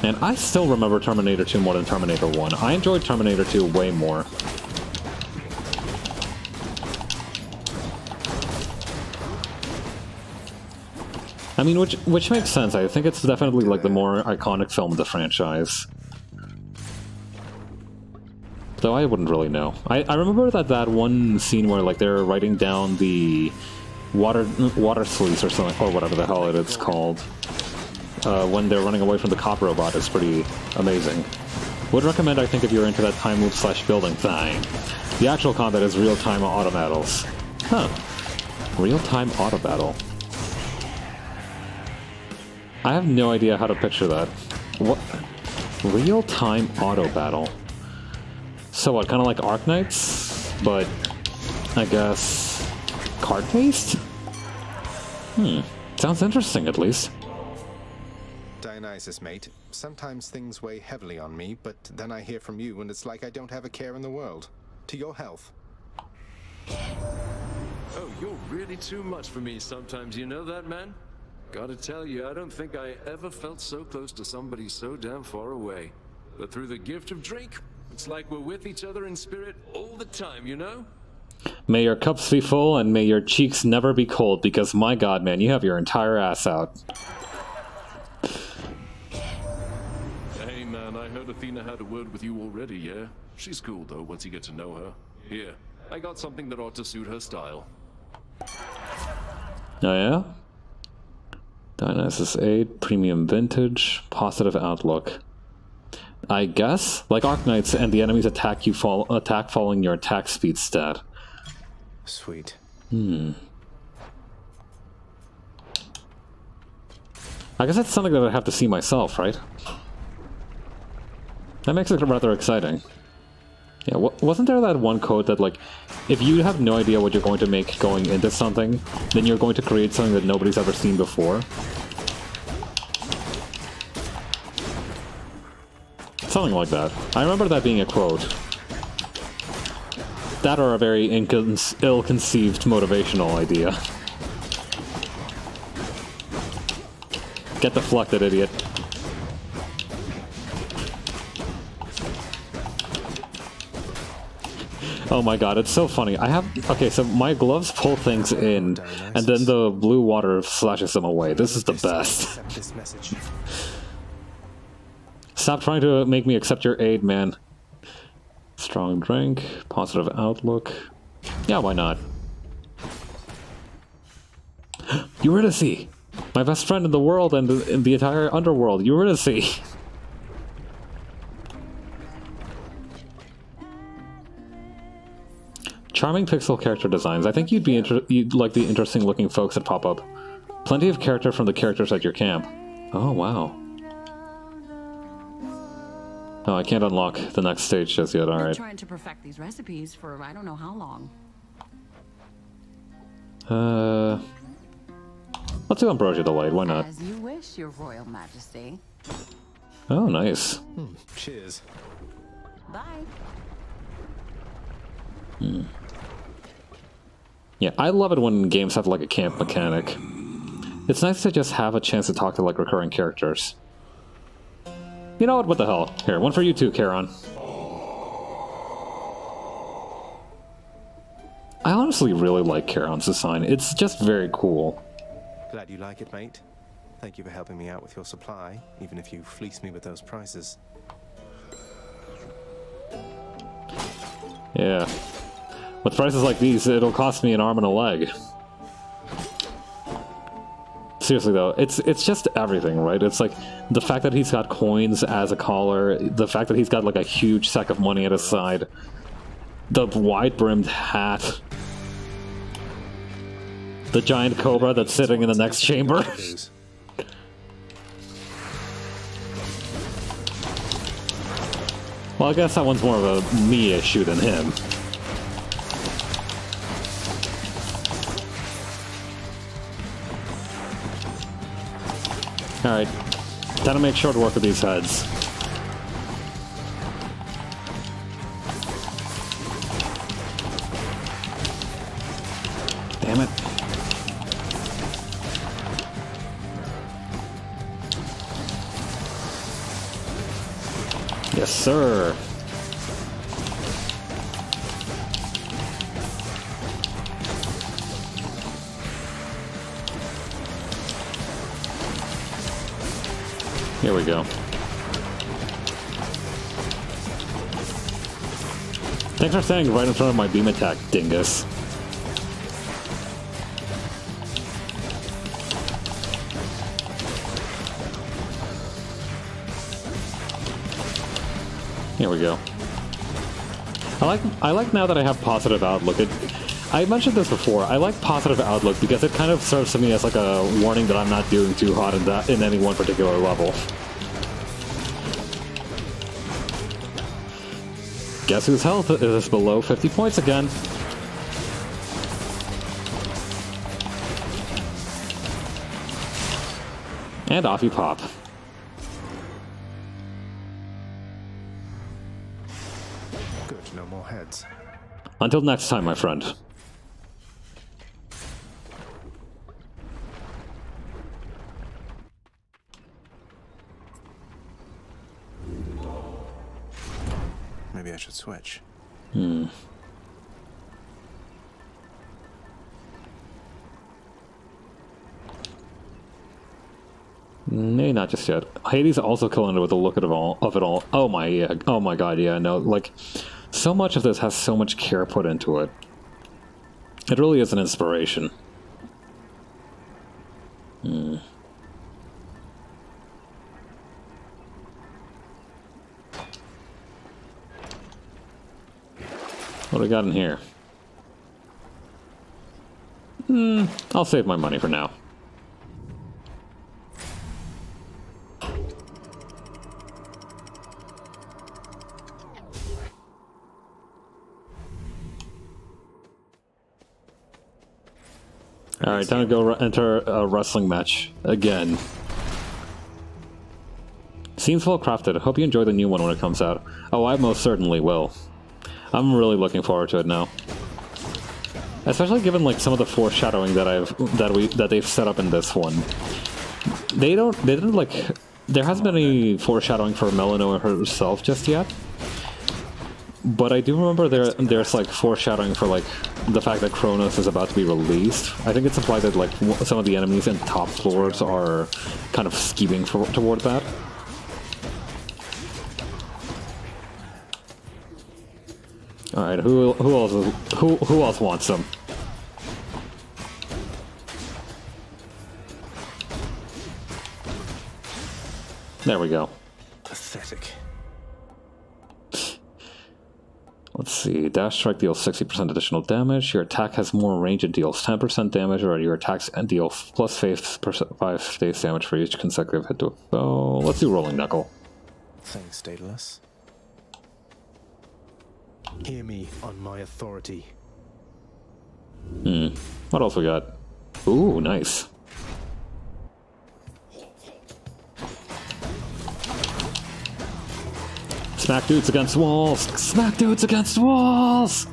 And I still remember Terminator 2 more than Terminator 1. I enjoyed Terminator 2 way more. I mean, which makes sense. I think it's definitely like the more iconic film of the franchise. Though I wouldn't really know. I remember that one scene where like they're writing down the water sluice or something, or whatever the hell it's called. When they're running away from the cop robot is pretty amazing. Would recommend, I think, if you're into that time loop / building thing. The actual combat is real-time auto battles. Huh. Real-time auto battle. I have no idea how to picture that. What? Real-time auto battle. So what, kind of like Arknights? But, I guess, card-based? Sounds interesting, at least. Dionysus, mate. Sometimes things weigh heavily on me, but then I hear from you and it's like I don't have a care in the world. To your health. Oh, you're really too much for me sometimes, you know that, man? Gotta tell you, I don't think I ever felt so close to somebody so damn far away. But through the gift of drink, it's like we're with each other in spirit all the time, you know? May your cups be full and may your cheeks never be cold, because my god, man, you have your entire ass out. Hey man, I heard Athena had a word with you already, yeah? She's cool though, once you get to know her. Here, I got something that ought to suit her style. Oh yeah? Dionysus 8, premium vintage, positive outlook. I guess? Like Arknights, and the enemies attack following your attack speed stat. Sweet. I guess that's something that I have to see myself, right? That makes it rather exciting. Yeah, wasn't there that one quote that, like, if you have no idea what you're going to make going into something, then you're going to create something that nobody's ever seen before? Something like that. I remember that being a quote. That or a very ill-conceived motivational idea. Get deflected, idiot. Oh my god, it's so funny. I have... Okay, so my gloves pull things in, and then the blue water slashes them away. This is the best. Stop trying to make me accept your aid, man. Strong drink, positive outlook. Yeah, why not? Eurydice! My best friend in the world and in the entire underworld, Eurydice! Charming pixel character designs. I think you'd like the interesting looking folks that pop up. Plenty of character from the characters at your camp. Oh, wow. Oh, I can't unlock the next stage just yet, alright. I'm trying to perfect these recipes for I don't know how long. Let's do Ambrosia Delight, why not? As you wish, your royal majesty. Oh, nice. Cheers. Bye. Yeah, I love it when games have like a camp mechanic. It's nice to just have a chance to talk to like recurring characters. You know what the hell? Here, one for you too, Charon. I honestly really like Charon's design. It's just very cool. Glad you like it, mate. Thank you for helping me out with your supply, even if you fleeced me with those prices. Yeah. With prices like these, it'll cost me an arm and a leg. Seriously though, it's just everything, right? It's like the fact that he's got coins as a collar, the fact that he's got like a huge sack of money at his side, the wide-brimmed hat, the giant cobra that's sitting in the next chamber. Well, I guess that one's more of a me issue than him. Alright, time to make short work of these heads. Damn it. Yes, sir. Here we go. Thanks for standing right in front of my beam attack, dingus. Here we go. I like now that I have positive outlook. I mentioned this before. I like positive outlook because it kind of serves to me as like a warning that I'm not doing too hot in any one particular level. Guess whose health is below 50 points again? And off you pop. Good, no more heads. Until next time, my friend. Maybe I should switch. Hmm. Maybe not just yet. Hades also killing it with the look of it all. Oh my, yeah. Oh my god, yeah, no, like, so much of this has so much care put into it. It really is an inspiration. Hmm. What do we got in here? I'll save my money for now. Alright, time to go enter a wrestling match again. Seems well crafted. Hope you enjoy the new one when it comes out. Oh, I most certainly will. I'm really looking forward to it now. Especially given like some of the foreshadowing that they've set up in this one. They didn't like, there hasn't been any foreshadowing for Melinoa herself just yet. But I do remember there's like foreshadowing for like the fact that Kronos is about to be released. I think it's implied that like some of the enemies in top floors are kind of scheming toward that. All right, who else wants some? There we go. Pathetic. Let's see. Dash strike deals 60% additional damage. Your attack has more range and deals 10% damage, or your attacks and deal plus 5 base damage for each consecutive hit to a foe. Let's do Rolling Knuckle. Thanks, Daedalus. Hear me on my authority. What else we got? Ooh, nice. Smack dudes against walls! Smack dudes against walls!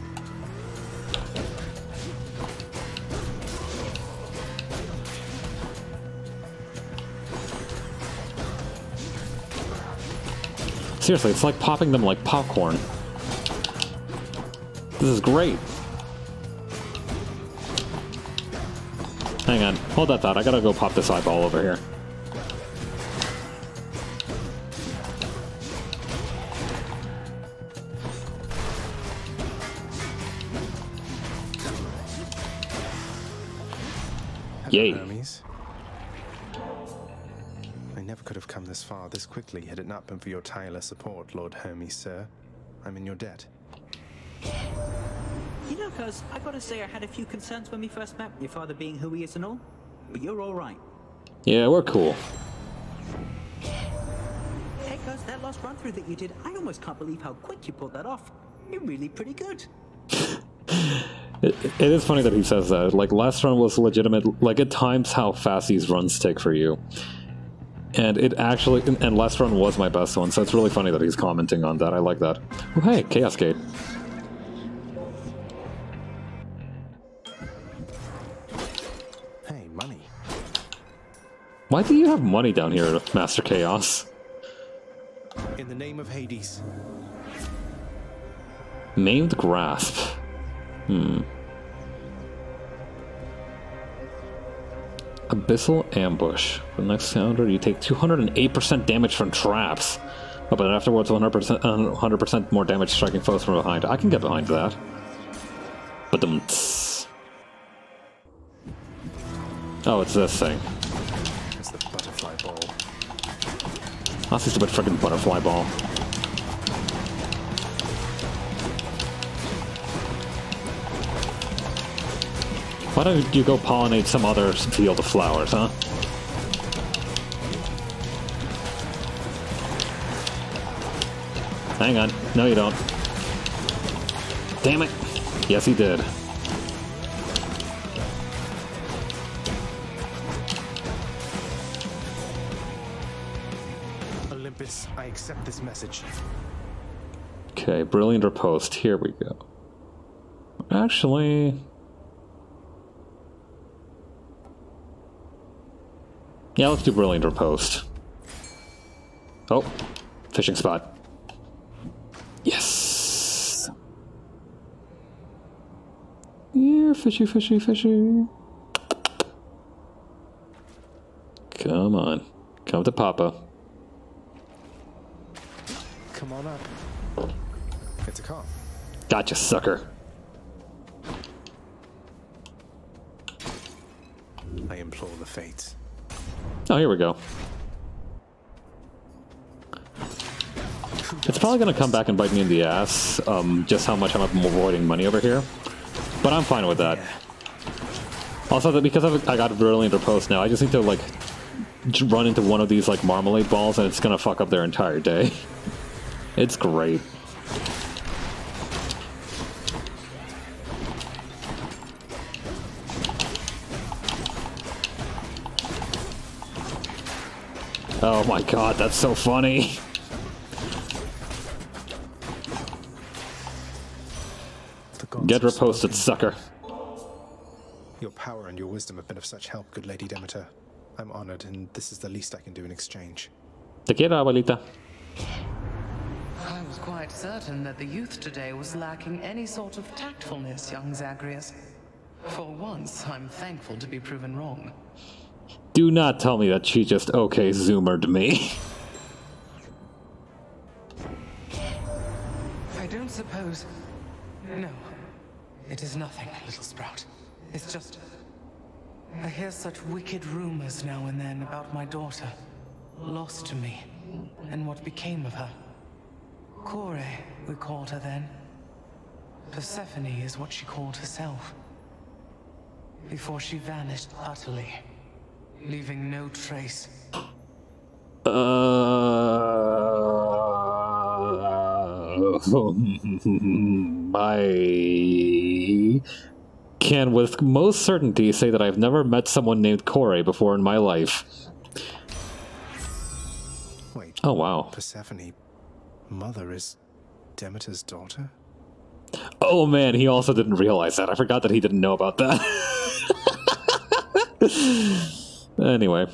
Seriously, it's like popping them like popcorn. This is great. Hang on, hold that thought. I gotta go pop this eyeball over here. Yay. Hermes. I never could have come this far this quickly had it not been for your tireless support, Lord Hermes, sir. I'm in your debt. You know, cuz, I gotta say I had a few concerns when we first met, your father being who he is and all, but you're alright. Yeah, we're cool. Hey, cuz, that last run-through that you did, I almost can't believe how quick you pulled that off. You're really pretty good. It is funny that he says that. Like, last run was legitimate. Like, at times how fast these runs take for you. And it actually... And last run was my best one, so it's really funny that he's commenting on that. I like that. Oh, hey, Chaos Gate. Hey, money. Why do you have money down here, Master Chaos? In the name of Hades. Named Grasp. Abyssal Ambush. For the next encounter, you take 208% damage from traps. Oh, but afterwards, 100% more damage striking foes from behind. I can get behind that. But oh, it's this thing. It's the butterfly ball. That's a stupid freaking butterfly ball. Why don't you go pollinate some other field of flowers, huh? Hang on. No, you don't. Damn it. Yes, he did. Olympus, I accept this message. Okay, Brilliant Riposte. Here we go. Actually... yeah, let's do Brilliant Riposte. Oh, fishing spot. Yes! Yeah, fishy, fishy, fishy. Come on. Come to Papa. Come on up. It's a car. Gotcha, sucker. I implore the fates. Oh, here we go. It's probably going to come back and bite me in the ass, just how much I'm avoiding money over here. But I'm fine with that. Also, that because I got Brilliant Riposte now, I just need to, like, run into one of these, like, marmalade balls and it's going to fuck up their entire day. It's great. Oh my god, that's so funny. Get riposted, sucker. Your power and your wisdom have been of such help, good Lady Demeter. I'm honored, and this is the least I can do in exchange. Te quiero, abuelita. I was quite certain that the youth today was lacking any sort of tactfulness, young Zagreus. For once, I'm thankful to be proven wrong. Do not tell me that she just okay zoomered me. I don't suppose... No. It is nothing, little sprout. It's just... I hear such wicked rumors now and then about my daughter. Lost to me. And what became of her. Kore, we called her then. Persephone is what she called herself. Before she vanished utterly, leaving no trace. I can with most certainty say that I've never met someone named Kore before in my life. Wait. Oh, wow. Persephone, mother is Demeter's daughter? Oh man, he also didn't realize that. I forgot that he didn't know about that. Anyway.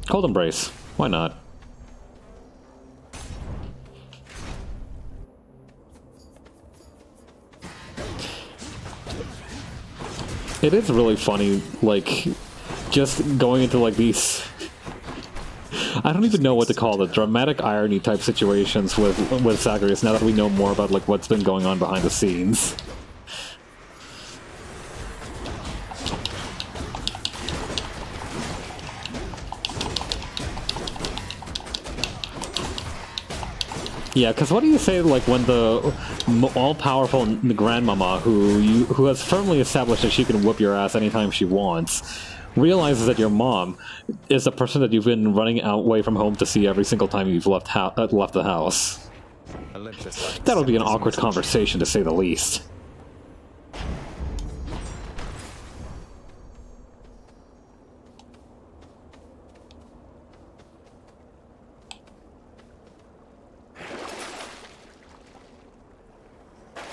Cold embrace. Why not? It is really funny, like, just going into, like, these... I don't even know what to call it, dramatic irony type situations with Zagreus, now that we know more about, like, what's been going on behind the scenes. Yeah, because what do you say, like, when the all-powerful grandmama, who has firmly established that she can whoop your ass anytime she wants, realizes that your mom is the person that you've been running away from home to see every single time you've left the house? That'll be an awkward conversation, to say the least.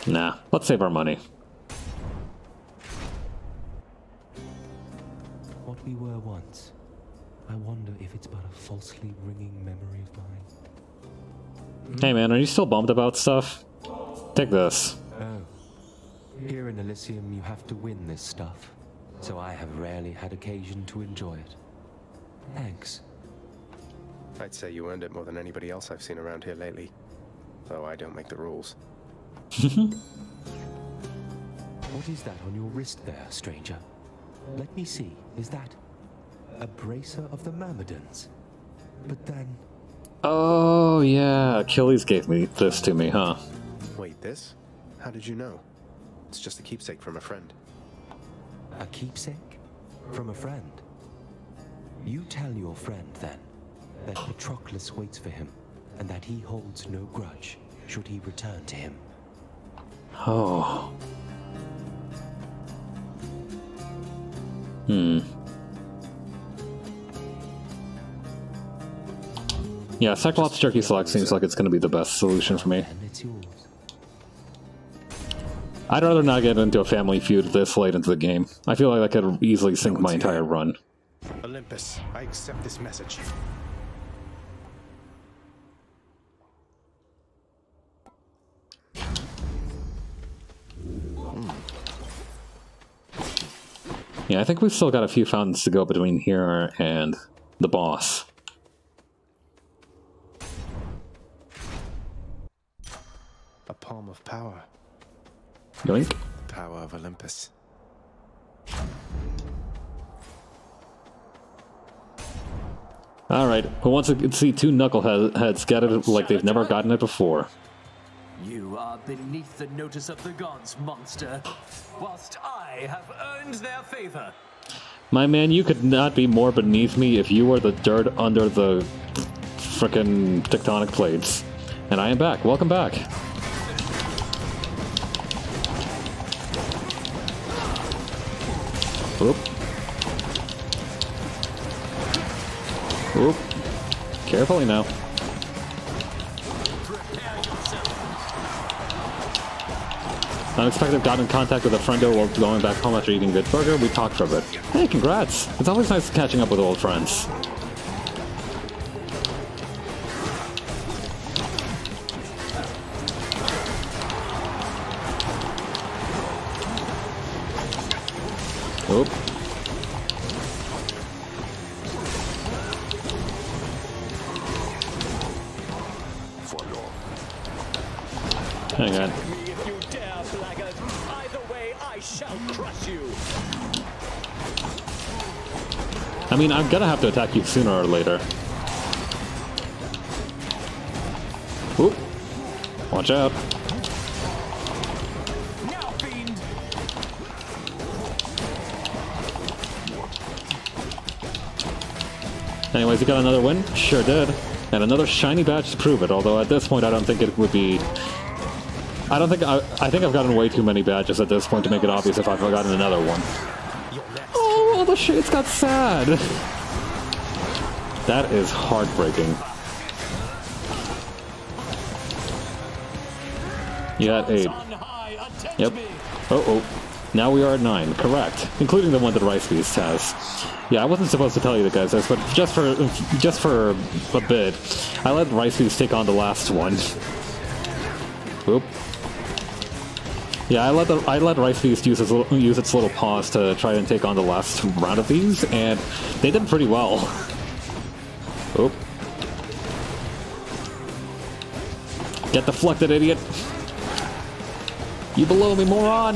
Nah, let's save our money. What we were once. I wonder if it's but a falsely ringing memory of mine. Hey man, are you still bummed about stuff? Take this. Oh. Here in Elysium you have to win this stuff, so I have rarely had occasion to enjoy it. Thanks. I'd say you earned it more than anybody else I've seen around here lately. Though I don't make the rules. What is that on your wrist there, stranger? Let me see, is that a bracer of the Myrmidons? But then... Oh yeah, Achilles gave this to me, huh? Wait, this? How did you know? It's just a keepsake from a friend. A keepsake? From a friend? You tell your friend, then, that Patroclus waits for him, and that he holds no grudge, should he return to him. Oh. Yeah, Cyclops Jerky Select seems like it's going to be the best solution for me. I'd rather not get into a family feud this late into the game. I feel like that could easily sink my entire run. Olympus, I accept this message. Yeah, I think we've still got a few fountains to go between here and the boss. A palm of power. Yoink. The power of Olympus. Alright, who wants to see two knuckleheads get it like they've never gotten it before? You are beneath the notice of the gods, monster, whilst I have earned their favor. My man, you could not be more beneath me if you were the dirt under the frickin' tectonic plates. And I am back. Welcome back. Oop. Oop. Carefully now. Unexpected got in contact with a friendo while going back home after eating a good burger. We talked for a bit. Hey, congrats! It's always nice catching up with old friends. Oop. Hang on. If you dare, blackguard, either way, I shall crush you. I mean, I'm gonna have to attack you sooner or later. Oop. Watch out. Anyways, you got another win? Sure did. And another shiny badge to prove it, although at this point I don't think it would be... I think I've gotten way too many badges at this point to make it obvious if I've gotten another one. Oh, the shades got sad! That is heartbreaking. You got 8. Yep. Oh. Now we are at 9, correct. Including the one that Rice Beast has. Yeah, I wasn't supposed to tell you guys this, but just for a bit, I let Rice Beast take on the last one. Oop. Yeah, I let Rice Beast use its little paws to try and take on the last round of these, and they did pretty well. Oop. Get deflected, idiot! You below me, moron!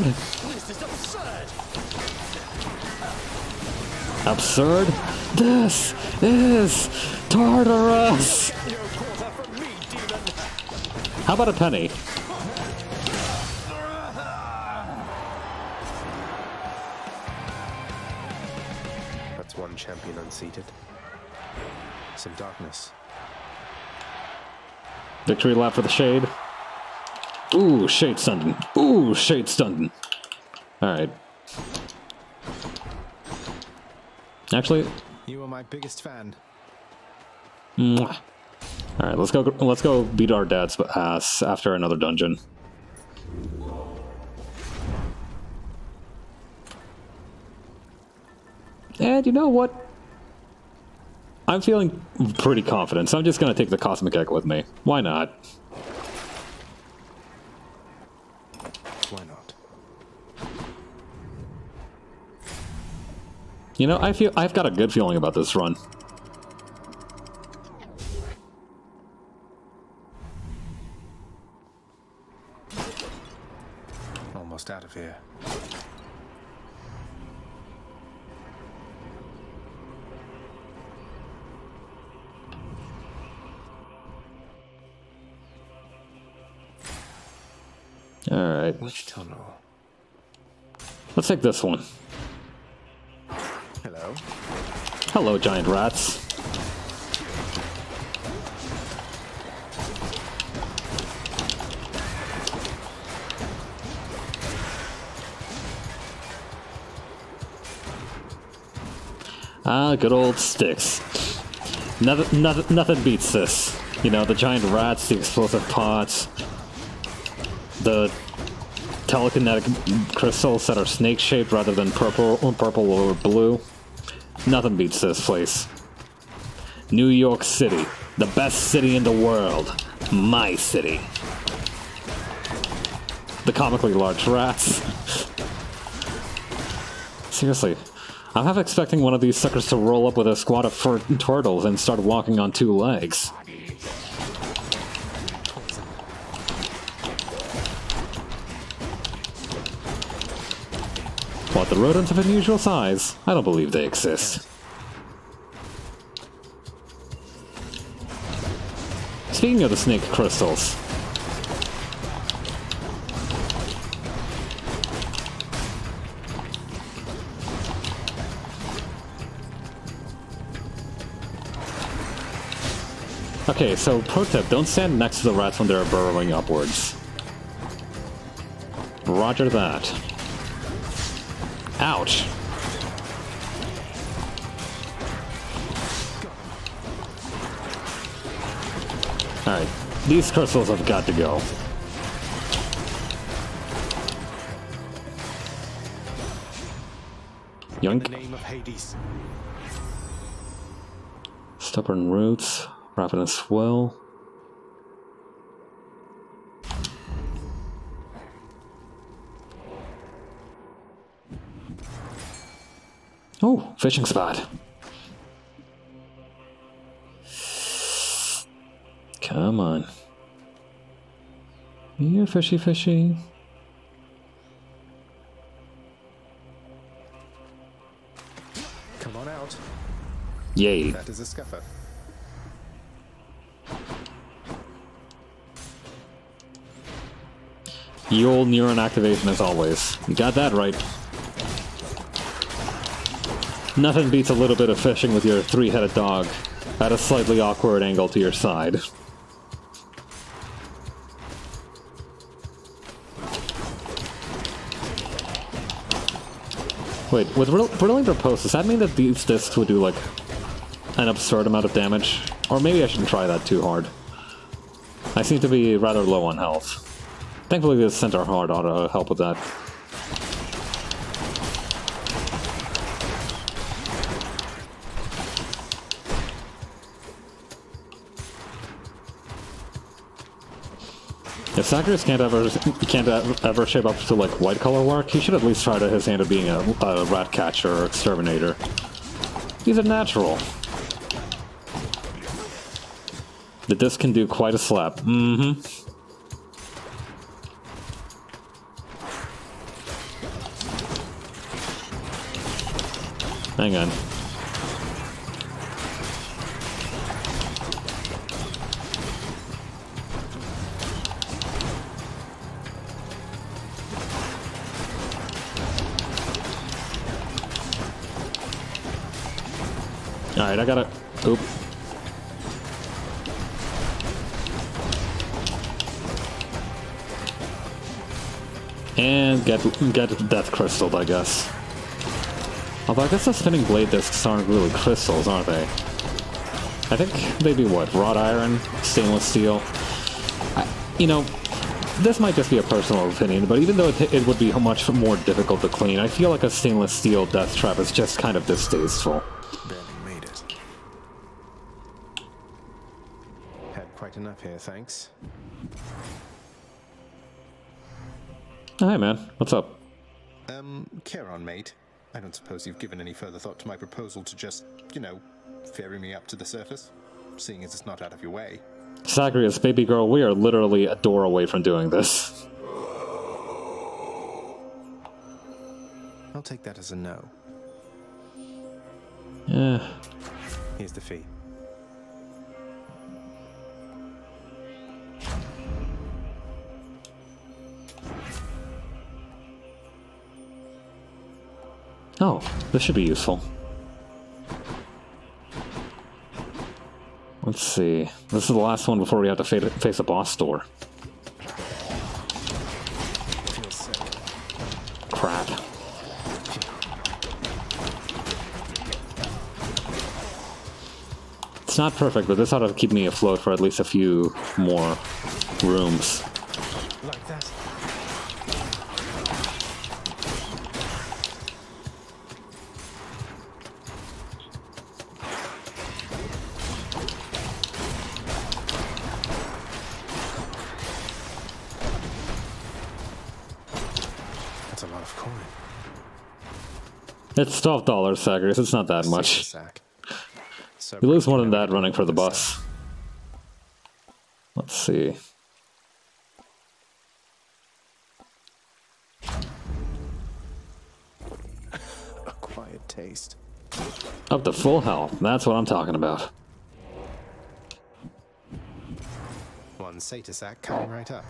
Absurd? This is Tartarus! How about a penny? That's one champion unseated. Some darkness. Victory lap for the Shade. Ooh, Shade stunned. Ooh, Shade stunned. Alright. Actually, you are my biggest fan. Mwah. All right, let's go beat our dad's ass after another dungeon. And you know what? I'm feeling pretty confident, so I'm just gonna take the Cosmic Egg with me. Why not? Why not? You know, I've got a good feeling about this run. Almost out of here. All right. Which tunnel? Let's take this one. Hello. Hello, giant rats. Ah, good old sticks. Nothing beats this. You know, the giant rats, the explosive pots, the telekinetic crystals that are snake-shaped rather than purple or blue. Nothing beats this place. New York City, the best city in the world. My city. The comically large rats. Seriously, I'm half expecting one of these suckers to roll up with a squad of turtles and start walking on 2 legs. What, the rodents of unusual size? I don't believe they exist. Speaking of the snake crystals. Okay, so pro tip, don't stand next to the rats when they're burrowing upwards. Roger that. Ouch. Alright, these crystals have got to go. Yoink. In the name of Hades. Stubborn roots, ravenous swell. Oh, fishing spot. Come on. Here, fishy, fishy. Come on out. Yay. That is a scuffer. The old neuron activation as always. You got that right. Nothing beats a little bit of fishing with your three-headed dog at a slightly awkward angle to your side. Wait, with Brilliant Repose, does that mean that these discs would do like an absurd amount of damage? Or maybe I shouldn't try that too hard. I seem to be rather low on health. Thankfully the Centaur Heart ought to help with that. If Zacharias can't ever shape up to like white color work, he should at least try to his hand at being a rat catcher or exterminator. He's a natural. The disc can do quite a slap. Mm-hmm. Hang on. Alright, I gotta... Oop. And get Death Crystal, I guess. Although I guess the spinning blade discs aren't really crystals, aren't they? I think they'd be what? Wrought iron? Stainless steel? You know, this might just be a personal opinion, but even though it would be much more difficult to clean, I feel like a stainless steel death trap is just kind of distasteful. Barely made it. Had quite enough here, thanks. Hi, man. What's up? Care on, mate. I don't suppose you've given any further thought to my proposal to just, you know, ferry me up to the surface? Seeing as it's not out of your way. Zacharias, baby girl, we are literally a door away from doing this. I'll take that as a no. Yeah. Here's the fee. Oh, this should be useful. Let's see. This is the last one before we have to face a boss door. Feels sick. Crap. It's not perfect, but this ought to keep me afloat for at least a few more rooms. Like that. That's a lot of coin. It's $12, Zacharias. It's not that much. You lose more than that running for the bus. Let's see. Acquired taste. Up to full health. That's what I'm talking about. One Satyr sack coming right up.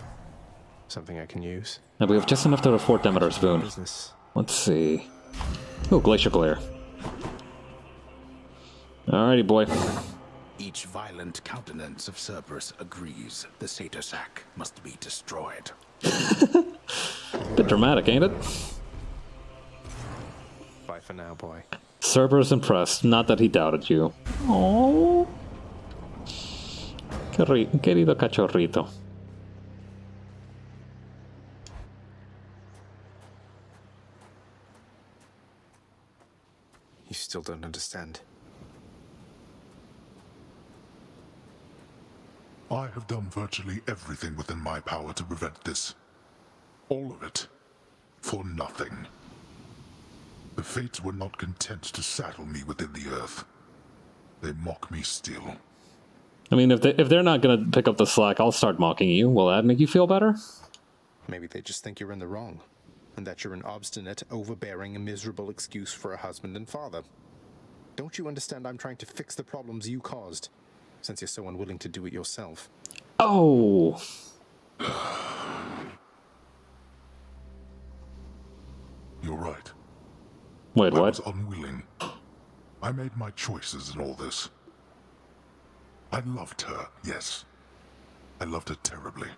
Something I can use. Now we have just enough to afford Demeter's boon. Let's see. Oh, Glacier Glare. Alrighty, boy. Each violent countenance of Cerberus agrees the Satyr sack must be destroyed. Bit dramatic, ain't it? Bye for now, boy. Cerberus impressed, not that he doubted you. Oh, querido cachorrito. You still don't understand. I have done virtually everything within my power to prevent this. All of it. For nothing. The Fates were not content to saddle me within the earth. They mock me still. I mean, if they're not going to pick up the slack, I'll start mocking you. Will that make you feel better? Maybe they just think you're in the wrong, and that you're an obstinate, overbearing, and miserable excuse for a husband and father. Don't you understand I'm trying to fix the problems you caused, since you're so unwilling to do it yourself? Oh! You're right. Wait, what? I was unwilling. I made my choices in all this. I loved her, yes. I loved her terribly.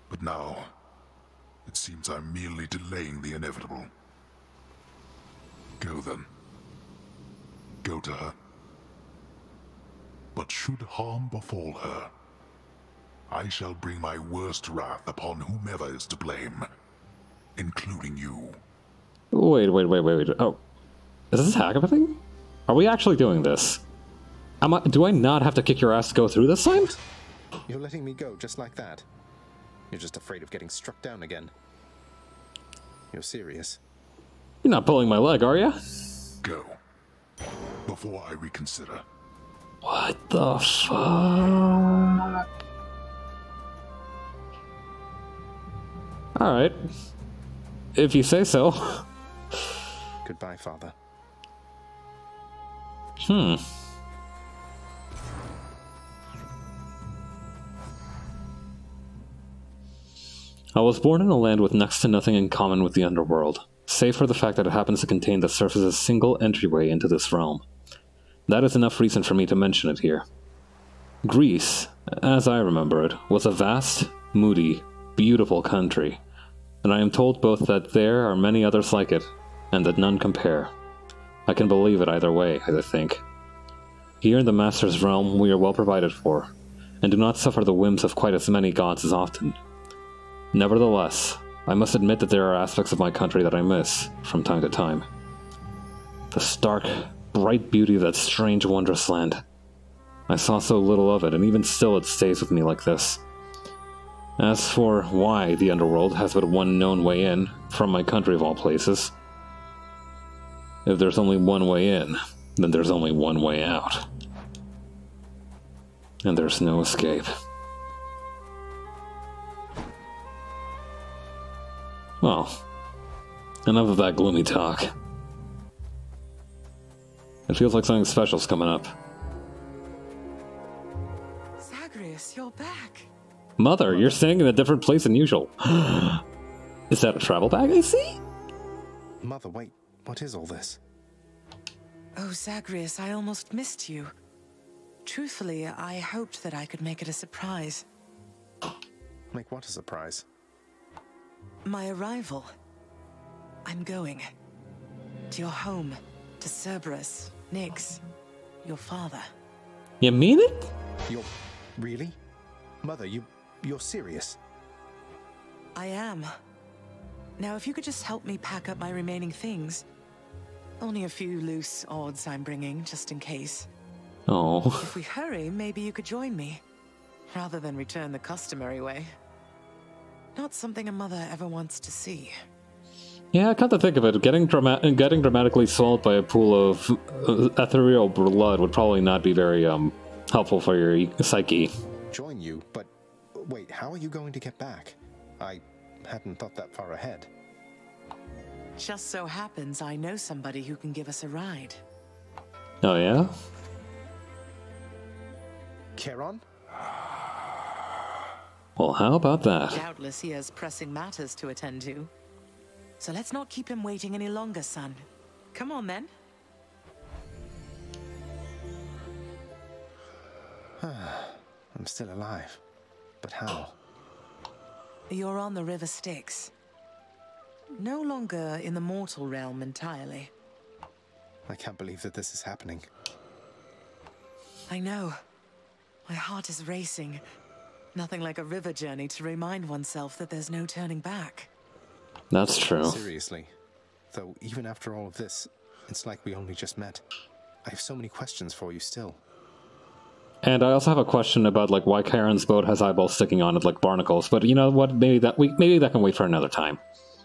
But now, it seems I'm merely delaying the inevitable. Go then. Go to her. But should harm befall her, I shall bring my worst wrath upon whomever is to blame, including you. Wait. Oh. Is this happening? Are we actually doing this? Do I not have to kick your ass to go through this time? You're letting me go just like that. You're just afraid of getting struck down again. You're serious. You're not pulling my leg, are you? Go. Before I reconsider. What the fuck? Alright. If you say so. Goodbye, Father. I was born in a land with next to nothing in common with the underworld, save for the fact that it happens to contain the surface's single entryway into this realm. That is enough reason for me to mention it here. Greece, as I remember it, was a vast, moody, beautiful country, and I am told both that there are many others like it, and that none compare. I can believe it either way, I think. Here in the Master's realm we are well provided for, and do not suffer the whims of quite as many gods as often. Nevertheless, I must admit that there are aspects of my country that I miss, from time to time. The stark, bright beauty of that strange, wondrous land. I saw so little of it, and even still it stays with me like this. As for why the underworld has but one known way in, from my country of all places, if there's only one way in, then there's only one way out. And there's no escape. Well, enough of that gloomy talk. It feels like something special's coming up. Zagreus, you're back. Mother, you're staying in a different place than usual. Is that a travel bag I see? Mother, wait. What is all this? Oh, Zagreus, I almost missed you. Truthfully, I hoped that I could make it a surprise. Make what a surprise? My arrival. I'm going. To your home. To Cerberus, Nyx, your father. You mean it? You're... really? Mother, you're serious? I am. Now, if you could just help me pack up my remaining things. Only a few loose odds I'm bringing, just in case. Oh. If we hurry, maybe you could join me. Rather than return the customary way. Not something a mother ever wants to see. Yeah, come to think of it, getting dramatically swallowed by a pool of ethereal blood would probably not be very helpful for your psyche. Join you? But wait, how are you going to get back? I hadn't thought that far ahead. Just so happens I know somebody who can give us a ride. Oh yeah? Charon? Well, how about that? Doubtless he has pressing matters to attend to. So let's not keep him waiting any longer, son. Come on, then. I'm still alive. But how? You're on the River Styx. No longer in the mortal realm entirely. I can't believe that this is happening. I know. My heart is racing. Nothing like a river journey to remind oneself that there's no turning back. That's true. Seriously. Though, even after all of this, It's like we only just met. I have so many questions for you still. And I also have a question about like why Karen's boat has eyeballs sticking on it like barnacles, but you know what? Maybe that can wait for another time.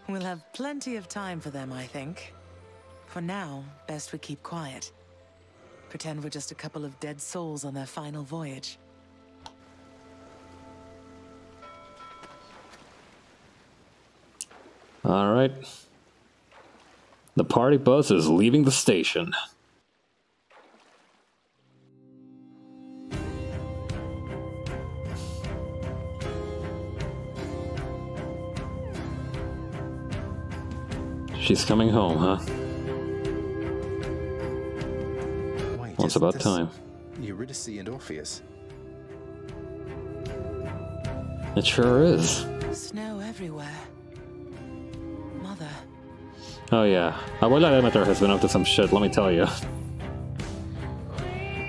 We'll have plenty of time for them, I think. For now, best we keep quiet. Pretend we're just a couple of dead souls on their final voyage. All right. The party bus is leaving the station. She's coming home, huh? Wait, well, it's about time. Eurydice and Orpheus. It sure is. Snow everywhere. Mother. Oh yeah. Abuela Demeter has been up to some shit, let me tell you.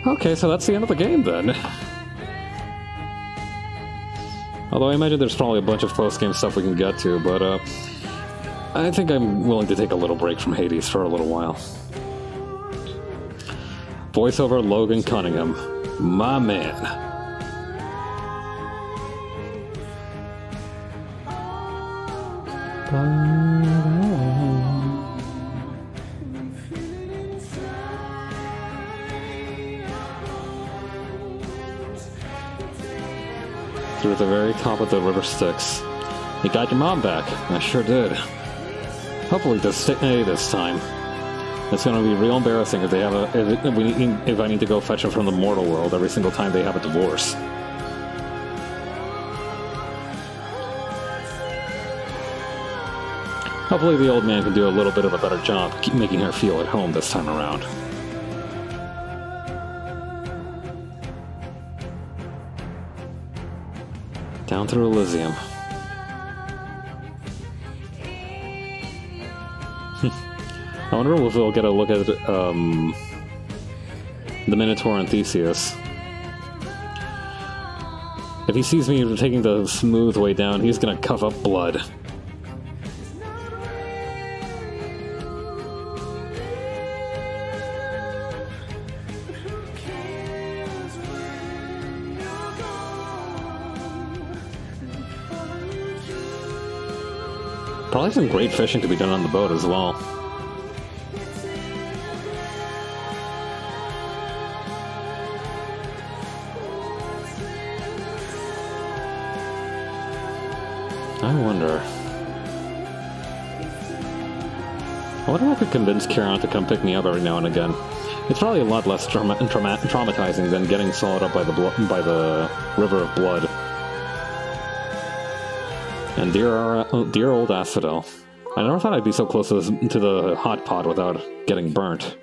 Okay, so that's the end of the game then. Although I imagine there's probably a bunch of post-game stuff we can get to, but I think I'm willing to take a little break from Hades for a little while. Voiceover Logan Cunningham. My man. Through the very top of the river Styx. You got your mom back. I sure did. Hopefully they'll stay this time. It's gonna be real embarrassing if they have if I need to go fetch them from the mortal world every single time they have a divorce. Hopefully the old man can do a little bit of a better job keep making her feel at home this time around. Down through Elysium. I wonder if we'll get a look at the Minotaur and Theseus. If he sees me taking the smooth way down, he's gonna cough up blood. Probably some great fishing to be done on the boat as well. I wonder if I could convince Kieran to come pick me up every now and again. It's probably a lot less traumatizing than getting swallowed up by the river of blood. And dear old Asphodel. I never thought I'd be so close to the hot pot without getting burnt.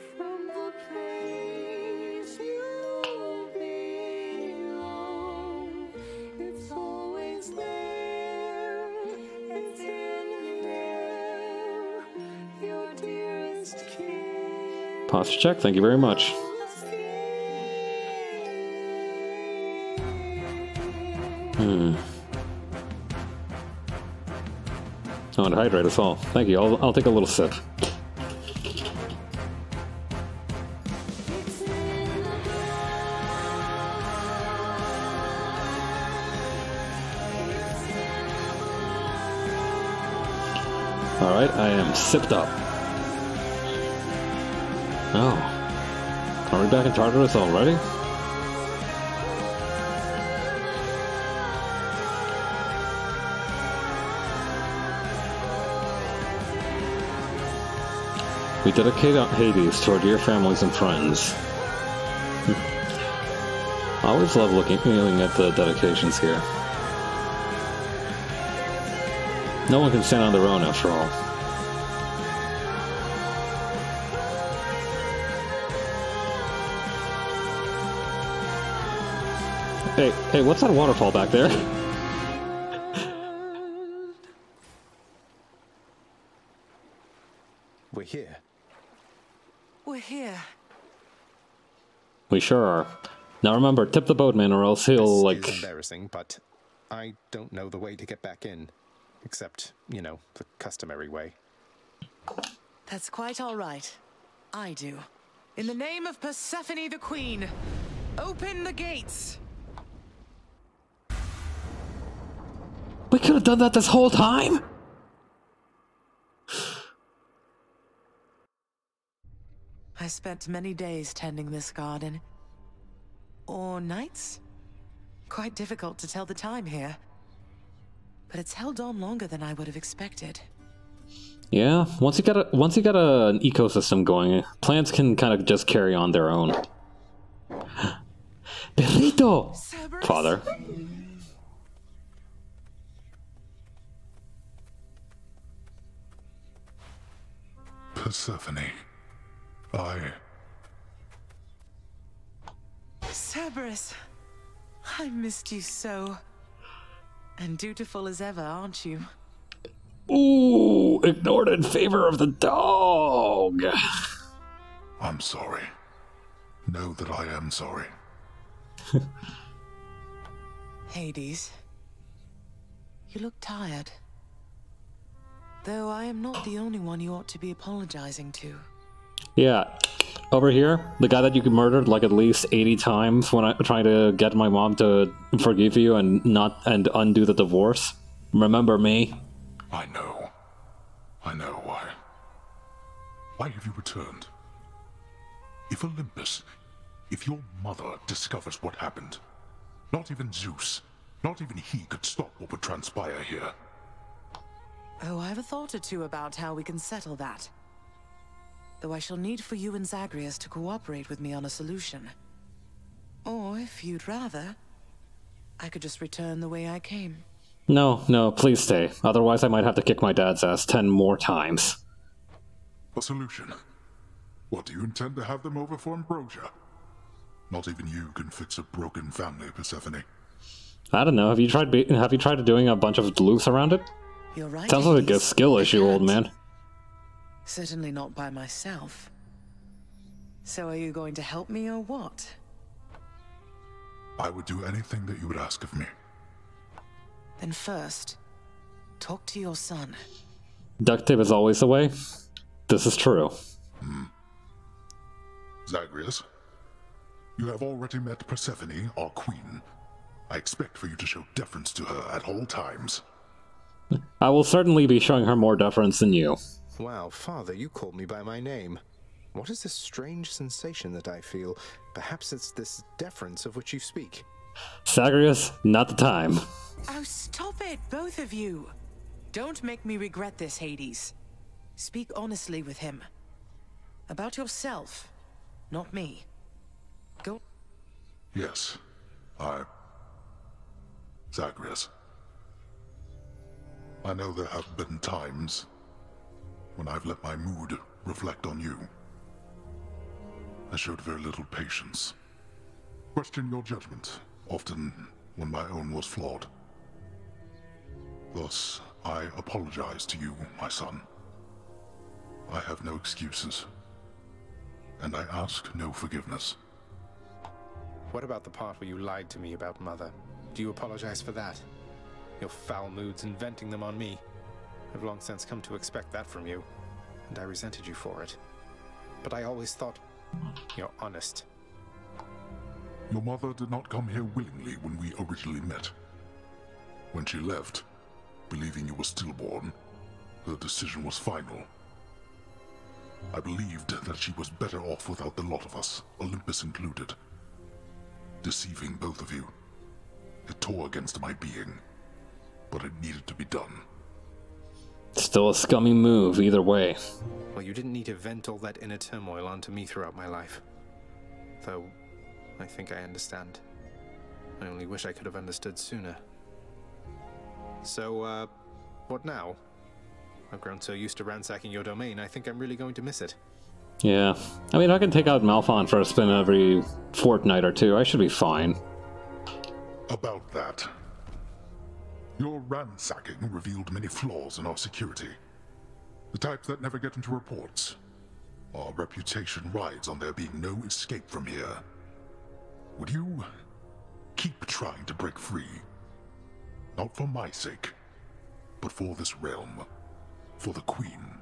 Posture check, thank you very much. Oh, and hydrate us all. Thank you. I'll take a little sip. Alright, I am sipped up. Oh. Are we back in Tartarus already? We dedicate Hades to our dear families and friends. I always love looking at the dedications here. No one can stand on their own after all. Hey, what's that waterfall back there? We're here. We're here. We sure are. Now remember, tip the boatman or else he'll, This is embarrassing, but I don't know the way to get back in. Except, you know, the customary way. That's quite all right. I do. In the name of Persephone the Queen, open the gates! We could have done that this whole time! I spent many days tending this garden. Or nights? Quite difficult to tell the time here. But it's held on longer than I would have expected. Yeah, once you get an ecosystem going, plants can kind of just carry on their own. Perrito! Father. Persephone. Cerberus, I missed you so. And dutiful as ever, aren't you? Ooh, ignored in favor of the dog. I'm sorry. Know that I am sorry. Hades, you look tired. Though I am not the only one you ought to be apologizing to. Yeah, over here, the guy that you murdered like at least 80 times when I tried to get my mom to forgive you and undo the divorce. Remember me? I know. I know why. Why have you returned? If Olympus, if your mother discovers what happened, not even Zeus, not even he could stop what would transpire here. Oh, I have a thought or two about how we can settle that. Though I shall need for you and Zagreus to cooperate with me on a solution. Or, if you'd rather, I could just return the way I came. No, please stay. Otherwise I might have to kick my dad's ass 10 more times. A solution? What, do you intend to have them over for ambrosia? Not even you can fix a broken family, Persephone. I don't know. Have you tried doing a bunch of loops around it? You're right. Sounds like a skill issue, old man. Certainly not by myself. So are you going to help me or what? I would do anything that you would ask of me. Then first, talk to your son. Duct tape is always the way. This is true. Zagreus, you have already met Persephone, our queen. I expect for you to show deference to her at all times. I will certainly be showing her more deference than you. Wow, Father, you called me by my name. What is this strange sensation that I feel? Perhaps it's this deference of which you speak. Zagreus, not the time. Oh, stop it, both of you! Don't make me regret this, Hades. Speak honestly with him. About yourself, not me. Go. Yes, Zagreus. I know there have been times when I've let my mood reflect on you. I showed very little patience. Questioned your judgment, often when my own was flawed. Thus, I apologize to you, my son. I have no excuses, and I ask no forgiveness. What about the part where you lied to me about Mother? Do you apologize for that? Your foul moods and venting them on me. I've long since come to expect that from you, and I resented you for it. But I always thought you're honest. Your mother did not come here willingly when we originally met. When she left, believing you were stillborn, her decision was final. I believed that she was better off without the lot of us, Olympus included. Deceiving both of you. It tore against my being, but it needed to be done. Still a scummy move, either way. Well, you didn't need to vent all that inner turmoil onto me throughout my life. Though, I think I understand. I only wish I could have understood sooner. So, what now? I've grown so used to ransacking your domain, I think I'm really going to miss it. Yeah. I mean, I can take out Malphon for a spin every fortnight or two. I should be fine. About that. Your ransacking revealed many flaws in our security. The types that never get into reports. Our reputation rides on there being no escape from here. Would you keep trying to break free? Not for my sake, but for this realm. For the Queen.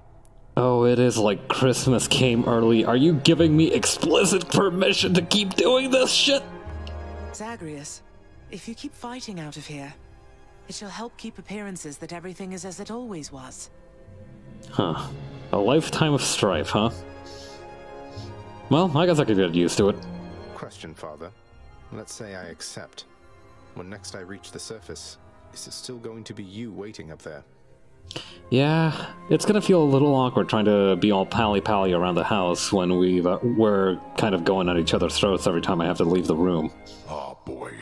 Oh, it is like Christmas came early. Are you giving me explicit permission to keep doing this shit? Zagreus, if you keep fighting out of here, it shall help keep appearances that everything is as it always was. Huh. A lifetime of strife, huh? Well, I guess I could get used to it. Question, Father. Let's say I accept. When next I reach the surface, is it still going to be you waiting up there? Yeah, it's gonna feel a little awkward trying to be all pally-pally around the house when we're kind of going at each other's throats every time I have to leave the room. Ah, boy.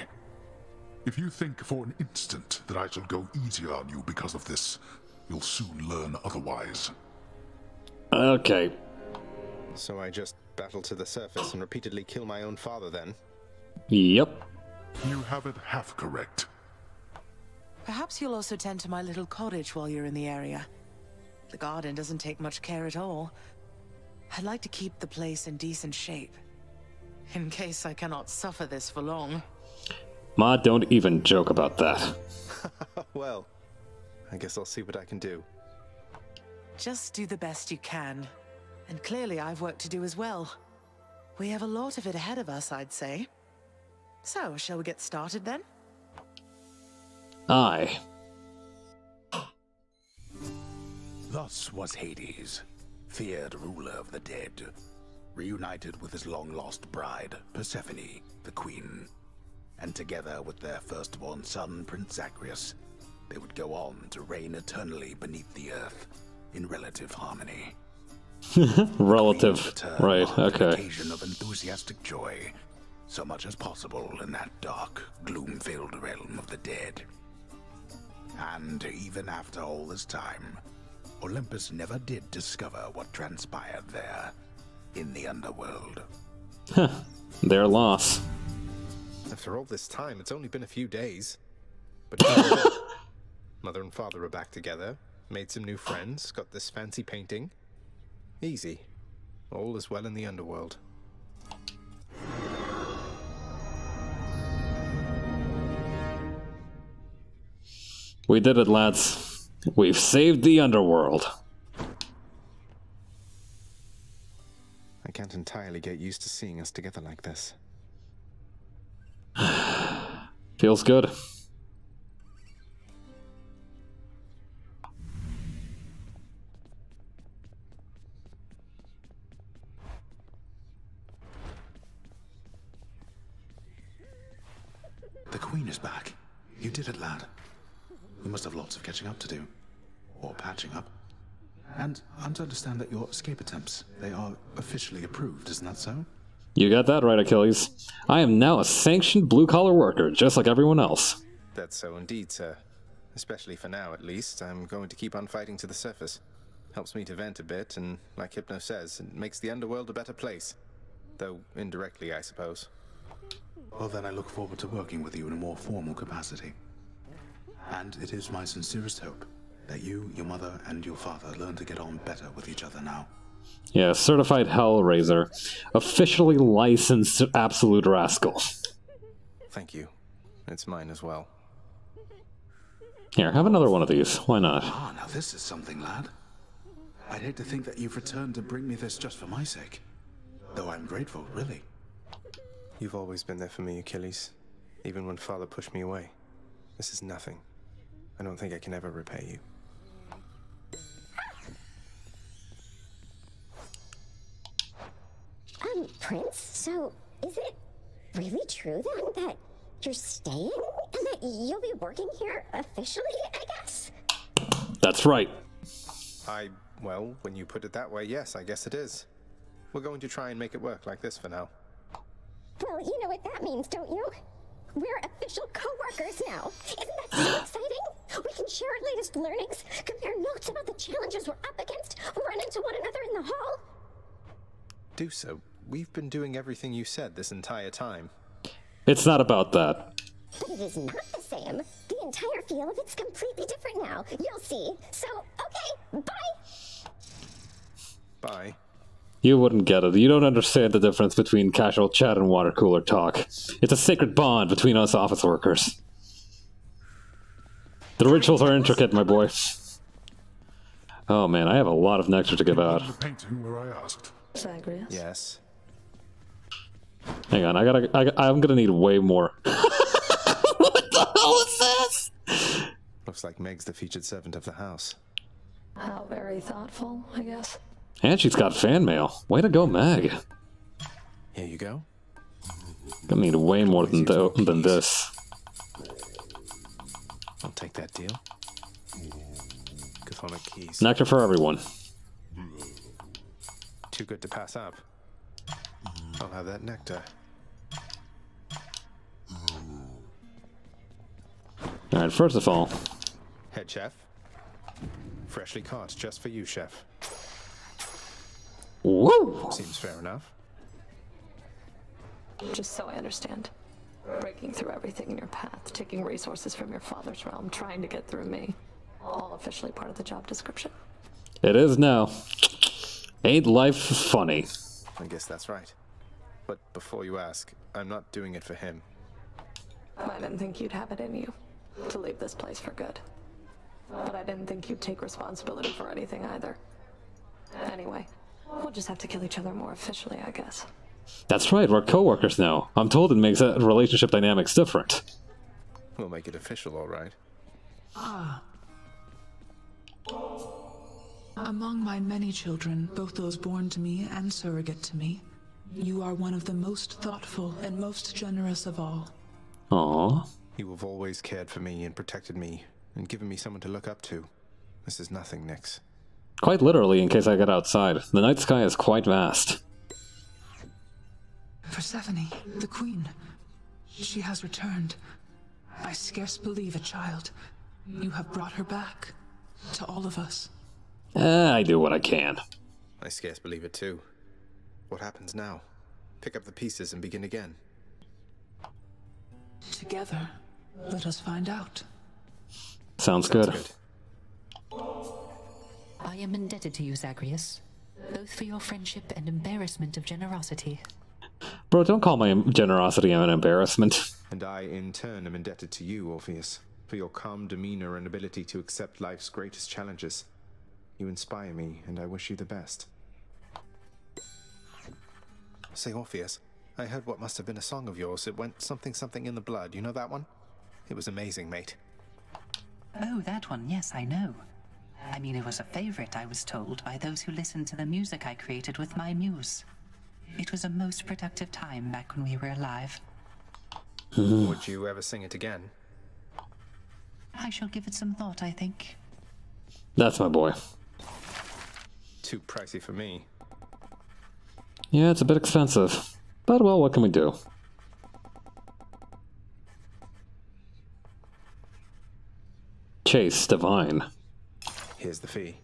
If you think for an instant that I shall go easier on you because of this, you'll soon learn otherwise. Okay. So I just battle to the surface and repeatedly kill my own father then? Yep. You have it half correct. Perhaps you'll also tend to my little cottage while you're in the area. The garden doesn't take much care at all. I'd like to keep the place in decent shape, in case I cannot suffer this for long. Ma, don't even joke about that. Well, I guess I'll see what I can do. Just do the best you can. And clearly I've work to do as well. We have a lot of it ahead of us, I'd say. So, shall we get started then? Aye. Thus was Hades, feared ruler of the dead, reunited with his long-lost bride, Persephone, the queen. And together with their firstborn son, Prince Zagreus, they would go on to reign eternally beneath the earth, in relative harmony. Relative, right, okay. An occasion of enthusiastic joy, so much as possible in that dark, gloom-filled realm of the dead. And even after all this time, Olympus never did discover what transpired there, in the underworld. Their loss. After all this time, it's only been a few days. But Mother and Father are back together, made some new friends, got this fancy painting. Easy. All is well in the underworld. We did it, lads. We've saved the underworld. I can't entirely get used to seeing us together like this. Feels good. The Queen is back. You did it, lad. You must have lots of catching up to do. Or patching up. And I'm to understand that your escape attempts, they are officially approved, isn't that so? You got that right, Achilles. I am now a sanctioned blue-collar worker, just like everyone else. That's so indeed, sir. Especially for now, at least. I'm going to keep on fighting to the surface. Helps me to vent a bit, and like Hypno says, it makes the underworld a better place. Though indirectly, I suppose. Well, then I look forward to working with you in a more formal capacity. And it is my sincerest hope that you, your mother, and your father learn to get on better with each other now. Yeah, certified Hellraiser. Officially licensed absolute rascal. Thank you. It's mine as well. Here, have another one of these. Why not? Ah, now this is something, lad. I'd hate to think that you've returned to bring me this just for my sake. Though I'm grateful, really. You've always been there for me, Achilles. Even when Father pushed me away. This is nothing. I don't think I can ever repay you. Prince, so is it really true then that you're staying and that you'll be working here officially, I guess? That's right. Well, when you put it that way, yes, I guess it is. We're going to try and make it work like this for now. Well, you know what that means, don't you? We're official co-workers now. Isn't that so exciting? We can share our latest learnings, compare notes about the challenges we're up against, run into one another in the hall. Do so. We've been doing everything you said this entire time. It's not about that. But it is not the same. The entire feel of it's completely different now. You'll see. So, okay, bye! Bye. You wouldn't get it. You don't understand the difference between casual chat and water cooler talk. It's a sacred bond between us office workers. The rituals are intricate, my boy. Oh man, I have a lot of nectar to give out. The painting where I asked. Zagreus? Yes. Hang on, I'm gonna need way more. What the hell is this? Looks like Meg's the featured servant of the house. How very thoughtful, I guess. And she's got fan mail. Way to go, Meg. Here you go. Gonna need way more than this. I'll take that deal. Chthonic keys. Nectar for everyone. Too good to pass up. I'll have that nectar. Alright, first of all... Head chef. Freshly caught, just for you, chef. Woo! Seems fair enough. Just so I understand. Breaking through everything in your path, taking resources from your father's realm, trying to get through me. All officially part of the job description. It is now. Ain't life funny? I guess that's right. But before you ask, I'm not doing it for him. I didn't think you'd have it in you to leave this place for good. But I didn't think you'd take responsibility for anything either. Anyway, we'll just have to kill each other more officially, I guess. That's right, we're co-workers now. I'm told it makes relationship dynamics different. We'll make it official, all right. Ah. Among my many children, both those born to me and surrogate to me, you are one of the most thoughtful and most generous of all. Aww. You have always cared for me and protected me, and given me someone to look up to. This is nothing, Nyx. Quite literally, in case I get outside. The night sky is quite vast. Persephone, the queen. She has returned. I scarce believe it, child. You have brought her back. To all of us. I do what I can. I scarce believe it too. What happens now? Pick up the pieces and begin again. Together, let us find out. Sounds good. I am indebted to you, Zagreus, both for your friendship and embarrassment of generosity. Bro, don't call my generosity an embarrassment. And I, in turn, am indebted to you, Orpheus, for your calm demeanor and ability to accept life's greatest challenges. You inspire me, and I wish you the best. Say, Orpheus, I heard what must have been a song of yours. It went something something in the blood. You know that one? It was amazing, mate. Oh, that one, yes, I know. I mean, it was a favorite, I was told, by those who listened to the music I created with my muse. It was a most productive time back when we were alive. Would you ever sing it again? I shall give it some thought, I think. That's my boy. Too pricey for me. Yeah, it's a bit expensive. But, well, what can we do? Chase Divine. Here's the fee.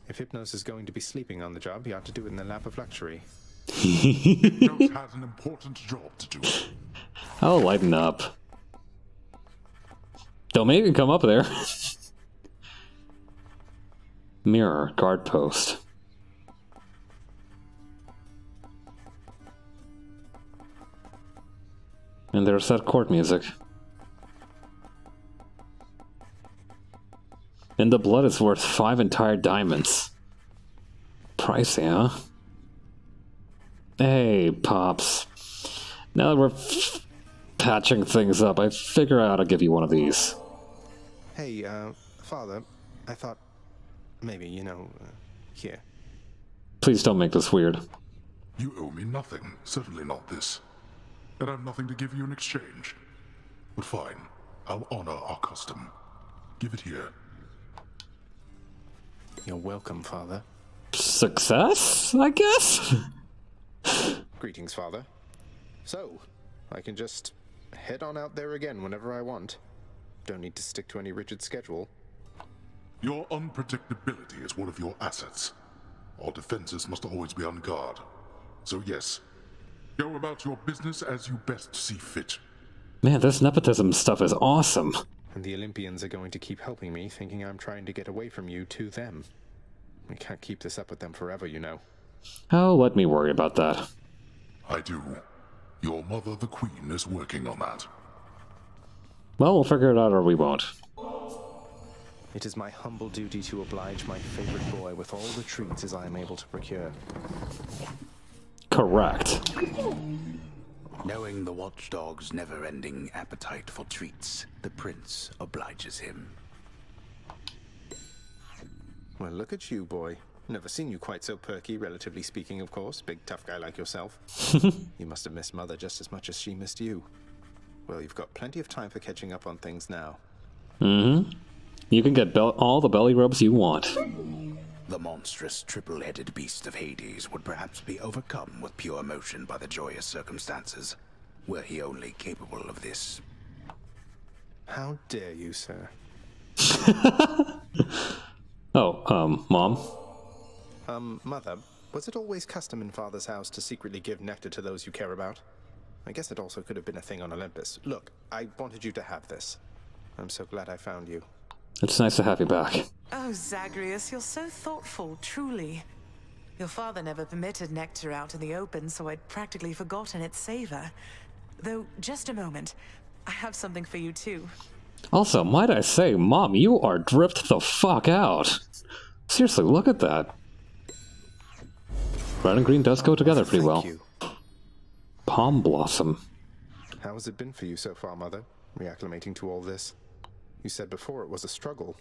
If Hypnos is going to be sleeping on the job, he ought to do it in the lap of luxury. Hypnos has an important job to do. I'll lighten up. Don't make me come up there. Mirror, guard post. And there's that court music. And the blood is worth 5 entire diamonds. Pricey, huh? Hey, Pops. Now that we're patching things up, I figure out I'll give you one of these. Hey, Father, I thought maybe, here. Please don't make this weird. You owe me nothing, certainly not this. And I've nothing to give you in exchange. But fine, I'll honor our custom. Give it here. You're welcome, Father. Success, I guess? Greetings, Father. So, I can just head on out there again whenever I want. Don't need to stick to any rigid schedule. Your unpredictability is one of your assets. Our defenses must always be on guard. So yes, go about your business as you best see fit. Man, this nepotism stuff is awesome. And the Olympians are going to keep helping me, thinking I'm trying to get away from you to them. We can't keep this up with them forever, you know. Oh, let me worry about that. I do. Your mother, the Queen, is working on that. Well, we'll figure it out or we won't. It is my humble duty to oblige my favorite boy with all the treats as I am able to procure. Correct. Knowing the watchdog's never-ending appetite for treats, the prince obliges him. Well, look at you, boy. Never seen you quite so perky, relatively speaking, of course. Big, tough guy like yourself. You must have missed Mother just as much as she missed you. Well, you've got plenty of time for catching up on things now. Mm-hmm. You can get all the belly rubs you want. The monstrous triple-headed beast of Hades would perhaps be overcome with pure emotion by the joyous circumstances, were he only capable of this. How dare you, sir? Oh, Mom? Mother, was it always custom in Father's house to secretly give nectar to those you care about? I guess it also could have been a thing on Olympus. Look, I wanted you to have this. I'm so glad I found you. It's nice to have you back. Oh, Zagreus, you're so thoughtful, truly. Your father never permitted nectar out in the open, so I'd practically forgotten its savor. Though, just a moment. I have something for you, too. Also, might I say, Mom, you are dripped the fuck out. Seriously, look at that. Red and green does go together pretty well. You. Palm blossom. How has it been for you so far, Mother? Reacclimating to all this? You said before it was a struggle.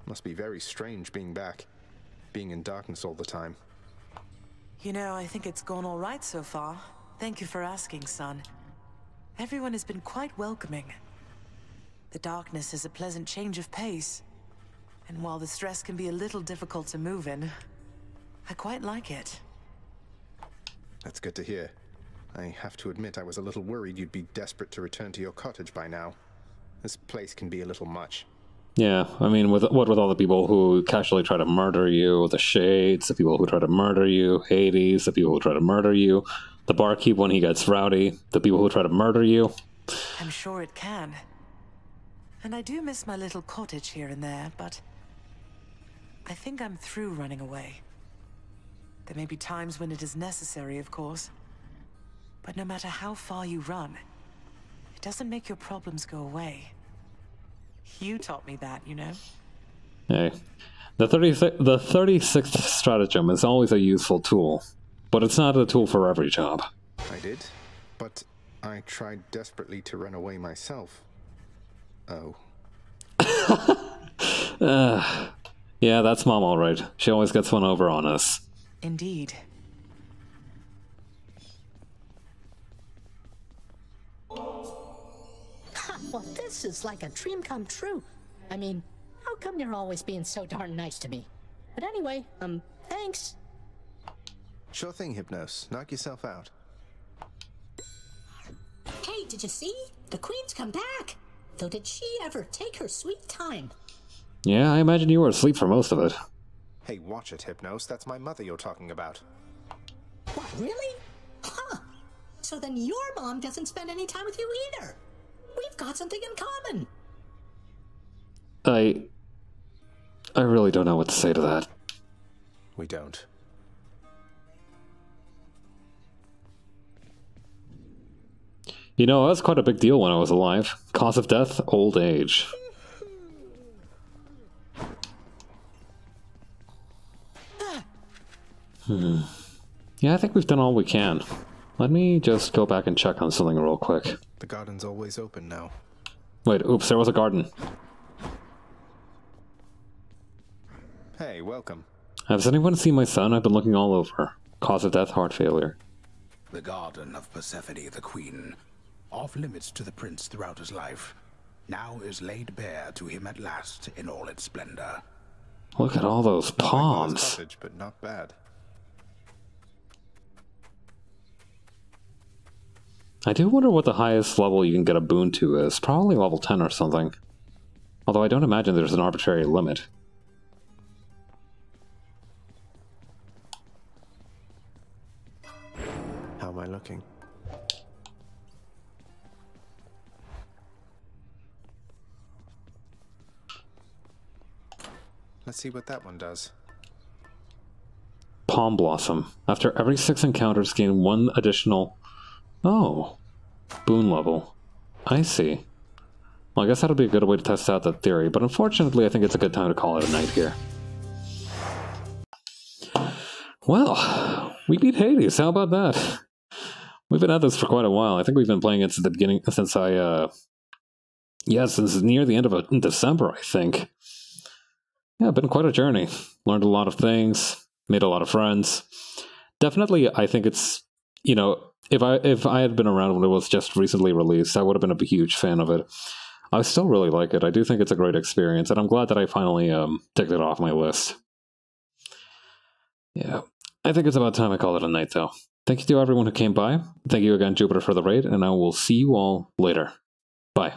Must be very strange being back. Being in darkness all the time. You know, I think it's gone all right so far. Thank you for asking, son. Everyone has been quite welcoming. The darkness is a pleasant change of pace. And while the stress can be a little difficult to move in, I quite like it. That's good to hear. I have to admit I was a little worried you'd be desperate to return to your cottage by now. This place can be a little much. Yeah, I mean, with all the people who casually try to murder you, the Shades, the people who try to murder you, Hades, the people who try to murder you, the barkeep when he gets rowdy, the people who try to murder you. I'm sure it can. And I do miss my little cottage here and there, but I think I'm through running away. There may be times when it is necessary, of course. But no matter how far you run, it doesn't make your problems go away. You taught me that, you know? Hey, the 36th stratagem is always a useful tool, but it's not a tool for every job. I did, but I tried desperately to run away myself. Oh. Yeah, that's Mom all right. She always gets one over on us. Indeed. Well, this is like a dream come true. I mean, how come you're always being so darn nice to me? But anyway, thanks. Sure thing, Hypnos. Knock yourself out. Hey, did you see? The Queen's come back. Though did she ever take her sweet time? Yeah, I imagine you were asleep for most of it. Hey, watch it, Hypnos. That's my mother you're talking about. What, really? Huh. So then your mom doesn't spend any time with you either. We've got something in common. I really don't know what to say to that. We don't. You know, that was quite a big deal when I was alive. Cause of death, old age. Yeah, I think we've done all we can. Let me just go back and check on something real quick. The garden's always open now. Wait, oops, there was a garden. Hey, welcome. Has anyone seen my son? I've been looking all over. Cause of death, heart failure. The garden of Persephone the Queen, off limits to the prince throughout his life, now is laid bare to him at last in all its splendor. Look at all those palms. Cottage, but not bad. I do wonder what the highest level you can get a boon to is. Probably level 10 or something. Although I don't imagine there's an arbitrary limit. How am I looking? Let's see what that one does. Palm Blossom. After every 6 encounters, gain 1 additional... Oh. Boon level. I see. Well, I guess that'll be a good way to test out that theory, but unfortunately I think it's a good time to call it a night here. Well, we beat Hades, how about that? We've been at this for quite a while. I think we've been playing it since the beginning, since near the end of December, I think. Yeah, been quite a journey. Learned a lot of things, made a lot of friends. Definitely, I think it's, you know, if I had been around when it was just recently released, I would have been a huge fan of it. I still really like it. I do think it's a great experience, and I'm glad that I finally ticked it off my list. Yeah, I think it's about time I call it a night, though. Thank you to everyone who came by. Thank you again, Jupiter, for the raid, and I will see you all later. Bye.